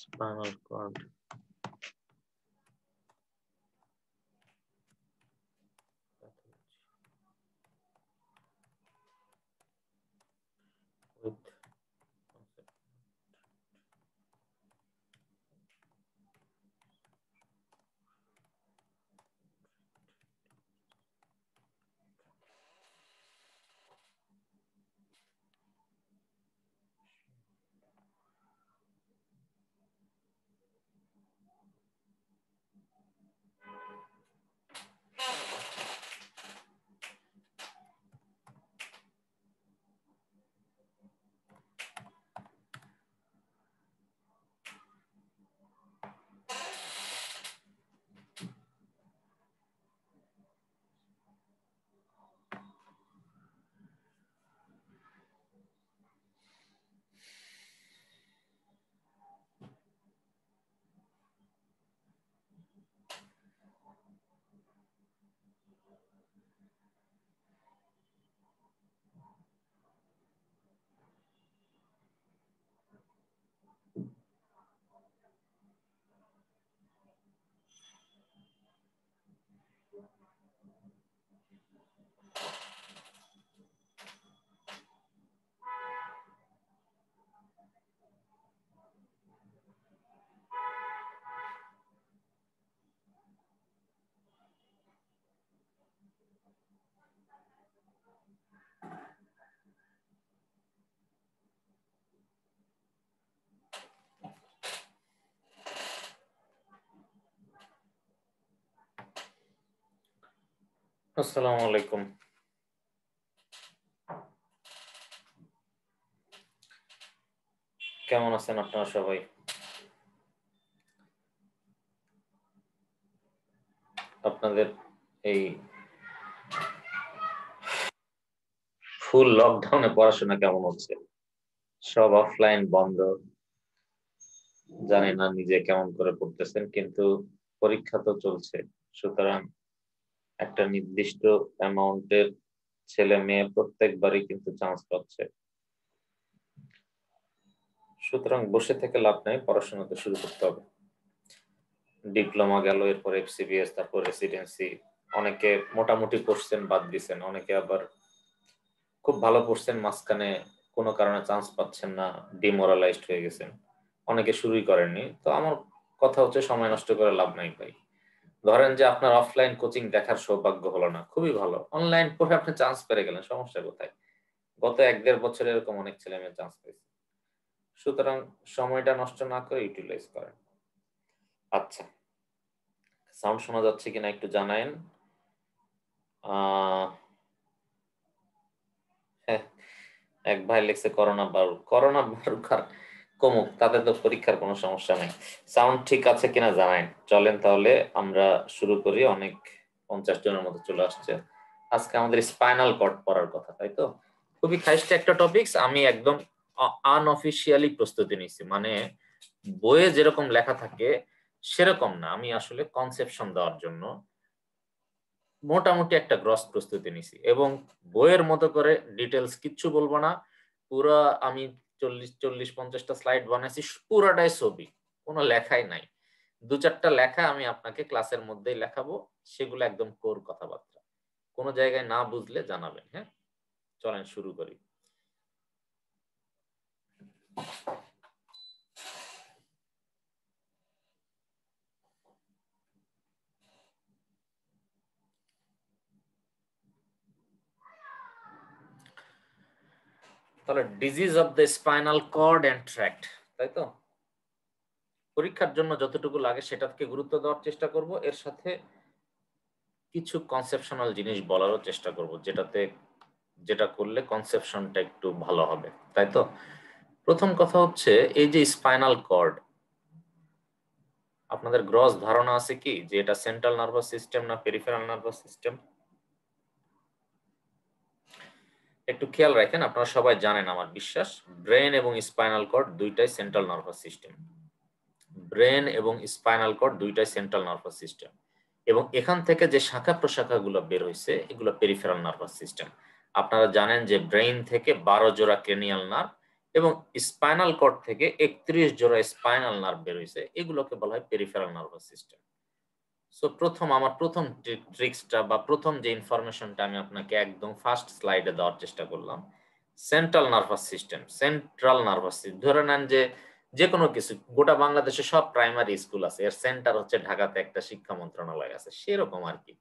Spinal cord. With আসসালামু আলাইকুম। কেমন আছেন আপনারা সবাই? আপনাদের এই ফুল লকডাউনে পড়াশোনা কেমন হচ্ছে? সব অফলাইন বন্ধ, জানি না নিজে কেমন করে পড়তেছেন, কিন্তু পরীক্ষা তো চলছে, সুতরাং একটা নির্দিষ্ট অ্যামাউন্টের ছেলে মেয়ে প্রত্যেকবারই কিন্তু চান্স পাচ্ছে। সুতরাং বসে থেকে লাভ নাই, পড়াশোনাতে শুরু করতে হবে। ডিপ্লোমা গেল, এরপর এফসিবিএস, তারপর রেসিডেন্সি। অনেকে মোটামুটি পড়ছেন, বাদ দিচ্ছেন, অনেকে আবার খুব ভালো পড়ছেন, মাঝখানে কোনো কারণে চান্স পাচ্ছেন না, ডিমোরালাইজড হয়ে গেছেন, অনেকে শুরুই করেননি। তো আমার কথা হচ্ছে সময় নষ্ট করে লাভ নাই ভাই। ধরেন যে আপনার অফলাইন কোচিং দেখার সৌভাগ্য হলো না, খুবই ভালো, অনলাইন পড়ে আপনি চান্স পেয়ে গেলেন, সমস্যা কোথায়? গত 1-1.5 বছরে এরকম অনেক ছেলে মেয়ে চান্স পেয়েছে। সুতরাং সময়টা নষ্ট না করে ইউটিলাইজ করেন। আচ্ছা, সাউন্ড শোনা যাচ্ছে কিনা একটু জানায়েন। হ্যাঁ, এক ভাই লিখছে করোনা বাড়ুক। করোনা বাড়ুক আর কমুক, তাদের তো পরীক্ষার কোনো সমস্যা নেই। সাউন্ড ঠিক আছে কিনা জানায়েন। চলেন তাহলে আমরা শুরু করি। অনেক 50 জনের মতো চলে আসছে। আজকে আমাদের স্পাইনাল কর্ড পড়ার কথা, তাই তো? খুবই খাইস্ট একটা টপিকস। আমি একদম আনঅফিশিয়ালি প্রস্তুতি নিচ্ছি, মানে বইয়ে যেরকম লেখা থাকে সেরকম না, আমি আসলে কনসেপশন দেওয়ার জন্য মোটামুটি একটা গ্রস প্রস্তুতি নিছি, এবং বইয়ের মতো করে ডিটেলস কিচ্ছু বলবো না। পুরো আমি 40-50টা স্লাইড বানাইছি, পুরাটাই ছবি, কোনো লেখাই নাই। 2-4টা লেখা আমি আপনাকে ক্লাসের মধ্যেই লেখাবো, সেগুলো একদম কোর কথাবার্তা। কোনো জায়গায় না বুঝলে জানাবেন। হ্যাঁ, চলেন শুরু করি। তাহলে disease of the spinal cord and tract, তাই তো? পরীক্ষার জন্য যতটুকু লাগে সেটাকে গুরুত্ব দেওয়ার চেষ্টা করব, এর সাথে কিছু কনসেপশনাল জিনিস বলারও চেষ্টা করব, যেটা করলে কনসেপশনটা একটু ভালো হবে, তাই তো? প্রথম কথা হচ্ছে, এই যে স্পাইনাল কর্ড, আপনাদের গ্রস ধারণা আছে কি যে এটা সেন্ট্রাল নার্ভাস সিস্টেম না পেরিফেরাল নার্ভাস সিস্টেম? একটু খেয়াল রাখেন, আপনারা সবাই জানেন আমার বিশ্বাস, ব্রেন এবং স্পাইনাল কর্ড দুইটাই সেন্ট্রাল নার্ভাস সিস্টেম। ব্রেন এবং স্পাইনাল কর্ড দুইটাই সেন্ট্রাল নার্ভাস সিস্টেম, এবং এখান থেকে যে শাখা প্রশাখাগুলো বের হইছে এগুলো পেরিফেরাল নার্ভাস সিস্টেম। আপনারা জানেন যে ব্রেন থেকে 12 জোড়া ক্রেনিয়াল নার্ভ এবং স্পাইনাল কর্ড থেকে 31 জোড়া স্পাইনাল নার্ভ বের হইছে, এগুলোকে বলা হয় পেরিফেরাল নার্ভাস সিস্টেম। সো আমার প্রথম ট্রিক্সটা বা প্রথম যে ইনফরমেশনটা আমি আপনাকে একদম ফার্স্ট স্লাইডে দেওয়ার চেষ্টা করলাম, central nervous system. Central nervous system ধরে নেন যে কোনো কিছু, গোটা বাংলাদেশে সব প্রাইমারি স্কুল আছে, এর সেন্টার হচ্ছে ঢাকাতে একটা শিক্ষা মন্ত্রণালয় আছে, সেরকম আর কি,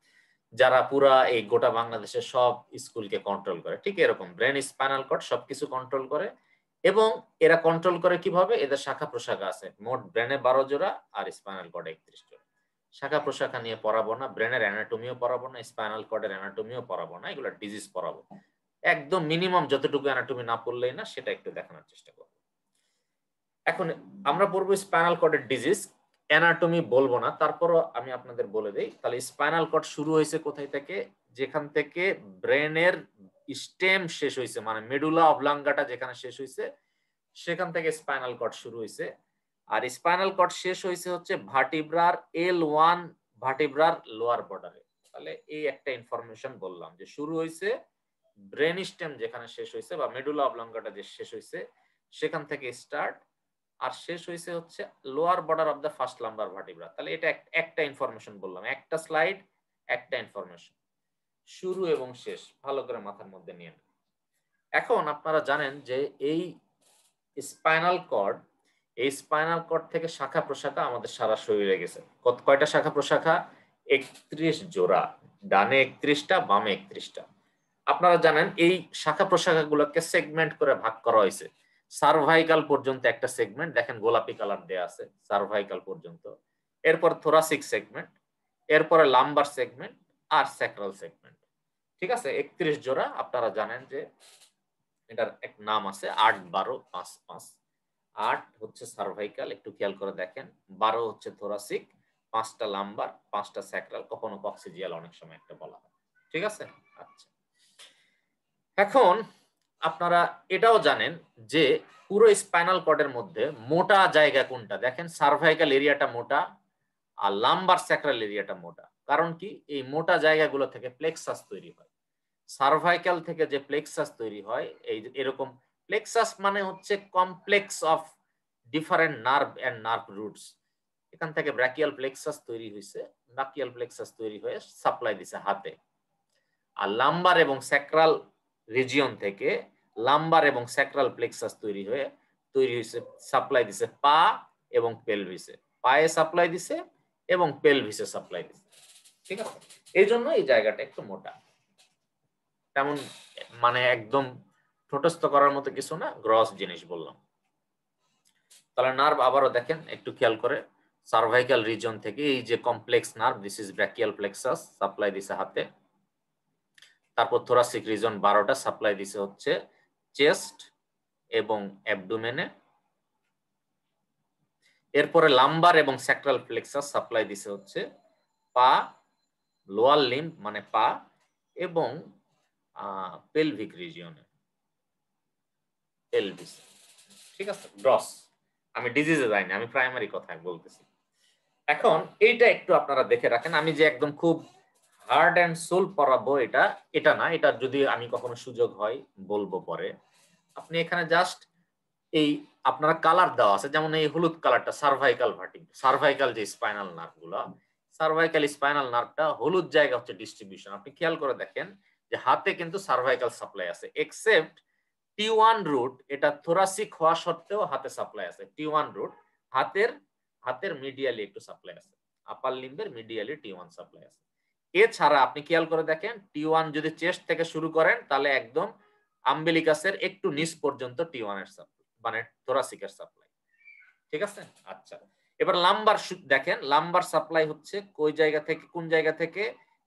যারা পুরা এই গোটা বাংলাদেশের সব স্কুলকে কন্ট্রোল করে, ঠিক এরকম ব্রেন স্পাইনাল কর্ড সবকিছু কন্ট্রোল করে। এবং এরা কন্ট্রোল করে কিভাবে? এদের শাখা প্রশাখা আছে, মোট ব্রেনে 12 জোড়া আর স্পাইনাল কর্ডে 31 জোড়া। শাখা প্রশাখা নিয়ে পড়াবো না, ব্রেনের অ্যানাটমিও পড়াবো না, স্পাইনাল কর্ডের অ্যানাটমিও পড়াবো না, এগুলো ডিজিজ পড়াবো। একদম মিনিমাম যতটুকু অ্যানাটমি না পড়লেই না, সেটা একটু দেখানোর চেষ্টা করব। এখন আমরা পড়বো স্পাইনাল কর্ডের ডিজিজ, অ্যানাটমি বলবো না, তারপরও আমি আপনাদের বলে দেই। তাহলে স্পাইনাল কর্ড শুরু হয়েছে কোথায় থেকে? যেখান থেকে ব্রেনের স্টেম শেষ হয়েছে, মানে মেডুলা অবলাঙ্গাটা যেখানে শেষ হয়েছে সেখান থেকে স্পাইনাল কর্ড শুরু হয়েছে। আর স্পাইনাল কর্ড শেষ হয়েছে হচ্ছে ভার্টিব্রার L1 ভার্টিব্রার লোয়ার বর্ডারে। তাহলে এই একটা ইনফরমেশন বললাম যে শুরু হয়েছে ব্রেন স্টেম যেখানে শেষ হয়েছে, বা মেডুলা অবলাঙ্গাটা যে শেষ হয়েছে সেখান থেকে স্টার্ট, আর শেষ হয়েছে হচ্ছে lower border of the first lumber vertebra. তাহলে এটা একটা ইনফরমেশন বললাম, একটা স্লাইড একটা ইনফরমেশন, শুরু এবং শেষ ভালো করে মাথার মধ্যে নিয়ে নেন। এখন আপনারা জানেন যে এই স্পাইনাল কর্ড, এই স্পাইনাল কর্ড থেকে শাখা প্রশাখা আমাদের সারা শরীরে গেছে। কয়টা শাখা প্রশাখা? 31 জোড়া, ডানে 31টা, বামে 31টা। আপনারা জানেন এই শাখা প্রশাখাগুলোকে সেগমেন্ট করে ভাগ করা হয়েছে। সার্ভাইকাল পর্যন্ত একটা সেগমেন্ট, দেখেন গোলাপি কালার দেয়া আছে, সার্ভাইকাল পর্যন্ত। এরপর থোরাসিক সেগমেন্ট, এরপরে লাম্বার সেগমেন্ট, আর স্যাক্রাল সেগমেন্ট। ঠিক আছে, 31 জোড়া। আপনারা জানেন যে এটার এক নাম আছে 8, 12, 5, 5। 8 হচ্ছে সার্ভাইকাল, একটু খেয়াল করে দেখেন, 12 হচ্ছে থোরাসিক, 5টা লাম্বার, 5টা স্যাক্রাল, কখনো কক্সিজিয়াল অনেক সময় একটা বলা হয়। ঠিক আছে, আচ্ছা। এখন আপনারা এটাও জানেন যে পুরো স্পাইনাল কর্ডের মধ্যে মোটা জায়গা কোনটা? দেখেন সার্ভাইকাল এরিয়াটা মোটা আর লাম্বার স্যাক্রাল এরিয়াটা মোটা। কারণ কি? এই মোটা জায়গাগুলো থেকে প্লেক্সাস তৈরি হয়। সার্ভাইকাল থেকে যে প্লেক্সাস তৈরি হয়, এই এরকম প্লেক্সাস মানে হচ্ছে complex of different nerve and nerve roots. এখান থেকে ব্র্যাকিয়াল প্লেক্সাস তৈরি হয়েছে, ব্র্যাকিয়াল প্লেক্সাস তৈরি হয়ে সাপ্লাই দিছে হাতে। আর লাম্বার এবং স্যাক্রাল রিজিয়ন থেকে লাম্বার এবং স্যাক্রাল প্লেক্সাস তৈরি হয়েছে, সাপ্লাই দিছে পা এবং পেলভিসে। পায়ে সাপ্লাই দিছে এবং পেলভিসে সাপ্লাই দিছে। ঠিক আছে, এই জন্য এই জায়গাটা একটু মোটা। তেমন মানে একদম ঠোঁটস্থ করার মতো কিছু না, গ্রস জিনিস বললাম। তাহলে নার্ভ আবারও দেখেন একটু খেয়াল করে, সার্ভাইকাল রিজন থেকে এই যে complex nerve, this is brachial plexus, supply দিছে হাতে। তারপর থোরাসিক রিজন 12টা সাপ্লাই দিছে হচ্ছে চেস্ট এবং অ্যাবডোমেনে। এরপরে লাম্বার এবং স্যাক্রাল প্লেক্সাস সাপ্লাই দিছে হচ্ছে পা, লোয়ার লিম্ব মানে পা, এবং পেলভিক রিজিয়নে, পেলভিস। ঠিক আছে, গ্রস। আমি ডিজিজে যাইনি, আমি প্রাইমারি কথাই বলতেছি। এখন এইটা একটু আপনারা দেখে রাখেন, আমি যে একদম খুব হার্ড অ্যান্ড সোল পড়াবো এটা না, এটা যদি আমি কখনো সুযোগ হয় বলবো পরে। আপনি এখানে জাস্ট এই আপনারা কালার দেওয়া আছে, যেমন এই হলুদ কালারটা সার্ভাইকাল ভার্টিব্রা, সার্ভাইকাল যে স্পাইনাল নার্ভ গুলো, সার্ভাইকাল স্পাইনাল নার্ভটা হলুদ জায়গা হচ্ছে ডিস্ট্রিবিউশন। আপনি খেয়াল করে দেখেন যে হাতে কিন্তু সার্ভাইকাল সাপ্লাই আছে, এক্সেপ্ট T1 রুট, এটা থোরাসিক হওয়া সত্ত্বেও হাতে সাপ্লাই আছে। T1 রুট হাতের মিডিয়ালি একটু সাপ্লাই আছে, আপার লিম্বের মিডিয়ালি T1 সাপ্লাই আছে। এছাড়া আপনি খেয়াল করে দেখেন T1 যদি চেস্ট থেকে শুরু করেন তাহলে একদম আম্বিলিকাসের একটু নিচ পর্যন্ত T1 এর সাপ্লাই, মানে থোরাসিকের সাপ্লাই। ঠিক আছে, আচ্ছা। এবার লাম্বার দেখেন, লাম্বার সাপ্লাই হচ্ছে কোন জায়গা থেকে?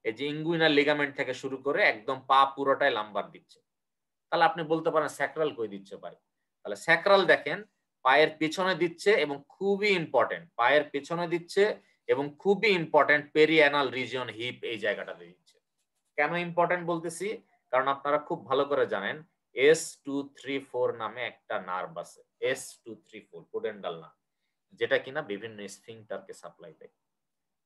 এই যে ইঙ্গুইনাল লিগামেন্ট থেকে শুরু করে একদম পা পুরোটাই লাম্বার দিচ্ছে। তাহলে আপনি বলতে পারেন স্যাক্রাল কই দিচ্ছে ভাই? তাহলে স্যাক্রাল দেখেন পায়ের পেছনে দিচ্ছে এবং খুবই ইম্পর্টেন্ট, পায়ের পেছনে দিচ্ছে এবং খুবই ইম্পর্টেন্ট পেরিঅ্যানাল রিজিয়ন হিপ এই জায়গাটাতে দিচ্ছে। কেন ইম্পর্টেন্ট বলতেছি, কারণ আপনারা খুব ভালো করে জানেন S234 নামে একটা নার্ভ আছে, S234 পোডেন্ডাল নার্ভ, যেটা কিনা বিভিন্ন স্ফিংটারকে সাপ্লাই দেয়,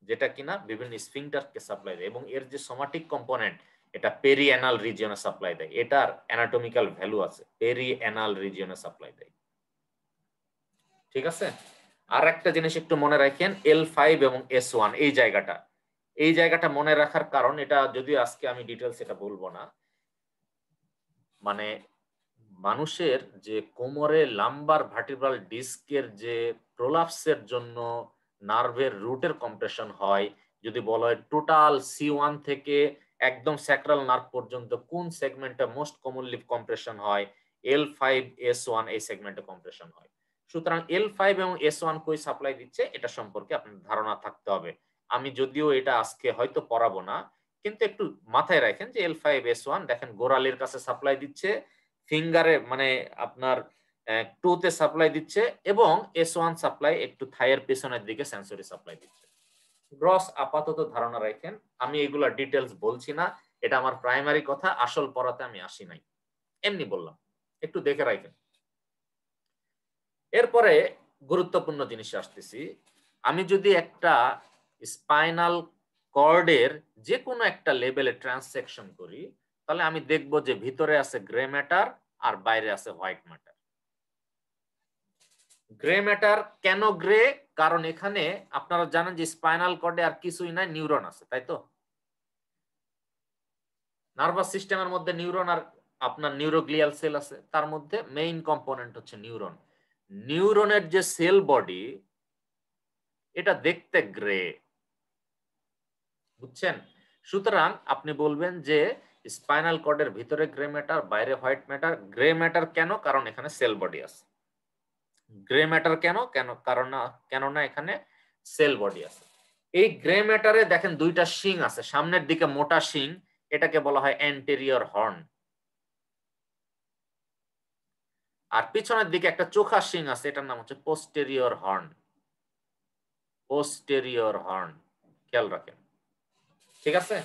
যেটা কিনা বিভিন্ন স্ফিংটারকে সাপ্লাই দেয় এবং এর যে সোমাটিক কম্পোনেন্ট এটা পেরিঅ্যানাল রিজিয়নে সাপ্লাই দেয়। এটার অ্যানাটমিক্যাল ভ্যালু আছে, পেরিঅ্যানাল রিজিয়নে সাপ্লাই দেয়। ঠিক আছে, আর একটা জিনিস একটু মনে রাখেন, L5 এবং S1 এই জায়গাটা মনে রাখার কারণ, এটা যদিও আজকে আমি ডিটেলস এটা বলবো না, মানে মানুষের যে কোমরে লাম্বার ভার্টিব্রাল ডিস্কের যে প্রোলাপসের জন্য নার্ভের রুটের কম্প্রেশন হয়, যদি বলা হয় টোটাল C1 থেকে একদম স্যাক্রাল নার্ভ পর্যন্ত কোন সেগমেন্টে মোস্ট কমনলি কম্প্রেশন হয়, L5 S1 এই সেগমেন্টে কম্প্রেশন হয়। সুতরাং L5 এবং S1 কই সাপ্লাই দিচ্ছে এটা সম্পর্কে আপনার ধারণা থাকতে হবে। আমি যদিও এটা আজকে হয়তো পড়াবো না, কিন্তু একটু মাথায় রাখেন যে L5 S1 দেখেন গোড়ালির কাছে সাপ্লাই দিচ্ছে, ফিঙ্গারে মানে আপনার টোতে সাপ্লাই দিচ্ছে, এবং S1 সাপ্লাই একটু থাইয়ের পেছনের দিকে সেন্সরি সাপ্লাই দিচ্ছে। গ্রস আপাতত ধারণা রাখেন, আমি এগুলা ডিটেলস বলছি না, এটা আমার প্রাইমারি কথা, আসল পড়াতে আমি আসি নাই, এমনি বললাম, একটু দেখে রাখেন। এরপরে গুরুত্বপূর্ণ জিনিস আসতেছি, আমি যদি একটা স্পাইনাল কর্ডের যে কোনো একটা লেভেলে ট্রান্সেকশন করি, তাহলে আমি দেখব যে ভিতরে আছে গ্রে ম্যাটার আর বাইরে আছে হোয়াইট ম্যাটার। গ্রে ম্যাটার কেন গ্রে? কারণ এখানে আপনারা জানেন যে স্পাইনাল কর্ডে আর কিছুই নাই, নিউরন আছে, তাই তো? নার্ভাস সিস্টেমের মধ্যে নিউরন আর আপনার নিউরোগ্লিয়াল সেল আছে, তার মধ্যে মেইন কম্পোনেন্ট হচ্ছে নিউরন। নিউরনের যে সেল বডি এটা দেখতে গ্রে, বুঝছেন? সুতরাং আপনি বলবেন যে স্পাইনাল কর্ডের ভিতরে গ্রে ম্যাটার, বাইরে হোয়াইট ম্যাটার। গ্রে ম্যাটার কেন? কারণ এখানে সেল বডি আছে। গ্রে ম্যাটার কেন? কেননা এখানে সেল বডি আছে। এই গ্রে ম্যাটারে দেখেন দুইটা শিং আছে, সামনের দিকে মোটা শিং, এটাকে বলা হয় অ্যান্টেরিয়র হর্ন, আর পিছনের দিকে একটা চোখা শিং আছে, এটার নাম হচ্ছে পোস্টেরিয়র হর্ন। পোস্টেরিয়র হর্ন, খেয়াল রাখেন, ঠিক আছে?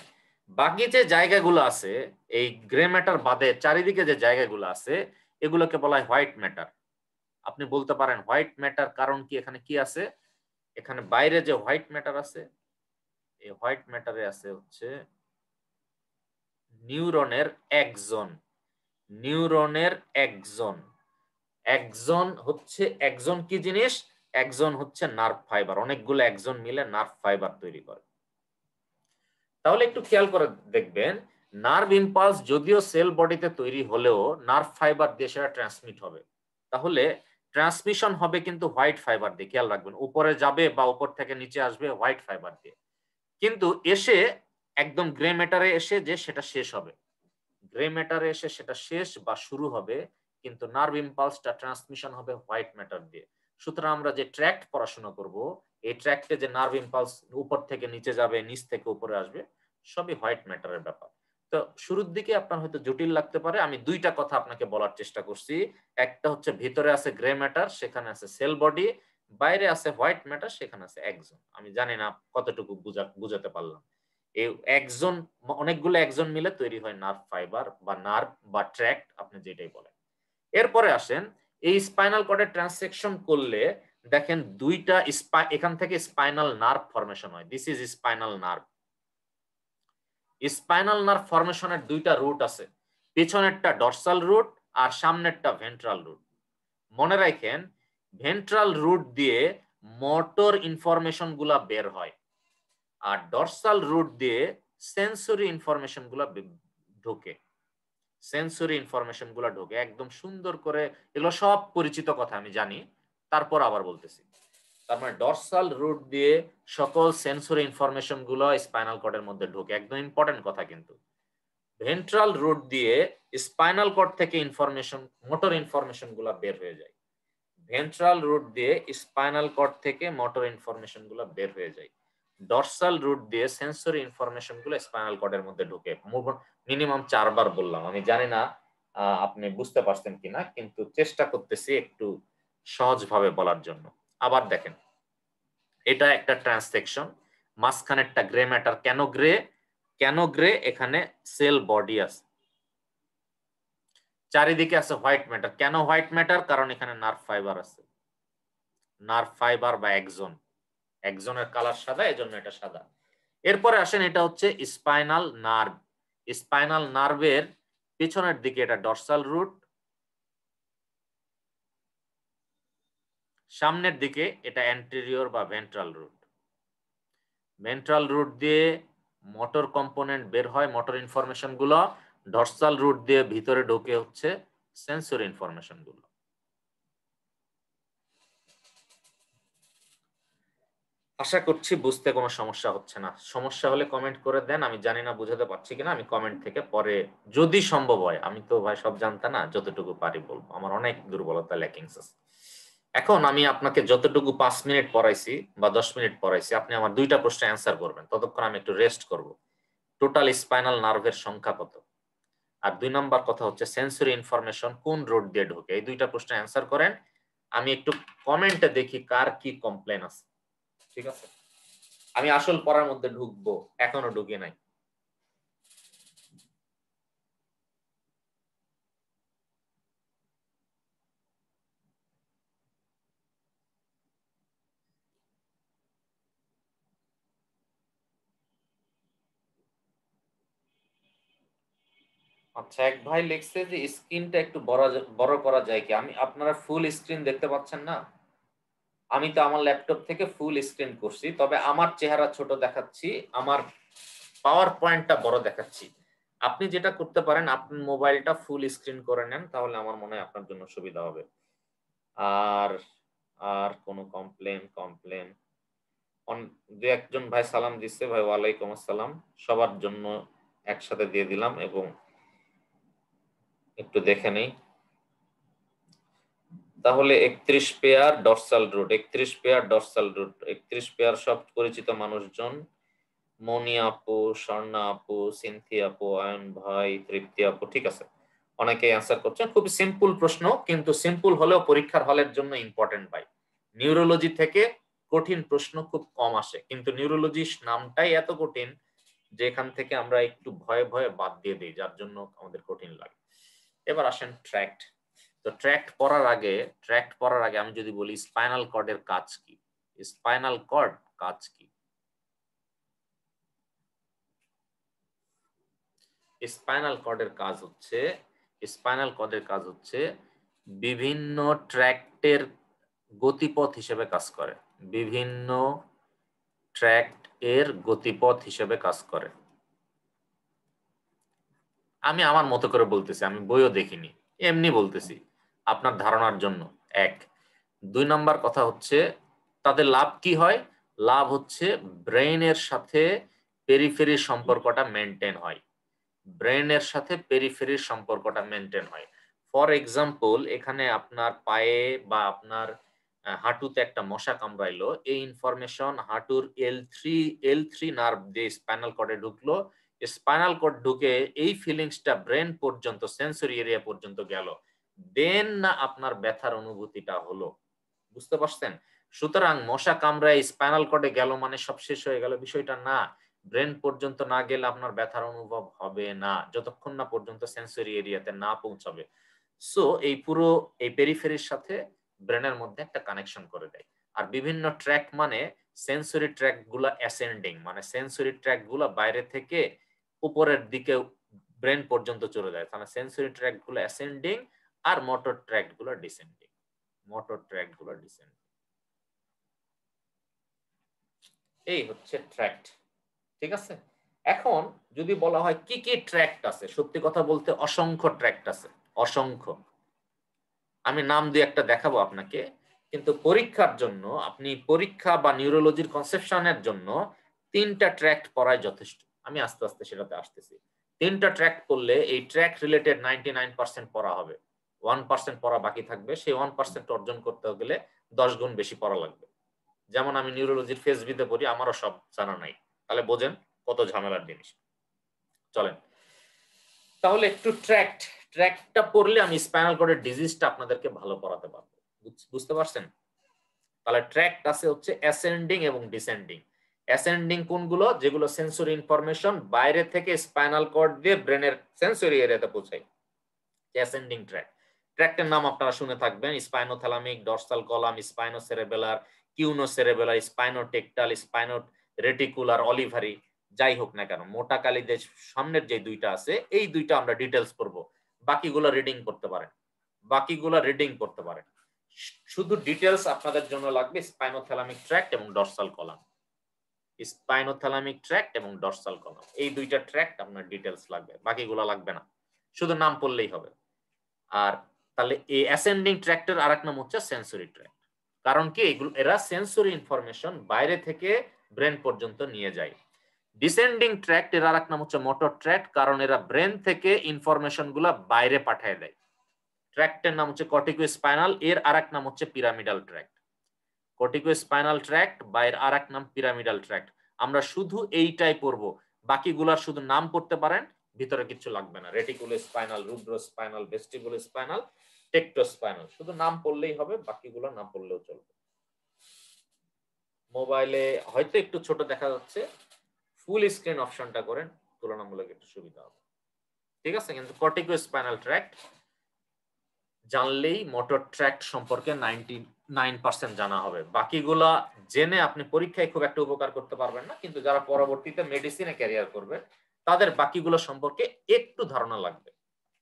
বাকি যে জায়গাগুলো আছে এই গ্রে ম্যাটার বাদে চারিদিকে যে জায়গাগুলো আছে এগুলোকে বলা হয় হোয়াইট ম্যাটার। আপনি বলতে পারেন হোয়াইট ম্যাটার কারণ কি, এখানে কি আছে? এখানে বাইরে যে হোয়াইট ম্যাটার আছে, এই হোয়াইট ম্যাটারে আছে হচ্ছে নিউরনের একজন, নিউরনের একজন। একজন হচ্ছে, একজন কি জিনিস? একজন হচ্ছে নার্ভ ফাইবার, অনেকগুলো একজন মিলে নার্ভ ফাইবার তৈরি করে। তাহলে একটু খেয়াল করে দেখবেন, নার্ভ ইম্পালস যদিও সেল বডিতে তৈরি হলেও নার্ভ ফাইবার দিয়ে সেটা ট্রান্সমিট হবে, তাহলে ট্রান্সমিশন হবে কিন্তু হোয়াইট ফাইবার দিয়ে। খেয়াল রাখবেন, উপরে যাবে বা উপর থেকে নিচে আসবে হোয়াইট ফাইবার দিয়ে, কিন্তু এসে একদম গ্রে ম্যাটারে এসে যে সেটা শেষ হবে, গ্রে ম্যাটারে এসে সেটা শেষ বা শুরু হবে, কিন্তু নার্ভ ইম্পালসটা ট্রান্সমিশন হবে হোয়াইট ম্যাটার দিয়ে। সুতরাং আমরা যে ট্র্যাক্ট পড়াশোনা করব, এই ট্র্যাক্টে যে নার্ভ ইম্পালস উপর থেকে নিচে যাবে, নিচ থেকে উপরে আসবে, সবই হোয়াইট ম্যাটারের ব্যাপার। তো শুরুর দিকে আপনার হয়তো জটিল লাগতে পারে, আমি দুইটা কথা আপনাকে বলার চেষ্টা করছি। একটা হচ্ছে ভিতরে আছে গ্রে ম্যাটার, সেখানে আছে সেল বডি, বাইরে আছে হোয়াইট ম্যাটার, সেখানে আছে একজন। আমি জানি না কতটুকু বুঝাতে পারলাম। এই একজন, অনেকগুলো একজন মিলে তৈরি হয় নার্ভ ফাইবার বা নার্ভ বা ট্র্যাক্ট, আপনি যেটাই বলেন। এরপরে আসেন, এই স্পাইনাল কর্ডে ট্রান্সেকশন করলে দেখেন দুইটা এখান থেকে স্পাইনাল নার্ভ ফরমেশন হয়। This is spinal nerve. Spinal nerve ফরমেশনের দুইটা রুট আছে, পেছনেরটা ডরসাল রুট আর সামনেরটা ভেন্ট্রাল রুট। মনে রাখেন, ভেন্ট্রাল রুট দিয়ে মোটর ইনফরমেশন গুলা বের হয়, আর ডরসাল রুট দিয়ে সেন্সরি ইনফরমেশন গুলা ঢোকে, সেন্সরি ইনফরমেশন গুলা ঢোকে একদম সুন্দর করে। এগুলো সব পরিচিত কথা আমি জানি, তারপর আবার বলতেছি। তার মানে ডরসাল রুট দিয়ে সকল সেন্সরি ইনফরমেশন গুলো স্পাইনাল কর্ডের মধ্যে ঢোকে, একদম ইম্পর্টেন্ট কথা। কিন্তু ভেন্ট্রাল রুট দিয়ে স্পাইনাল কর্ড থেকে ইনফরমেশন, মোটর ইনফরমেশন গুলা বের হয়ে যায়। ভেন্ট্রাল রুট দিয়ে স্পাইনাল কর্ড থেকে মোটর ইনফরমেশন গুলো বের হয়ে যায়। ডরসাল রুট দিয়ে সেন্সরি ইনফরমেশন গুলো স্পাইনাল কর্ডের মধ্যে ঢুকে। মিনিমাম 4 বার বললাম, আমি জানি না আপনি বুঝতে পারছেন কিনা, কিন্তু চেষ্টা করতেছি একটু সহজভাবে বলার জন্য। আবার দেখেন, এটা একটা ট্রান্সেকশন, মাঝখানেরটা গ্রে ম্যাটার। কেন গ্রে? কেন গ্রে? এখানে সেল বডি আছে, চারিদিকে আছে হোয়াইট ম্যাটার। কেন হোয়াইট ম্যাটার? কারণ এখানে নার্ভ ফাইবার আছে, নার্ভ ফাইবার বা একজন, একজনের কালার সাদা, এজন্য এটা সাদা। এরপরে আসেন, এটা হচ্ছে স্পাইনাল নার্ভ। স্পাইনাল নার্ভের পিছনের দিকে এটা ডর্সাল রুট, সামনের দিকে এটা অ্যান্টেরিয়র বা ভেন্ট্রাল রুট। ভেন্ট্রাল রুট দিয়ে মোটর কম্পোনেন্ট বের হয়, মোটর ইনফরমেশন গুলো। ডর্সাল রুট দিয়ে ভিতরে ঢোকে হচ্ছে সেন্সরি ইনফরমেশন গুলো। আশা করছি বুঝতে কোনো সমস্যা হচ্ছে না। সমস্যা হলে কমেন্ট করে দেন, আমি জানি না বুঝাতে পারছি কিনা, আমি কমেন্ট থেকে পরে যদি সম্ভব হয়, আমি তো ভাই সব জানতা না, যতটুকু পারি বলবো, আমার অনেক দুর্বলতা ল্যাকিংস আছে। এখন আমি আপনাকে যতটুকু 5 মিনিট পড়াইছি বা 10 মিনিট পড়াইছি, আপনি আমার 2টা প্রশ্ন অ্যান্সার করবেন, ততক্ষণ আমি একটু রেস্ট করব। টোটাল স্পাইনাল নার্ভের সংখ্যা কত? আর 2 নম্বর কথা হচ্ছে সেন্সরি ইনফরমেশন কোন রোড দিয়ে ঢোকে? এই 2টা প্রশ্ন অ্যান্সার করেন। আমি একটু কমেন্টে দেখি কার কি কমপ্লেন আছে, ঠিক আছে? আমি আসল পড়ার মধ্যে ঢুকবো, এখনো ঢুকে নাই। আচ্ছা, এক ভাই লিখছে যে স্ক্রিনটা একটু বড় করা যায় কি? আমি, আপনারা ফুল স্ক্রিন দেখতে পাচ্ছেন না? আমি তো আমার ল্যাপটপ থেকে ফুল স্ক্রিন করছি, তবে আমার চেহারা ছোট দেখাচ্ছি, আমার পাওয়ার পয়েন্টটা বড় দেখাচ্ছি। আপনি যেটা করতে পারেন, আপনি মোবাইলটা ফুল স্ক্রিন করে নেন, তাহলে আমার মনে হয় আপনার জন্য সুবিধা হবে। আর আর কোনো কমপ্লেন? দু একজন ভাই সালাম দিচ্ছে, ভাই ওয়ালাইকুম আসসালাম, সবার জন্য একসাথে দিয়ে দিলাম। এবং একটু দেখে নেই, তাহলে 31 pair dorsal root, 31 pair dorsal root, 31 pair সব পরিচিত মানুষজন, মনি আপু, স্বর্ণা আপু, সিনথি আপু, আয়ন ভাই, তৃপ্তি আপু, ঠিক আছে, অনেকে অ্যান্সার করছেন। খুব সিম্পল প্রশ্ন, কিন্তু সিম্পল হলেও পরীক্ষার হলের জন্য ইম্পর্টেন্ট ভাই। নিউরোলজি থেকে কঠিন প্রশ্ন খুব কম আসে, কিন্তু নিউরোলজি নামটাই এত কঠিন যে এখান থেকে আমরা একটু ভয়ে ভয়ে বাদ দিয়ে দিই, যার জন্য আমাদের কঠিন লাগে। এবার আসেন ট্র্যাক্ট। তো ট্র্যাক্ট পড়ার আগে আমি যদি বলি স্পাইনাল কর্ডের কাজ কি? স্পাইনাল কর্ড কাজ কি? স্পাইনাল কর্ডের কাজ হচ্ছে বিভিন্ন ট্র্যাক্টের গতিপথ হিসেবে কাজ করে। বিভিন্ন ট্র্যাক্ট এর গতিপথ হিসেবে কাজ করে। আমি আমার মতো করে বলতেছি, আমি বইও দেখিনি, এমনি বলতেছি আপনার ধারণার জন্য। 1। 2 নাম্বার কথা হচ্ছে তাদের লাভ কি হয়? লাভ হচ্ছে ব্রেইনের সাথে পেরিফেরির সম্পর্কটা মেনটেন হয়। ব্রেইনের সাথে পেরিফেরির সম্পর্কটা মেনটেন হয়। ফর এক্সাম্পল, এখানে আপনার পায়ে বা আপনার হাঁটুতে একটা মশা কামড়াইলো, এই ইনফরমেশন হাঁটুর L3 নার্ভ দিয়ে স্পাইনাল কর্ডে ঢুকলো। স্পাইনাল কর্ড ঢুকে এই ফিলিংসটা ব্রেন পর্যন্ত, সেন্সরি এরিয়া পর্যন্ত গেল, দেন না আপনার ব্যথার অনুভূতিটা হলো। বুঝতে পারছেন? সুতরাং মশা কামড়ায় স্পাইনাল কর্ডে গেল মানে সব শেষ হয়ে গেল, বিষয়টা না। ব্রেন পর্যন্ত না গেলে আপনার ব্যথার অনুভব হবে না, যতক্ষণ না পর্যন্ত সেন্সরি এরিয়াতে না পৌঁছাবে। সো এই পেরিফেরির সাথে ব্রেনের মধ্যে একটা কানেকশন করে দেয়। আর বিভিন্ন ট্র্যাক মানে সেন্সরি ট্র্যাক গুলা অ্যাসেন্ডিং, মানে সেন্সরি ট্র্যাক গুলা বাইরে থেকে উপরের দিকে ব্রেন পর্যন্ত চলে যায়, তাহলে সেন্সরি ট্র্যাক গুলো অ্যাসেন্ডিং আর মোটর ট্র্যাক গুলো ডিসেন্ডিং। এই হচ্ছে ট্র্যাক্ট, ঠিক আছে? এখন যদি বলা হয় কি কি ট্র্যাক্ট আছে, সত্যি কথা বলতে অসংখ্য ট্র্যাক্ট আছে, অসংখ্য। আমি নাম দিয়ে একটা দেখাবো আপনাকে, কিন্তু পরীক্ষার জন্য, আপনি পরীক্ষা বা নিউরোলজির কনসেপশনের জন্য 3টা ট্র্যাক্ট পড়াই যথেষ্ট। আমি আস্তে আস্তে সেটাতে আসতেছি। 3টা ট্র্যাক্ট করলে এই ট্র্যাক রিলেটেড 99% পড়া হবে, 1% পড়া বাকি থাকবে। সেই 1% অর্জন করতে গেলে 10 গুণ বেশি পড়া লাগবে। যেমন আমি নিউরোলজির ফেজ বিতে পড়ি, আমারও সব জানা নাই, তাহলে বোঝেন কত ঝামেলার জিনিস। চলেন তাহলে একটু ট্র্যাক্টটা পড়লে আমি স্পাইনাল কর্ডের ডিজিজটা আপনাদেরকে ভালো পড়াতে পারবো। বুঝতে পারছেন? তাহলে ট্র্যাক্ট আছে হচ্ছে অ্যাসেন্ডিং এবং ডিসেন্ডিং। অ্যাসেন্ডিং কোনগুলো? যেগুলো সেন্সরি ইনফরমেশন বাইরে থেকে স্পাইনাল কর্ড দিয়ে ব্রেনের সেন্সরি এরিয়াতে পৌঁছায়, অ্যাসেন্ডিং ট্র্যাক্ট। ট্র্যাক্টের নাম আপনারা শুনে থাকবেন, স্পাইনোথ্যালামিক, ডর্সাল কলাম, স্পাইনোসেরেবেলার, কিউনোসেরেবেলার, স্পাইনোটেকটাল, স্পাইনোরেটিকুলার, অলিভারি, যাই হোক না কেন, মোটা কালিদের সামনের যে দুইটা আছে এই দুইটা আমরা ডিটেলস পড়বো, বাকিগুলো রিডিং করতে পারেন, বাকিগুলো রিডিং করতে পারেন। শুধু ডিটেলস আপনাদের জন্য লাগবে স্পাইনোথ্যালামিক ট্র্যাক্ট এবং ডর্সাল কলাম। স্পাইনোথ্যালামিক ট্র্যাক্ট এবং ডর্সাল কলাম, এই দুইটা ট্র্যাক্ট আপনার ডিটেলস লাগবে, বাকিগুলো লাগবে না, শুধু নাম পড়লেই হবে। আর তাহলে এই অ্যাসেন্ডিং ট্র্যাক্টের আরেক নাম হচ্ছে সেন্সরি ট্র্যাক্ট। কারণ কি? এগুলো এরা সেন্সরি ইনফরমেশন বাইরে থেকে ব্রেন পর্যন্ত নিয়ে যায়। ডিসেন্ডিং ট্র্যাক্ট এর আরেক নাম হচ্ছে মোটর ট্র্যাক্ট, কারণ এরা ব্রেন থেকে ইনফরমেশন গুলা বাইরে পাঠিয়ে দেয়। ট্র্যাক্টের নাম হচ্ছে কর্টিকোস্পাইনাল, এর আরেক নাম হচ্ছে পিরামিডাল ট্র্যাক্ট। কর্টিকোস্পাইনাল ট্র্যাক্ট বা এর আরেক নাম পিরামিডাল ট্র্যাক্ট। আমরা শুধু এইটাই পড়বো, বাকিগুলার শুধু নাম পড়তে পারেন, ভিতরে কিছু লাগবে না। রেটিকুলোস্পাইনাল, রুব্রোস্পাইনাল, ভেস্টিবুলোস্পাইনাল, টেকটোস্পাইনাল, শুধু নাম পড়লেই হবে, বাকিগুলো না পড়লেও চলবে। মোবাইলে হয়তো একটু ছোট দেখা যাচ্ছে, ফুল স্ক্রিন অপশনটা করেন, তুলনামূলক একটু সুবিধা হবে, ঠিক আছে? কিন্তু কর্টিকোস্পাইনাল ট্র্যাক্ট জানলেই মোটর ট্র্যাক্ট সম্পর্কে 99% জানা হবে। বাকিগুলা জেনে আপনি পরীক্ষায় খুব একটা উপকার করতে পারবেন না, কিন্তু যারা পরবর্তীতে মেডিসিনে ক্যারিয়ার করবে তাদের বাকিগুলো সম্পর্কে একটু ধারণা লাগবে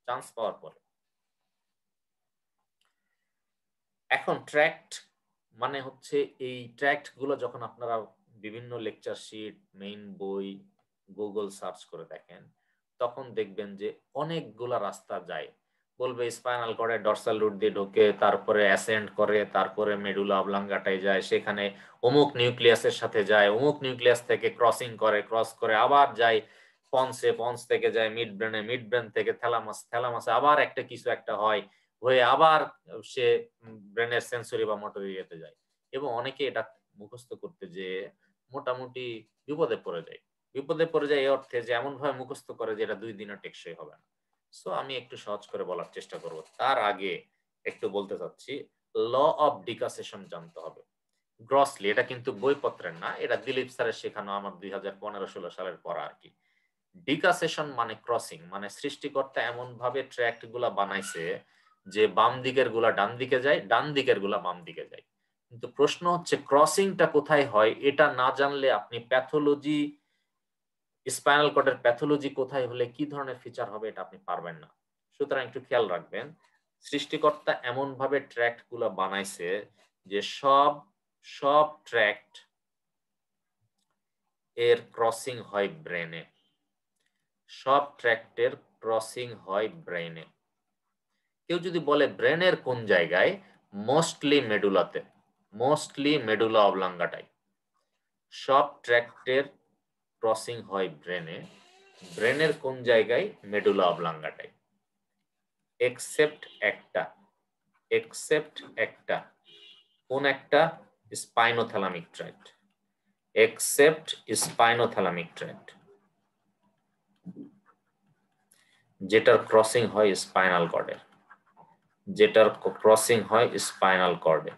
চান্স পাওয়ার পরে। এখন ট্র্যাক্ট মানে হচ্ছে এই ট্র্যাক্ট গুলো যখন আপনারা বিভিন্ন লেকচার শিট, মেইন বই, গুগল সার্চ করে দেখেন, তখন দেখবেন যে অনেকগুলা রাস্তা যায়। বলবে স্পাইনাল কর্ডে ডর্সাল রুট দিয়ে ঢোকে, তারপরে অ্যাসেন্ড করে, তারপরে মেডুলা অবলাঙ্গাটায় যায়, সেখানে অমুক নিউক্লিয়াসের সাথে যায়, অমুক নিউক্লিয়াস থেকে ক্রসিং করে, ক্রস করে আবার যায় পন্সে, পন্স থেকে যায় মিড ব্রেনে, মিড ব্রেন থেকে থ্যালামাস, থ্যালামাসে আবার একটা কিছু একটা হয়, হয়ে আবার সে ব্রেনের সেন্সরি বা মোটর এরিয়াতে যায়। এবং অনেকে এটা মুখস্থ করতে যে মোটামুটি বিপদে পড়ে যায়। বিপদে পড়ে যায় এই অর্থে যে এমন ভাবে মুখস্থ করে যে এটা 2 দিনে টেকসই হবে না। সো আমি একটু সহজ করে বলার চেষ্টা করব। তার আগে একটু বলতে চাচ্ছি, ল অফ ডিকাসেশন জানতে হবে গ্রসলি। এটা কিন্তু বইপত্রের না, এটা দিলীপ স্যারের শেখানো আমার 2015-16 সালের পড়া আর কি। ডিকাসেশন মানে ক্রসিং, মানে সৃষ্টিকর্তা এমন ভাবে ট্র্যাক্ট গুলা বানাইছে যে বাম দিকের গুলা ডান দিকে যায়, ডান দিকের গুলা বাম দিকে যায়। কিন্তু প্রশ্ন হচ্ছে ক্রসিংটা কোথায় হয়, এটা না জানলে আপনি প্যাথোলজি, স্পাইনাল কর্ডের প্যাথোলজি কোথায় হলে কি ধরনের ফিচার হবে এটা আপনি পারবেন না। সুতরাং একটু খেয়াল রাখবেন, সৃষ্টিকর্তা এমন ভাবে ট্র্যাক্ট গুলা বানাইছে যে সব ট্র্যাক্ট এর ক্রসিং হয় ব্রেনে, সব ট্র্যাক্টের ক্রসিং হয় ব্রেনে। কেউ যদি বলে ব্রেনের কোন জায়গায়, মোস্টলি মেডুলাতে, মোস্টলি মেডুলা অবলাঙ্গাটাই। সব ট্র্যাক্টের ক্রসিং হয় ব্রেনে, ব্রেনের কোন জায়গায়, মেডুলা অবলাঙ্গাটাই। এক্সেপ্ট একটা, কোন একটা? স্পাইনোথ্যালামিক ট্র্যাক্ট, এক্সেপ্ট স্পাইনোথ্যালামিক ট্র্যাক্ট, যেটার ক্রসিং হয় স্পাইনাল কর্ডের, যেটার ক্রসিং হয় স্পাইনাল কর্ডে।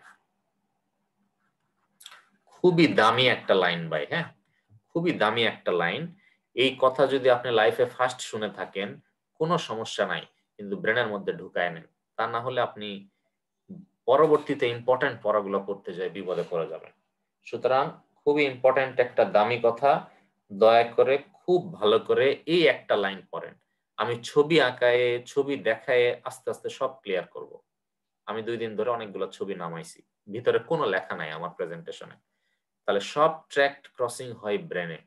খুবই দামি একটা লাইন ভাই, হ্যাঁ, খুবই দামি একটা লাইন। এই কথা যদি আপনি লাইফে ফার্স্ট শুনে থাকেন কোনো সমস্যা নাই, কিন্তু ব্রেনের মধ্যে ঢুকায় নেন, তা না হলে আপনি পরবর্তীতে ইম্পর্টেন্ট পড়াগুলো পড়তে যায় বিপদে পড়ে যাবেন। সুতরাং খুবই ইম্পর্টেন্ট একটা দামি কথা, দয়া করে খুব ভালো করে এই একটা লাইন পড়েন। আমি ছবি আঁকায়, ছবি দেখায় আস্তে আস্তে সব ক্লিয়ার করব। আমি 2 দিন ধরে অনেকগুলো ছবি নামাইছি, ভিতরে কোনো লেখা নাই আমার প্রেজেন্টেশনে। তাহলে সব ট্র্যাক্ট ক্রসিং হয় ব্রেনে,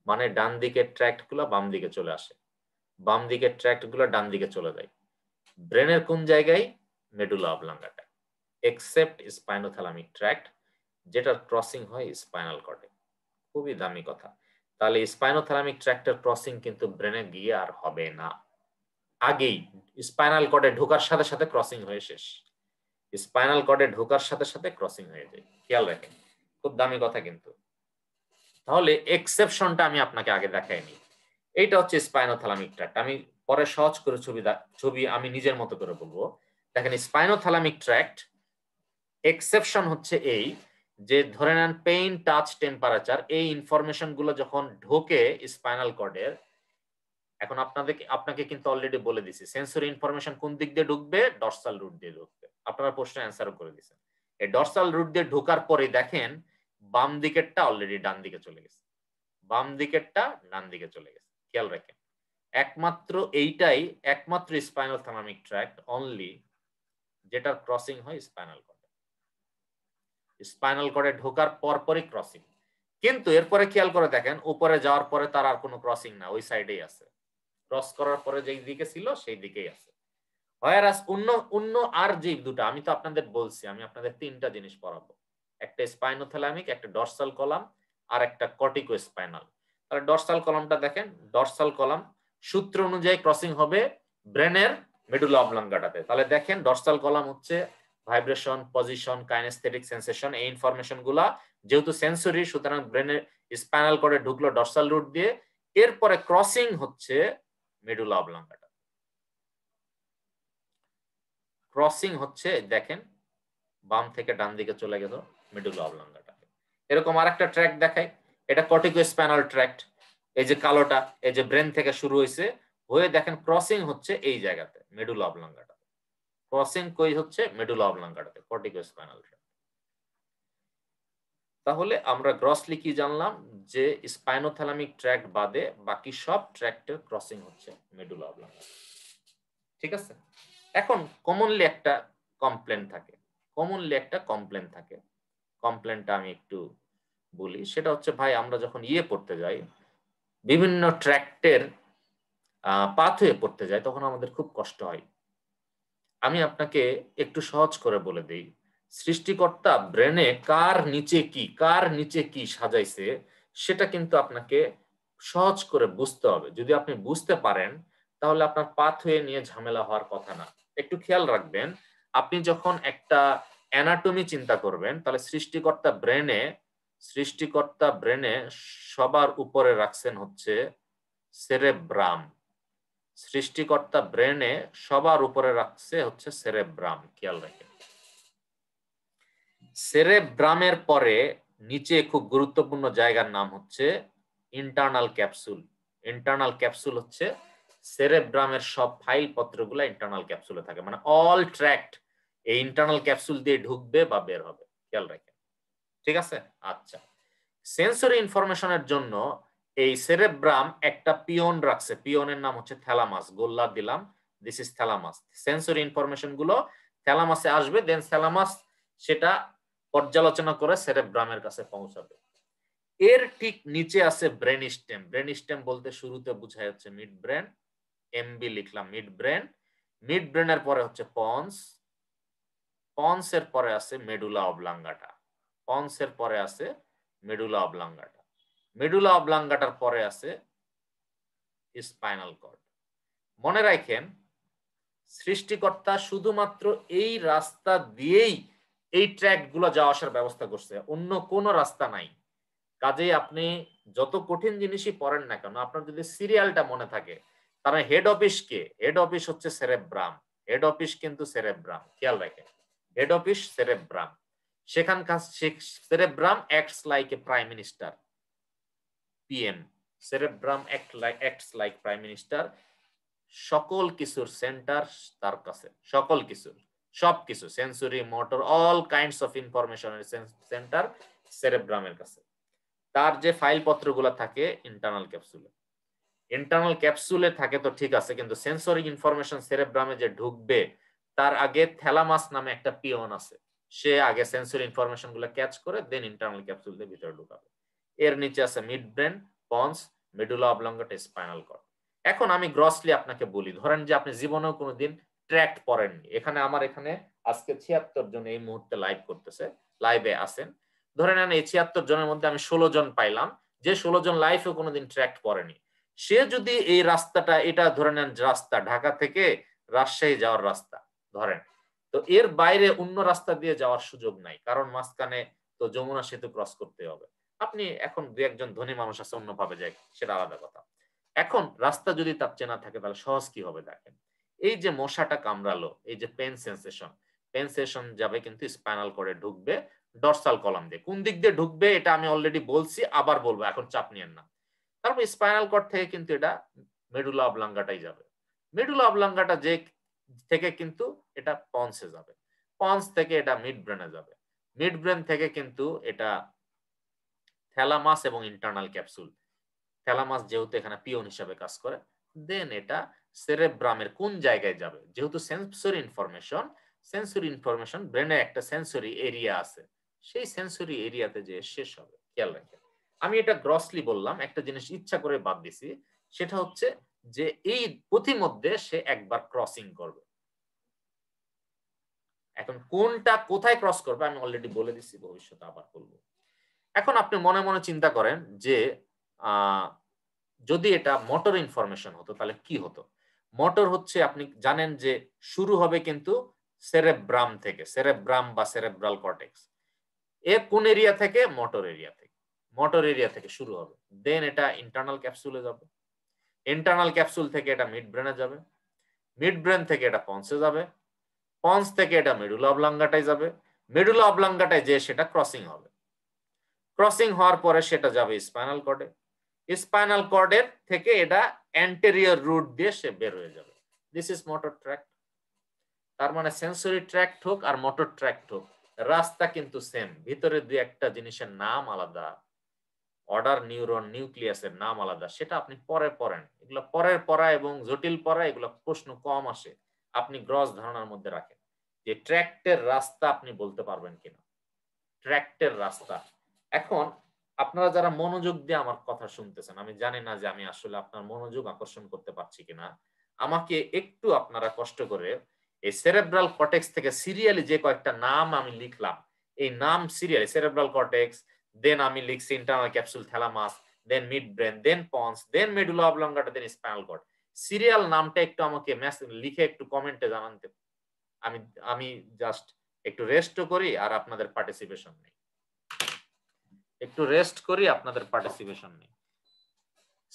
মানে ডান দিকের ট্র্যাক্ট গুলো বাম দিকে চলে আসে, বাম দিকের ট্র্যাক্ট গুলো ডান দিকে চলে যায়। ব্রেনের কোন জায়গায়? মেডুলা অবলাঙ্গাটা, এক্সেপ্ট স্পাইনোথ্যালামিক ট্র্যাক্ট, যেটার ক্রসিং হয় স্পাইনাল কর্ডে। খুবই দামি কথা। তাহলে স্পাইনোথ্যালামিক ট্র্যাক্টের ক্রসিং কিন্তু ব্রেনে গিয়ে আর হবে না, আগেই স্পাইনাল কর্ডে ঢোকার সাথে সাথে ক্রসিং হয়ে শেষ, স্পাইনাল কর্ডে ঢোকার সাথে সাথে ক্রসিং হয়ে যায়। খেয়াল রাখেন, খুব দামি কথা কিন্তু। তাহলে এক্সেপশনটা আমি আপনাকে আগে দেখাইনি। এইটা হচ্ছে স্পাইনোথ্যালামিক ট্র্যাক্ট। আমি পরে সহজ করে ছবি আমি নিজের মতো করে বলবো। দেখেন স্পাইনোথ্যালামিক ট্র্যাক্ট এক্সেপশন হচ্ছে এই যে ধরে নেন পেইন, টাচ, টেম্পারেচার, এই ইনফরমেশন গুলো যখন ঢোকে স্পাইনাল কর্ডের, এখন আপনাকে কিন্তু অলরেডি বলে দিছি সেন্সরি ইনফরমেশন কোন দিক দিয়ে ঢুকবে, ডরসাল রুট দিয়ে ঢুকবে। আপনারা প্রশ্ন অ্যান্সারও করে দিয়েছেন। এই ডরসাল রুট দিয়ে ঢোকার পরে দেখেন বাম দিকেরটা অলরেডি ডান দিকে চলে গেছে, বাম দিকেরটা ডান দিকে চলে গেছে। খেয়াল রাখেন একমাত্র এইটাই একমাত্র স্পাইনাল থালামিক ট্র্যাক্ট অনলি যেটার ক্রসিং হয় স্পাইনাল কর্ডে। স্পাইনাল কর্ডে ঢোকার পরপরই ক্রসিং, কিন্তু এরপরে খেয়াল করে দেখেন উপরে যাওয়ার পরে তার আর কোনো ক্রসিং না, ওই সাইডেই আছে। ক্রস করার পরে যেই দিকে ছিল সেই দিকেই আছে। হোয়ারাস অন্য আর যে দুটা আমি তো আপনাদের বলছি, আমি আপনাদের তিনটা জিনিস পড়াবো, একটা স্পাইনোথ্যালামিক, একটা ডরসাল কলাম, আর একটা কর্টিকো স্পাইনাল। তাহলে ডরসাল কলামটা দেখেন, ডরসাল কলাম সূত্র অনুযায়ী ক্রসিং হবে ব্রেনের মেডুলা অবলাঙ্গাটাতে। তাহলে দেখেন ডরসাল কলাম হচ্ছে ভাইব্রেশন, পজিশন, কাইনেস্থেটিক সেন্সেশন, এই ইনফরমেশন গুলা যেহেতু সেন্সরি, সুতরাং ব্রেনের স্পাইনাল কর্ডে ঢুকলো ডরসাল রুট দিয়ে, এরপরে ক্রসিং হচ্ছে মেডুলা অবলাঙ্গাটা। ক্রসিং হচ্ছে দেখেন বাম থেকে ডান দিকে চলে গেল মেডুলা অবলাঙ্গাটাতে। এরকম আরেকটা ট্র্যাক্ট দেখাই, এটা কর্টিকো স্পাইনাল ট্র্যাক্ট। এই যে কালোটা, এই যে ব্রেন থেকে শুরু হয়েছে, হয়ে দেখেন ক্রসিং হচ্ছে এই জায়গাতে মেডুলা অবলাঙ্গাটাতে। ক্রসিং কই হচ্ছে মেডুলা অবলাঙ্গাটাতে, কর্টিকো স্পাইনাল ট্র্যাক্ট। তাহলে আমরা গ্রসলি কি জানলাম যে স্পাইনোথ্যালামিক ট্র্যাক্ট বাদে বাকি সব ট্র্যাক্টের ক্রসিং হচ্ছে মেডুলা অবলাঙ্গাটা। ঠিক আছে, এখন কমনলি একটা কমপ্লেন থাকে, কমপ্লেনটা আমি একটু বলি। সেটা হচ্ছে ভাই আমরা যখন পড়তে যাই, বিভিন্ন ট্র্যাক্টের পাথওয়ে পড়তে যাই, তখন আমাদের খুব কষ্ট হয়। আমি আপনাকে একটু সহজ করে বলে দেই, সৃষ্টিকর্তা ব্রেনে কার নিচে কি সাজাইছে সেটা কিন্তু আপনাকে সহজ করে বুঝতে হবে। যদি আপনি বুঝতে পারেন তাহলে আপনার পাথওয়ে নিয়ে ঝামেলা হওয়ার কথা না। একটু খেয়াল রাখবেন, আপনি যখন একটা অ্যানাটমি চিন্তা করবেন, তাহলে সৃষ্টিকর্তা ব্রেনে সবার উপরে রাখছেন হচ্ছে সেরেব্রাম। সৃষ্টিকর্তা ব্রেনে সবার উপরে রাখছে হচ্ছে সেরেব্রাম। খেয়াল রাখেন, সেরেব্রামের পরে নিচে খুব গুরুত্বপূর্ণ জায়গার নাম হচ্ছে ইন্টারনাল ক্যাপসুল। ইন্টারনাল ক্যাপসুল হচ্ছে সেরেব্রামের সব ফাইল পত্রগুলো ইন্টারনাল ক্যাপসুলে থাকে, মানে অল ট্র্যাক্ট এই ইন্টারনাল ক্যাপসুল দিয়ে ঢুকবে বা বের হবে। খেয়াল রাখেন, ঠিক আছে? আচ্ছা, সেন্সরি ইনফরমেশনের জন্য এই সেরেব্রাম একটা পিয়ন রাখছে, পিয়নের নাম হচ্ছে থ্যালামাস। গোল্লা দিলাম, this is thalamus. Sensory information গুলো থ্যালামাসে আসবে, দেন থ্যালামাস সেটা পর্যালোচনা করে সেরেব্রামের কাছে পৌঁছাবে। এর ঠিক নিচে আছে ব্রেন স্টেম। ব্রেন স্টেম বলতে শুরুতে বোঝায় হচ্ছে মিড ব্রেন, এমবি লিখলাম মিড ব্রেন। মিড ব্রেনের পরে হচ্ছে পন্স, পন্সের পরে আছে মেডুলা অবলাঙ্গাটা, পন্সের পরে আছে মেডুলা অবলাঙ্গাটা, মেডুলা অবলাঙ্গাটার পরে আছে স্পাইনাল কর্ড। মনে রাখেন সৃষ্টিকর্তা শুধুমাত্র এই রাস্তা দিয়েই এই ট্র্যাক গুলো যাওয়া আসার ব্যবস্থা করছে, অন্য কোনো রাস্তা নাই। কাজেই আপনি যত কঠিন জিনিসই পড়েন না কেন, আপনার যদি সিরিয়ালটা মনে থাকে, তার হেড অফিস কে? হেড অফিস হচ্ছে সেরেব্রাম। হেড অফিস কিন্তু সেরেব্রাম, খেয়াল রাখেন, হেড অফিস সেরেব্রাম। সেখানকার cerebrum acts like a prime minister, PM. Cerebrum acts like prime minister. সকল কিছুর সেন্টার তার কাছে, সকল কিছুর, সবকিছু sensory, motor, all kinds of ইনফরমেশনের সেন্টার সেরেব্রামের কাছে। তার যে ফাইল পত্রগুলো থাকে ইন্টারনাল ক্যাপসুলে, ইন্টারনাল ক্যাপসুলে থাকে তো ঠিক আছে, কিন্তু সেন্সরি ইনফরমেশন সেরেব্রামে যে ঢুকবে তার আগে থ্যালামাস নামে একটা পিয়ন আছে, সে আগে সেন্সরি ইনফরমেশন গুলো ক্যাচ করে দেন ইন্টারনাল ক্যাপসুল দিয়ে ভিতরে ঢুকাবে। এর নিচে আছে mid brain, pons, medulla oblongata, spinal cord. এখন আমি গ্রসলি আপনাকে বলি, ধরেন যে আপনি জীবনেও কোনোদিন ট্র্যাক্ট পড়েননি। এখানে আমার এখানে আজকে 76 জন এই মুহূর্তে লাইভ করতেছে, লাইভে আছেন। ধরে নেন এই 76 জনের মধ্যে আমি 16 জন পাইলাম যে 16 জন লাইফে কোনোদিন ট্র্যাক্ট পড়েনি। সে যদি এই রাস্তাটা, এটা ধরে নেন রাস্তা ঢাকা থেকে রাজশাহী যাওয়ার রাস্তা ধরেন, তো এর বাইরে অন্য রাস্তা দিয়ে যাওয়ার সুযোগ নাই, কারণ মাঝখানে তো যমুনা সেতু ক্রস করতে হবে। আপনি এখন দু একজন ধনী মানুষ আছে অন্যভাবে যায়, সেটা আলাদা কথা। এখন রাস্তা যদি তার চেনা থাকে তাহলে সহজ কি হবে দেখেন, এই যে মশাটা কামড়ালো, এই যে পেন সেন্সেশন, পেনসেশন যাবে কিন্তু স্পাইনাল কর্ডে ঢুকবে ডরসাল কলাম দিয়ে। কোন দিক দিয়ে ঢুকবে এটা আমি অলরেডি বলছি, আবার বলবো, এখন চাপ নিয়েন না। তারপর স্পাইনাল কর্ড থেকে কিন্তু এটা মেডুলা অবলাঙ্গাটাই যাবে। মেডুলা অবলাঙ্গাটা যে থেকে কিন্তু এটা পন্সে যাবে, পন্স থেকে এটা মিড ব্রেনে যাবে, মিড ব্রেন থেকে কিন্তু এটা থ্যালামাস এবং ইন্টারনাল ক্যাপসুল, থ্যালামাস যেহেতু এখানে পিওন হিসাবে কাজ করে, দেন এটা সেরেব্রামের কোন জায়গায় যাবে, যেহেতু সেন্সরি ইনফরমেশন ব্রেনে একটা সেন্সরি এরিয়া আছে, সেই সেন্সরি এরিয়াতে যে শেষ হবে। খেয়াল রাখেন, আমি এটা গ্রসলি বললাম, একটা জিনিস ইচ্ছা করে বাদ দিছি, সেটা হচ্ছে যে এই পথিমধ্যে সে একবার ক্রসিং করবে। এখন কোনটা কোথায় ক্রস করবে আমি অলরেডি বলে দিচ্ছি, ভবিষ্যতে আবার বলবো। এখন আপনি মনে মনে চিন্তা করেন যে যদি এটা মোটর ইনফরমেশন হতো তাহলে কি হতো। মোটর হচ্ছে আপনি জানেন যে শুরু হবে কিন্তু সেরেব্রাম থেকে, সেরেব্রাম বা সেরেব্রাল কর্টেক্স, এ কোন এরিয়া থেকে, মোটর এরিয়া থেকে, মোটর এরিয়া থেকে শুরু হবে, দেন এটা ইন্টারনাল ক্যাপসুলে যাবে, ইন্টারনাল ক্যাপসুল থেকে এটা মিড ব্রেনে যাবে, মিড ব্রেন থেকে এটা পন্সে যাবে, পন্স থেকে এটা মেডুলা অবলাঙ্গাটায় যাবে, মেডুলা অবলাঙ্গাটায় যে সেটা ক্রসিং হবে, ক্রসিং হওয়ার পরে সেটা যাবে স্পাইনাল কর্ডে, স্পাইনাল কর্ডের থেকে এটা অ্যান্টেরিয়র রুট দিয়ে সে বের হয়ে যাবে। This is motor tract. তার মানে সেন্সরি ট্র্যাক্ট হোক আর মোটর ট্র্যাক্ট হোক, রাস্তা কিন্তু সেম, ভিতরে দুই একটা জিনিসের নাম আলাদা, অর্ডার নিউরন নিউক্লিয়াসের নাম আলাদা, সেটা আপনি পরে পড়েন, এগুলো পরের পড়া এবং জটিল পড়া, এগুলো প্রশ্ন কম আসে, আপনি গ্রস ধারণার মধ্যে রাখেন যে ট্র্যাক্টের রাস্তা আপনি বলতে পারবেন কিনা, ট্র্যাক্টের রাস্তা। এখন আপনারা যারা মনোযোগ দিয়ে আমার কথা শুনতেছেন, আমি জানি না যে আমি আসলে আপনার মনোযোগ আকর্ষণ করতে পারছি কিনা, আমাকে একটু আপনারা কষ্ট করে এই সেরেব্রাল কর্টেক্স থেকে সিরিয়ালি যে কয়েকটা নাম আমি লিখলাম, এই নাম সিরিয়ালি সেরেব্রাল কর্টেক্স, দেন আমি লিখছি ইন্টারনাল ক্যাপসুল থ্যালামাস, দেন মিড ব্রেন, দেন পন্স, দেন মেডুলা অবলাঙ্গাটা, দেন স্পাইনাল কর্ড, সিরিয়াল নামটা একটু আমাকে লিখে একটু কমেন্টে জানাতে, আমি আমি জাস্ট একটু রেস্টও করি আর আপনাদের পার্টিসিপেশন নেই, একটু রেস্ট করি, আপনাদের পার্টিসিপেশন নেই।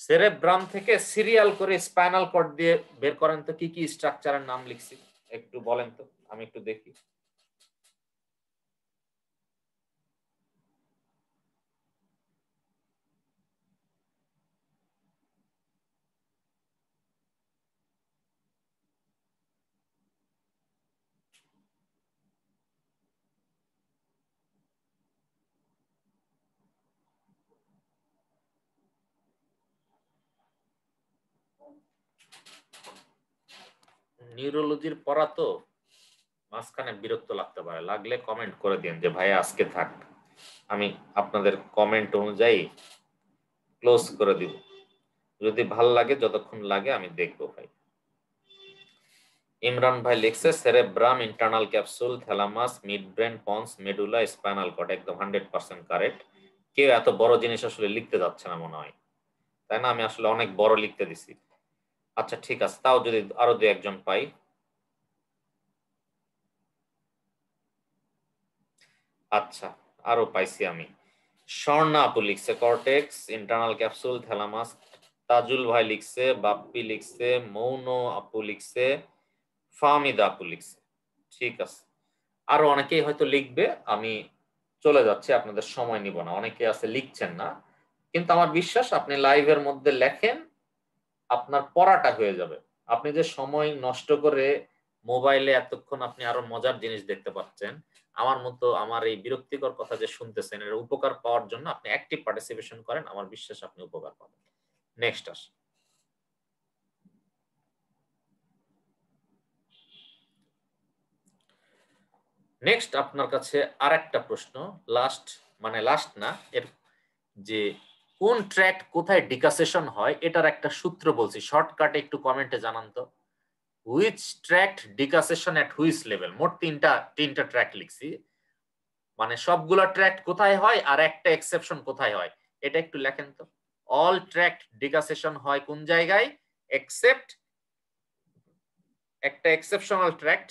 সেরেব্রাম থেকে সিরিয়াল করে স্পাইনাল কর্ড দিয়ে বের করেন তো কি কি স্ট্রাকচারের নাম লিখছি, একটু বলেন তো, আমি একটু দেখি। নিউরোলজির পড়া তো মাঝখানে বিরক্ত লাগতে পারে, লাগলে কমেন্ট করে দিন যে ভাই আজকে থাক, আমি আপনাদের কমেন্ট অনুযায়ী ক্লোজ করে দিব, যদি ভাল লাগে যতক্ষণ লাগে আমি দেখবো ভাই। ইমরান ভাই লিখছে cerebrum, internal capsule, thalamus, mid brain, pons, medulla, spinal cord, একদম 100% কারেক্ট। কেউ এত বড় জিনিস আসলে লিখতে যাচ্ছে না মনে হয়, তাই না? আমি আসলে অনেক বড় লিখতে দিছি। আচ্ছা ঠিক আছে, তাও যদি আরো দু একজন পাই। আচ্ছা আরো পাইছি আমি। স্বর্ণা আপু লিখছে cortex, internal capsule, thalamus. Tajul ভাই লিখছে, বাপ্পি লিখছে, মৌন আপু লিখছে, ফাহমিদা আপু লিখছে। ঠিক আছে, আরো অনেকেই হয়তো লিখবে, আমি চলে যাচ্ছি, আপনাদের সময় নিব না, অনেকে আছে লিখছেন না, কিন্তু আমার বিশ্বাস আপনি লাইভের মধ্যে লেখেন, আপনার পড়াটা হয়ে যাবে। আপনি যে সময় নষ্ট করে মোবাইলে এতক্ষণ আপনি আরো মজার জিনিস দেখতে পাচ্ছেন, আমার মতো আমার এই বিরক্তিকর কথা যে শুনতেছেন, এর উপকার পাওয়ার জন্য আপনি অ্যাক্টিভ পার্টিসিপেশন করেন, আমার বিশ্বাস আপনি উপকার পাবেন। নেক্সট আস, নেক্সট আপনার কাছে আরেকটা প্রশ্ন, লাস্ট মানে লাস্ট না, এর যে কোন ট্র্যাক্ট কোথায় ডিকাসেশন হয় এটার একটা সূত্র বলছি, শর্টকাটে একটু কমেন্টে জানান তো। Which tract decussation at which level, মোট তিনটা ট্র্যাক লিখছি, মানে সবগুলো ট্র্যাক্ট কোথায় হয় আর একটা এক্সেপশন কোথায় হয়, এটা একটু লেখেন তো। অল ট্র্যাক্ট ডিকাসেশন হয় কোন জায়গায়, এক্সেপ্ট একটা এক্সেপশনাল ট্র্যাক্ট,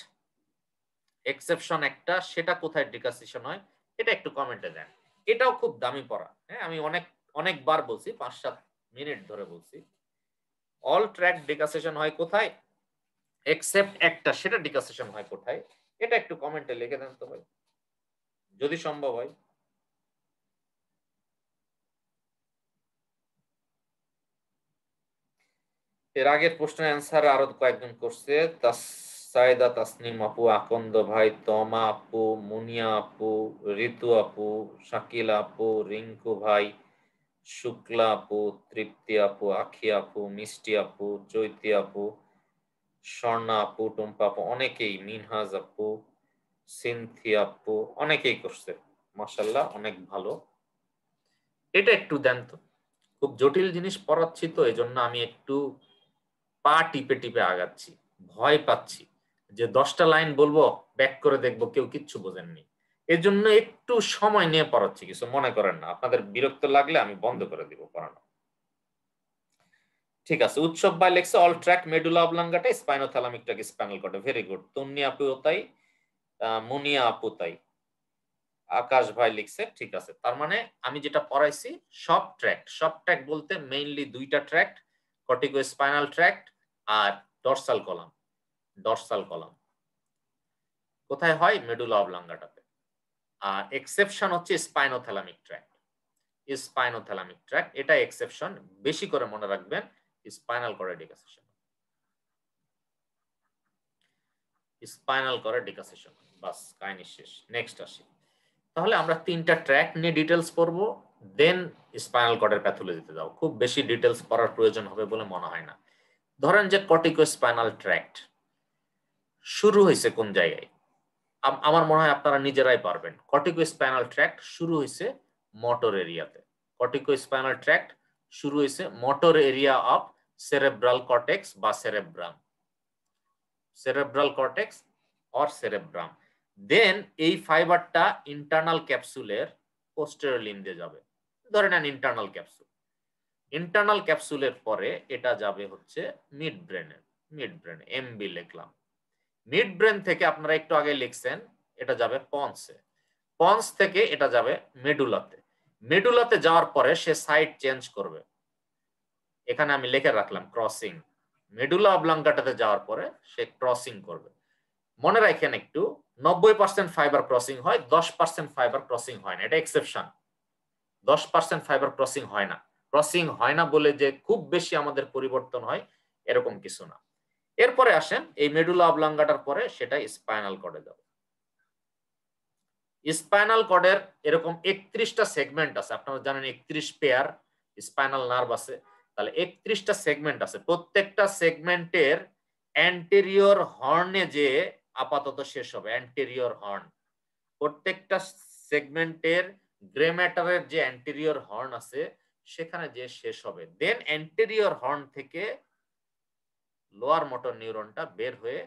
এক্সেপশন একটা, সেটা কোথায় ডিকাসেশন হয়, এটা একটু কমেন্টে দেন। এটাও খুব দামি পড়া, হ্যাঁ আমি অনেকবার বলছি, 5-7 মিনিট ধরে বলছি। অল ট্র্যাক্ট ডিকাসেশন হয় কোথায়, এক্সেপ্ট একটা, সেটা ডিকাসেশন হয় কোথায়, এটা একটু কমেন্টে লিখে দেন তো ভাই, যদি সম্ভব হয়। এর আগের প্রশ্নের অ্যান্সার আরো কয়েকজন করছে, সাইদা তাসনিম আপু, আকন্দ ভাই, তমা আপু, মুনিয়া আপু, ঋতু আপু, শাকিল আপু, রিঙ্কু ভাই, শুক্লা আপু, তৃপ্তি আপু, আখি আপু, মিষ্টি আপু, চৈতি আপু, স্বর্ণা আপু, টুম্পা আপু, অনেকেই, মিনহাজ আপু, সিনথিয়া আপু, অনেকেই করছে। মাশাআল্লাহ, অনেক ভালো। এটা একটু দেন তো, খুব জটিল জিনিস পড়াচ্ছি তো এজন্য আমি একটু পা টিপে টিপে আগাচ্ছি, ভয় পাচ্ছি যে 10টা লাইন বলবো ব্যাক করে দেখবো কেউ কিচ্ছু বোঝেননি, এর জন্য একটু সময় নিয়ে পড়াচ্ছি, কিছু মনে করেন না, আপনাদের বিরক্ত লাগলে আমি বন্ধ করে দিব পড়ানো। ঠিক আছে, উৎসব ভাই লেখছে অল ট্র্যাক মেডুলা অবলাঙ্গাটা স্পাইনোথ্যালামিকটাকে স্পাইনাল কর্ডে, ভেরি গুড। তন্নি আপু তাই, মুনিয়া আপু তাই, আকাশ ভাই লিখছে। ঠিক আছে, তার মানে আমি যেটা পড়াইছি সব ট্র্যাক বলতে মেইনলি দুইটা ট্র্যাক, কর্টিকো স্পাইনাল ট্র্যাক্ট আর ডরসাল কলাম। ডরসাল কলাম কোথায় হয়? মেডুলা অবলাঙ্গাটাতে। আর এক্সেপশন হচ্ছে স্পাইনোথ্যালামিক ট্র্যাক্ট। স্পাইনোথ্যালামিক ট্র্যাক্ট এটা এক্সেপশন, বেশি করে মনে রাখবেন স্পাইনাল কর্ডের ডিকাসেশন। স্পাইনাল কর্ডের ডিকাসেশন, বাস কাহিনী শেষ। নেক্সট আসি, তাহলে আমরা তিনটা ট্র্যাক নিয়ে ডিটেলস পড়বো, দেন স্পাইনাল কর্ডের প্যাথোলজিতে যাও। খুব বেশি ডিটেলস পড়ার প্রয়োজন হবে বলে মনে হয় না। ধরেন যে কর্টিকো স্পাইনাল ট্র্যাক্ট শুরু হয়েছে কোন জায়গায়? আমার মনে হয় আপনারা নিজেরাই পারবেন। কর্টিকো স্পাইনাল ট্র্যাক্ট শুরু হয়েছে মোটর এরিয়াতে। কর্টিকো স্পাইনাল ট্র্যাক্ট শুরু হয়েছে motor area of cerebral cortex বা cerebrum, cerebral cortex or cerebrum. Then এই ফাইবারটা ইন্টারনাল ক্যাপসুলের পোস্টেরিয়র লিম্ব দিয়ে যাবে, ধরে নেন ইন্টারনাল ক্যাপসুল। ইন্টারনাল ক্যাপসুলের পরে এটা যাবে হচ্ছে মিড ব্রেনের, মিড ব্রেন এমবি লিখলাম। মিড ব্রেন থেকে আপনারা একটু আগে লিখছেন এটা যাবে পন্সে, পন্স থেকে এটা যাবে মেডুলাতে। মেডুলাতে যাওয়ার পরে সে সাইড চেঞ্জ করবে, এখানে আমি লিখে রাখলাম ক্রসিং। মেডুলা অবলাঙ্গাটাতে যাওয়ার পরে সে ক্রসিং করবে। মনে রাখেন একটু, 90% ফাইবার ক্রসিং হয়, 10% ফাইবার ক্রসিং হয় না, এটা এক্সেপশন। 10% ফাইবার ক্রসিং হয় না। ক্রসিং হয় না বলে যে খুব বেশি আমাদের পরিবর্তন হয় এরকম কিছু না। এরপরে আসেন এই মেডুলা অবলাঙ্গাটার পরে সেটা স্পাইনাল কর্ডে যাবে। স্পাইনাল কর্ডের এরকম 31টা সেগমেন্ট আছে, আপনারা জানেন 31 পেয়ার স্পাইনাল নার্ভ আছে, তাহলে 31টা সেগমেন্ট আছে। প্রত্যেকটা সেগমেন্টের অ্যান্টেরিয়র হর্নে যে আপাতত শেষ হবে, অ্যান্টেরিয়র হর্ন। প্রত্যেকটা সেগমেন্টের গ্রে ম্যাটারের যে অ্যান্টেরিয়র হর্ন আছে সেখানে যে শেষ হবে। দেন অ্যান্টেরিয়র হর্ন থেকে লোয়ার মোটর নিউরনটা বের হয়ে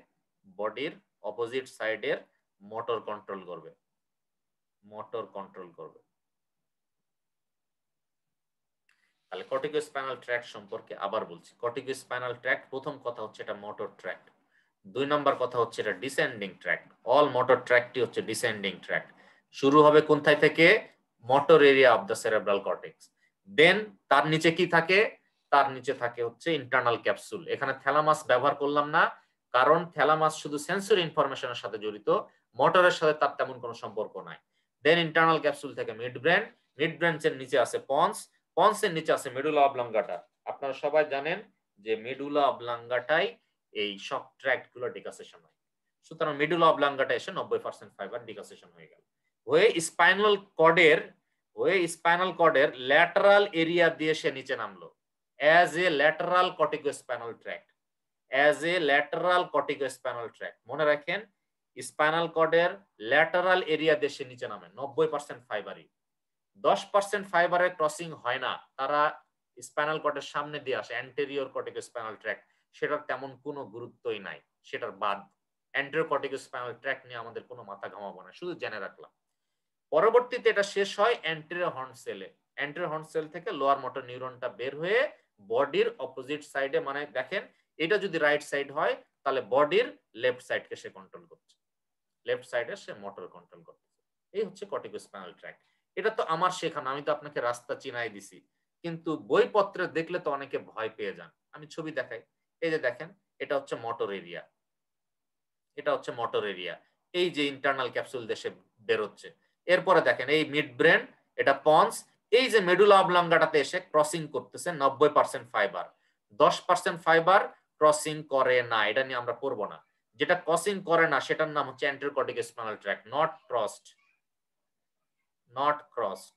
বডির অপোজিট সাইডের মোটর কন্ট্রোল করবে, মোটর কন্ট্রোল করবে। তাহলে কর্টিকো স্পাইনাল ট্র্যাক্ট সম্পর্কে আবার বলছি। কর্টিকো স্পাইনাল ট্র্যাক্ট, প্রথম কথা হচ্ছে এটা মোটর ট্র্যাক্ট। 2 নম্বর কথা হচ্ছে এটা ডিসেন্ডিং ট্র্যাক্ট। অল মোটর ট্র্যাক্টই হচ্ছে ডিসেন্ডিং ট্র্যাক্ট। শুরু হবে কোথায় থেকে? Motor area of the cerebral cortex. Then তার নিচে কি থাকে? তার নিচে থাকে হচ্ছে ইন্টারনাল ক্যাপসুল। এখানে থ্যালামাস ব্যবহার করলাম না, কারণ থ্যালামাস শুধু সেন্সরি ইনফরমেশনের সাথে জড়িত, মোটরের সাথে তার তেমন কোনো সম্পর্ক নাই। দেন ইন্টারনাল ক্যাপসুল থেকে মিড ব্রেন, মিড ব্রেনের নিচে আছে পন্স, পন্সের নিচে আছে মেডুলা অবলাঙ্গাটা। আপনারা সবাই জানেন যে মেডুলা অবলাঙ্গাটাই এই সব ট্র্যাক্ট গুলো ডিকাসেশন হয়। সুতরাং মেডুলা অবলাঙ্গাটা এসে 90% ফাইবার ডিকাসেশন হয়ে গেল, হয়ে স্পাইনাল কর্ডের ল্যাটারাল এরিয়া দিয়ে সে নিচে নামলো as a lateral corticospinal tract, as a lateral corticospinal tract. মনে রাখেন স্পাইনাল কর্ডের ল্যাটারাল এরিয়া দিয়ে সে নিচে নামে, 90% ফাইবারই। 10% ফাইবারের ক্রসিং হয় না, তারা স্পাইনাল কর্ডের সামনে দিয়ে আসে, অ্যান্টেরিয়র কর্টিকোস্পাইনাল ট্র্যাক্ট। সেটার তেমন কোনো গুরুত্বই নাই, সেটার বাদ। অ্যান্টেরিয়র কর্টিকোস্পাইনাল ট্র্যাক্ট নিয়ে আমাদের কোনো মাথা ঘামাবো না, শুধু জেনে রাখলাম। পরবর্তীতে এটা শেষ হয় অ্যান্টেরিয়র হর্ন সেলে। অ্যান্টেরিয়র হর্ন সেল থেকে লোয়ার মোটর নিউরনটা বের হয়ে বডির অপোজিট সাইডে, মানে দেখেন এটা যদি রাইট সাইড হয় তাহলে বডির লেফট সাইডকে সে কন্ট্রোল করছে, লেফট সাইডে সে মোটর কন্ট্রোল করছে। এই হচ্ছে কর্টিকোস্পাইনাল ট্র্যাক্ট। এটা তো আমার শেখানো, আমি তো আপনাকে রাস্তা চিনাই দিছি, কিন্তু বইপত্রে দেখলে তো অনেকে ভয় পেয়ে যান। আমি ছবি দেখাই, এই যে দেখেন এটা হচ্ছে মোটর এরিয়া, এটা হচ্ছে মোটর এরিয়া। এই যে ইন্টারনাল ক্যাপসুল দেশে বেরোচ্ছে। এরপরে দেখেন এই মিড ব্রেন, এটা পন্স, এই যে মেডুলা অবলাঙ্গাটাতে এসে ক্রসিং করতেছে 90% ফাইবার, 10% ফাইবার ক্রসিং করে না, এটা নিয়ে আমরা পড়বো না। যেটা ক্রসিং করে না সেটার নাম হচ্ছে anterior corticospinal tract, not crossed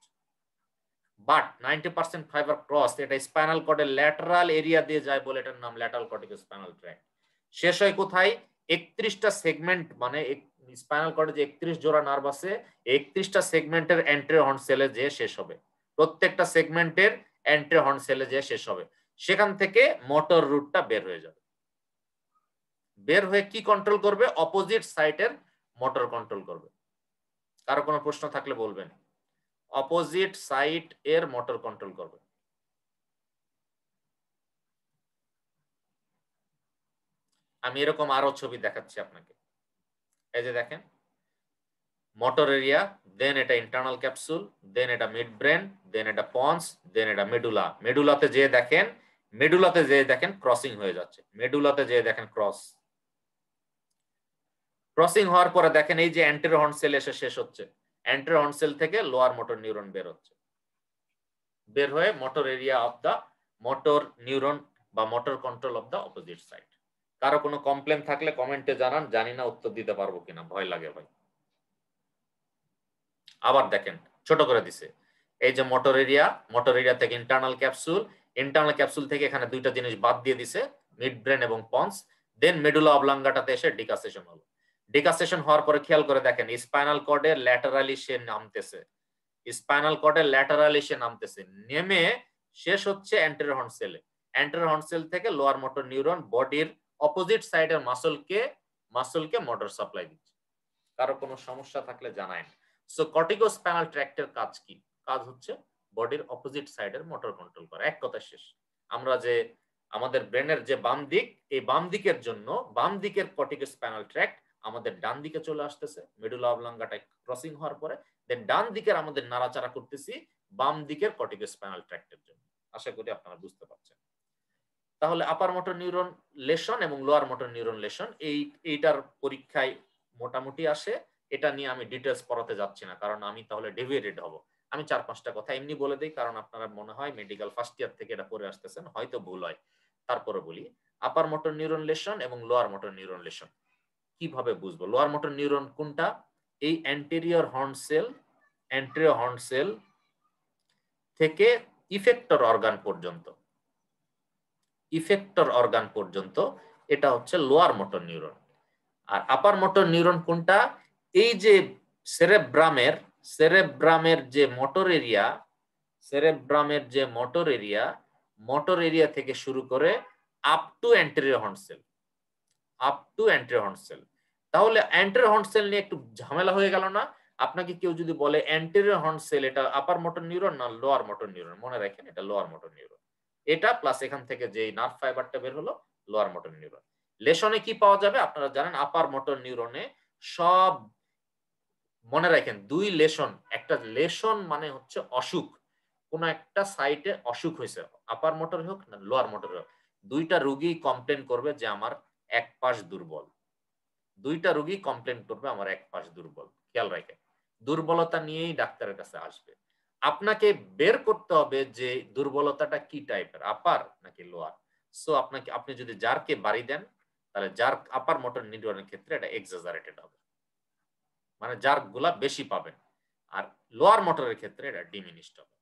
but 90% fibre cross, এটা স্পাইনাল কর্ডের ল্যাটারাল এরিয়া দিয়ে যায় বলে এটার নাম ল্যাটারাল কর্টিকো স্পাইনাল ট্র্যাক্ট। শেষ হয় কোথায়? 31টা সেগমেন্ট, মানে স্পাইনাল কর্ডে যে 31 জোড়া নার্ভ আছে, 31টা সেগমেন্টের অ্যান্টেরিয়র হর্ন সেলে যে শেষ হবে, প্রত্যেকটা সেগমেন্টের অ্যান্টেরিয়র হর্ন সেলে যে শেষ হবে। সেখান থেকে মোটর রুটটা বের হয়ে যাবে, বের হয়ে কি কন্ট্রোল করবে? অপোজিট সাইডের মোটর কন্ট্রোল করবে। কারো কোনো প্রশ্ন থাকলে বলবেন। অপোজিট সাইড এর মোটর কন্ট্রোল করবে। আমি এরকম আরো ছবি দেখাচ্ছি আপনাকে। এই যে দেখেন মোটর এরিয়া, দেন এটা ইন্টারনাল ক্যাপসুল, দেন এটা মিড ব্রেন, দেন এটা পন্স, দেন এটা মেডুলা। মেডুলাতে যে দেখেন ক্রসিং হয়ে যাচ্ছে, মেডুলাতে যে দেখেন ক্রসিং হওয়ার পরে দেখেন এই যে অ্যান্টেরিয়র হর্ন সেল এসে শেষ হচ্ছে, অ্যান্টেরিয়র হর্ন সেল থেকে লোয়ার মোটর নিউরন বের হচ্ছে, বের হয়ে motor area of the motor neuron বা motor control of the opposite side. কারো কোনো কমপ্লেন থাকলে কমেন্টে জানান, জানি না উত্তর দিতে পারবো কিনা, ভয় লাগে ভাই। আবার দেখেন ছোট করে দিছে, এই যে মোটর এরিয়া থেকে ইন্টারনাল ক্যাপসুল থেকে এখানে দুইটা জিনিস বাদ দিয়ে দিছে, মিড ব্রেন এবং পন্স, দেন মেডুলা অবলাঙ্গাটাতে এসে ডিকাসেশন হলো। ডিকাসেশন হওয়ার পরে খেয়াল করে দেখেন স্পাইনাল কর্ডের ল্যাটারালি সে নামতেছে, নেমে শেষ হচ্ছে অ্যান্টেরিয়র হর্ন সেলে। অ্যান্টেরিয়র হর্ন সেল থেকে লোয়ার মোটর নিউরন বডির অপোজিট সাইডের মাসলকে মোটর সাপ্লাই দিচ্ছে। কারো কোনো সমস্যা থাকলে জানায়। সো কর্টিকো স্পাইনাল ট্র্যাক্টের কাজ কি? কাজ হচ্ছে বডির অপোজিট সাইডের মোটর কন্ট্রোল করা। এক কথা শেষ। আমরা যে আমাদের ব্রেনের যে বাম দিক, এই বাম দিকের জন্য বাম দিকের কর্টিকো স্পাইনাল ট্র্যাক্ট আমাদের ডান দিকে চলে আসতেছে মেডুলা অবলাঙ্গাটা ক্রসিং হওয়ার পরে, দেন ডান দিকের আমাদের নাড়াচাড়া করতেছি বাম দিকের কর্টিকো স্পাইনাল ট্র্যাক্টের জন্য। আশা করি আপনারা বুঝতে পারছেন। তাহলে আপার মোটর নিউরন লেশন এবং লোয়ার মোটর নিউরন লেশন এইটার পরীক্ষায় মোটামুটি আসে। এটা নিয়ে আমি ডিটেলস পড়াতে যাচ্ছি না, কারণ আমি তাহলে ডেভিয়েটেড হব। আমি 4-5টা কথা এমনি বলে দিই, কারণ আপনারা মনে হয় মেডিকেল ফার্স্ট ইয়ার থেকে এটা পড়ে আসতেছেন, হয়তো ভুল হয়, তারপরে বলি। আপার মোটর নিউরন লেশন এবং লোয়ার মোটর নিউরন লেশন কিভাবে বুঝবো? লোয়ার মোটর নিউরন কোনটা? এই অ্যান্টেরিয়র হর্ন সেল থেকে ইফেক্টর অর্গান পর্যন্ত এটা হচ্ছে লোয়ার মোটর নিউরন। আর আপার মোটর নিউরন কোনটা? এই যে সেরেব্রামের যে মোটর এরিয়া থেকে শুরু করে up to anterior horn cell. তাহলে অ্যান্টেরিয়র হর্ন সেল নিয়ে একটু ঝামেলা হয়ে গেল না? আপনাকে কেউ যদি বলে অ্যান্টেরিয়র হর্ন সেল এটা আপার মোটর নিউরন না লোয়ার মোটর নিউরন, মনে রাখেন এটা লোয়ার মোটর নিউরন। এটা প্লাস এখান থেকে যে নার্ভ ফাইবারটা বের হলো লোয়ার মোটর নিউরন। লেশনে কি পাওয়া যাবে? আপনারা জানেন আপার মোটর নিউরনে সব, মনে রাখেন দুই লেশন, একটা লেশন মানে হচ্ছে অসুখ, কোন একটা সাইটে অসুখ হয়েছে, আপার মোটর হোক না লোয়ার মোটর হোক, দুইটা রোগী কমপ্লেন করবে যে আমার এক পাশ দুর্বল, খেয়াল রাখেন দুর্বলতা নিয়েই ডাক্তারের কাছে আসবে। আপনাকে বের করতে হবে যে দুর্বলতাটা কি টাইপের, আপার নাকি লোয়ার। সো আপনি যদি জারকে বাড়ি দেন, তাহলে জার আপার মোটর নিউরনের ক্ষেত্রে এটা এক্সাজারেটেড হবে, মানে জার গুলা বেশি পাবেন, আর লোয়ার মোটরের ক্ষেত্রে এটা ডিমিনিশড হবে।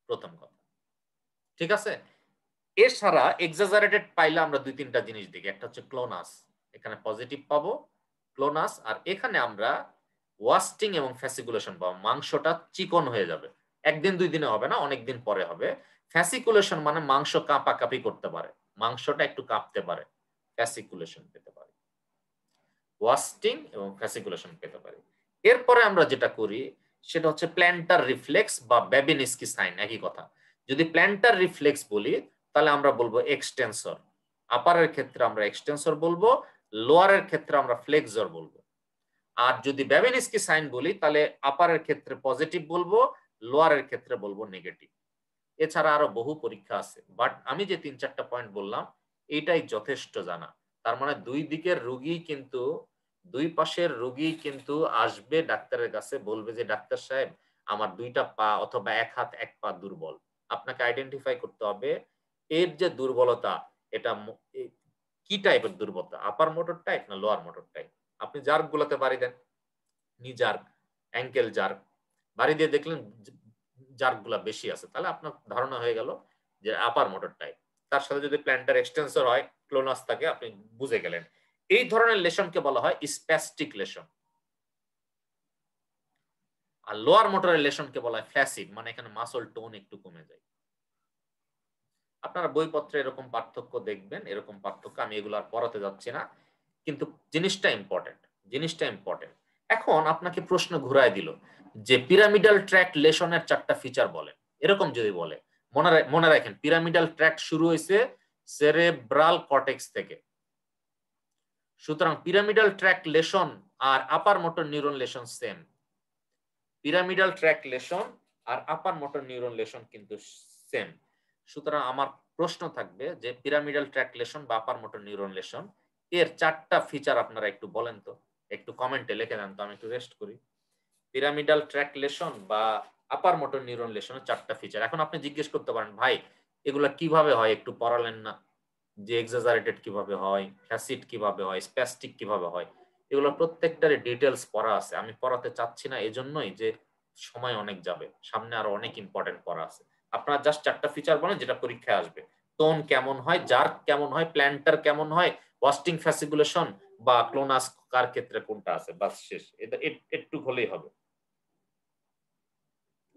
প্রথম কথা, ঠিক আছে? এছাড়া এক্সাজারেটেড পাইলে আমরা 2-3টা জিনিস দেখি। একটা হচ্ছে ক্লোনাস, এখানে পজিটিভ পাবো ক্লোনাস, আর এখানে আমরা ওয়াস্টিং এবং ফ্যাসিকুলেশন পাবো, মাংসটা চিকন হয়ে যাবে। 1-2 দিনে হবে না, অনেকদিন পরে হবে। ফ্যাসিকুলেশন মানে মাংস কাঁপাকাঁপি করতে পারে, মাংসটা একটু কাঁপতে পারে, ফ্যাসিকুলেশন পেতে পারে, ওয়াস্টিং এবং ফ্যাসিকুলেশন পেতে পারি। এরপরে আমরা যেটা করি সেটা হচ্ছে প্ল্যান্টার রিফ্লেক্স বা বেবিনস্কি সাইন। একই কথা, যদি প্ল্যান্টার রিফ্লেক্স বলি তাহলে আমরা বলবো এক্সটেনসর, আপারের ক্ষেত্রে আমরা এক্সটেনসর বলবো, লোয়ারের ক্ষেত্রে আমরা ফ্লেক্সর বলবো। আর যদি বেবিনস্কি সাইন বলি তাহলে আপারের ক্ষেত্রে পজিটিভ বলবো, লোয়ারের ক্ষেত্রে বলবো নেগেটিভ। এছাড়া আরো বহু পরীক্ষা আছে, বাট আমি যে 3-4টা পয়েন্ট বললাম এইটাই যথেষ্ট জানা। তার মানে দুই দিকের রোগী কিন্তু, দুই পাশের রোগী কিন্তু আসবে ডাক্তারের কাছে, বলবে যে ডাক্তার সাহেব আমার দুইটা পা অথবা এক হাত এক পা দুর্বল। আপনাকে আইডেন্টিফাই করতে হবে এর যে দুর্বলতা, এটা কি টাইপের দুর্বলতা, আপার মোটর টাইপ না লোয়ার মোটর টাইপ। আপনি জার্ক গুলাতে বাড়ি দেন, নি জার্ক, অ্যাঙ্কেল জার্ক, বাড়ি দিয়ে দেখলেন জার্ক গুলা বেশি আছে, তাহলে আপনার ধারণা হয়ে গেল যে আপার মোটর টাইপ। তার সাথে যদি প্ল্যান্টার এক্সটেন্সর হয়, ক্লোনাস থাকে, আপনি বুঝে গেলেন। এই ধরনের লেশনকে বলা হয় স্প্যাস্টিক লেশন। আর লোয়ার মোটরের লেশনকে বলা হয় ফ্ল্যাসিড, মানে এখানে মাসল টোন একটু কমে যায়। আপনারা বইপত্রে এরকম পার্থক্য দেখবেন, এরকম পার্থক্য, আমি এগুলো আর পড়াতে যাচ্ছি না, কিন্তু জিনিসটা ইম্পর্টেন্ট, জিনিসটা ইম্পর্টেন্ট। এখন আপনাকে প্রশ্ন ঘুরায় দিল যে পিরামিডাল ট্র্যাক্ট লেশনের 4টা ফিচার বলেন। এরকম যদি বলে, মনে রাখেন পিরামিডাল ট্র্যাক্ট শুরু হয়েছে সেরেব্রাল কর্টেক্স থেকে। সুতরাং পিরামিডাল ট্র্যাক্ট লেশন আর upper motor neuron lesion same. Pyramidal tract lesion আর আপার মোটর নিউরন লেশন কিন্তু সেম। সুতরাং আমার প্রশ্ন থাকবে যে পিরামিডাল ট্র্যাক্ট লেশন বা আপার মোটর নিউরন লেশন এর 4টা ফিচার আপনারা একটু বলেন তো, একটু কমেন্টে লিখে দেন তো, আমি একটু রেস্ট করি। পিরামিডাল ট্র্যাক্ট লেশন বা আপার মোটর নিউরন লেশনের 4টা ফিচার। এখন আপনি জিজ্ঞেস করতে পারেন ভাই এগুলা কিভাবে হয়, একটু পড়ালেন না, যে এক্সাজারেটেড কিভাবে হয়, ফ্ল্যাসিড কিভাবে হয়, স্প্যাস্টিক কিভাবে হয়, এগুলো প্রত্যেকটারই ডিটেলস পড়া আছে। আমি পড়াতে চাচ্ছি না এজন্যই যে সময় অনেক যাবে, সামনে আরো অনেক ইম্পর্টেন্ট পড়া আছে। আপনারা জাস্ট 4টা ফিচার বলেন যেটা পরীক্ষায় আসবে। টোন কেমন হয়, জার্ক কেমন হয়, প্ল্যান্টার কেমন হয়, ওয়াস্টিং ফ্যাসিকুলেশন বা ক্লোনাস কার ক্ষেত্রে কোনটা আছে, বাস শেষ। এটা একটু হলেই হবে।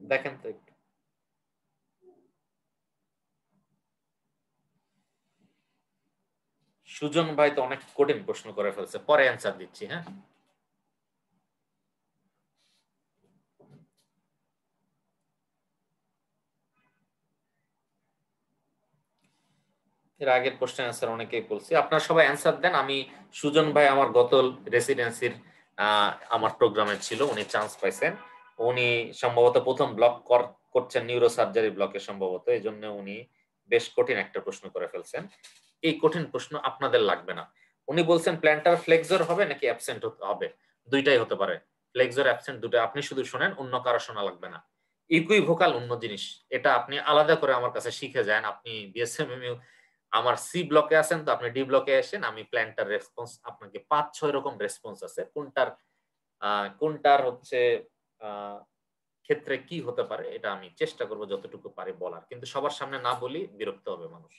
দেখেন তো একটু। সুজন ভাই তো অনেক কঠিন প্রশ্ন করে ফেলছে, পরে অ্যান্সার দিচ্ছি। হ্যাঁ, এর আগের কোশ্চেন অ্যান্সার অনেকেই বলছি, আপনারা সবাই অ্যান্সার দেন। আমি সুজন ভাই আমার গত রেসিডেন্সির আমার প্রোগ্রামে ছিল, উনি চান্স পাইছেন। উনি সম্ভবত প্রথম ব্লক করছেন নিউরো সার্জারি ব্লকে সম্ভবত, এই জন্য উনি বেশ কঠিন একটা প্রশ্ন করে ফেলছেন। এই কঠিন প্রশ্ন আপনাদের লাগবে না। উনি বলছেন প্ল্যান্টার ফ্লেক্সর হবে নাকি অ্যাবসেন্ট হবে, দুইটাই হতে পারে, ফ্লেক্সর অ্যাবসেন্ট দুটো, আপনি শুধু শোনেন, অন্য কারো শোনা লাগবে না। ইকুইভোকাল অন্য জিনিস, এটা আপনি আলাদা করে আমার কাছে শিখে যান। আপনি বিএসএমএমইউ আমার সি ব্লকে আছেন, তো আপনি ডি ব্লকে আসেন, আমি প্ল্যান্টার রেসপন্স আপনাকে 5-6 রকম রেসপন্স আছে, কোনটার হচ্ছে ক্ষেত্রে কি হতে পারে এটা আমি চেষ্টা করব যতটুকু পারি বলার, কিন্তু সবার সামনে না বলি বিরক্ত হবে মানুষ।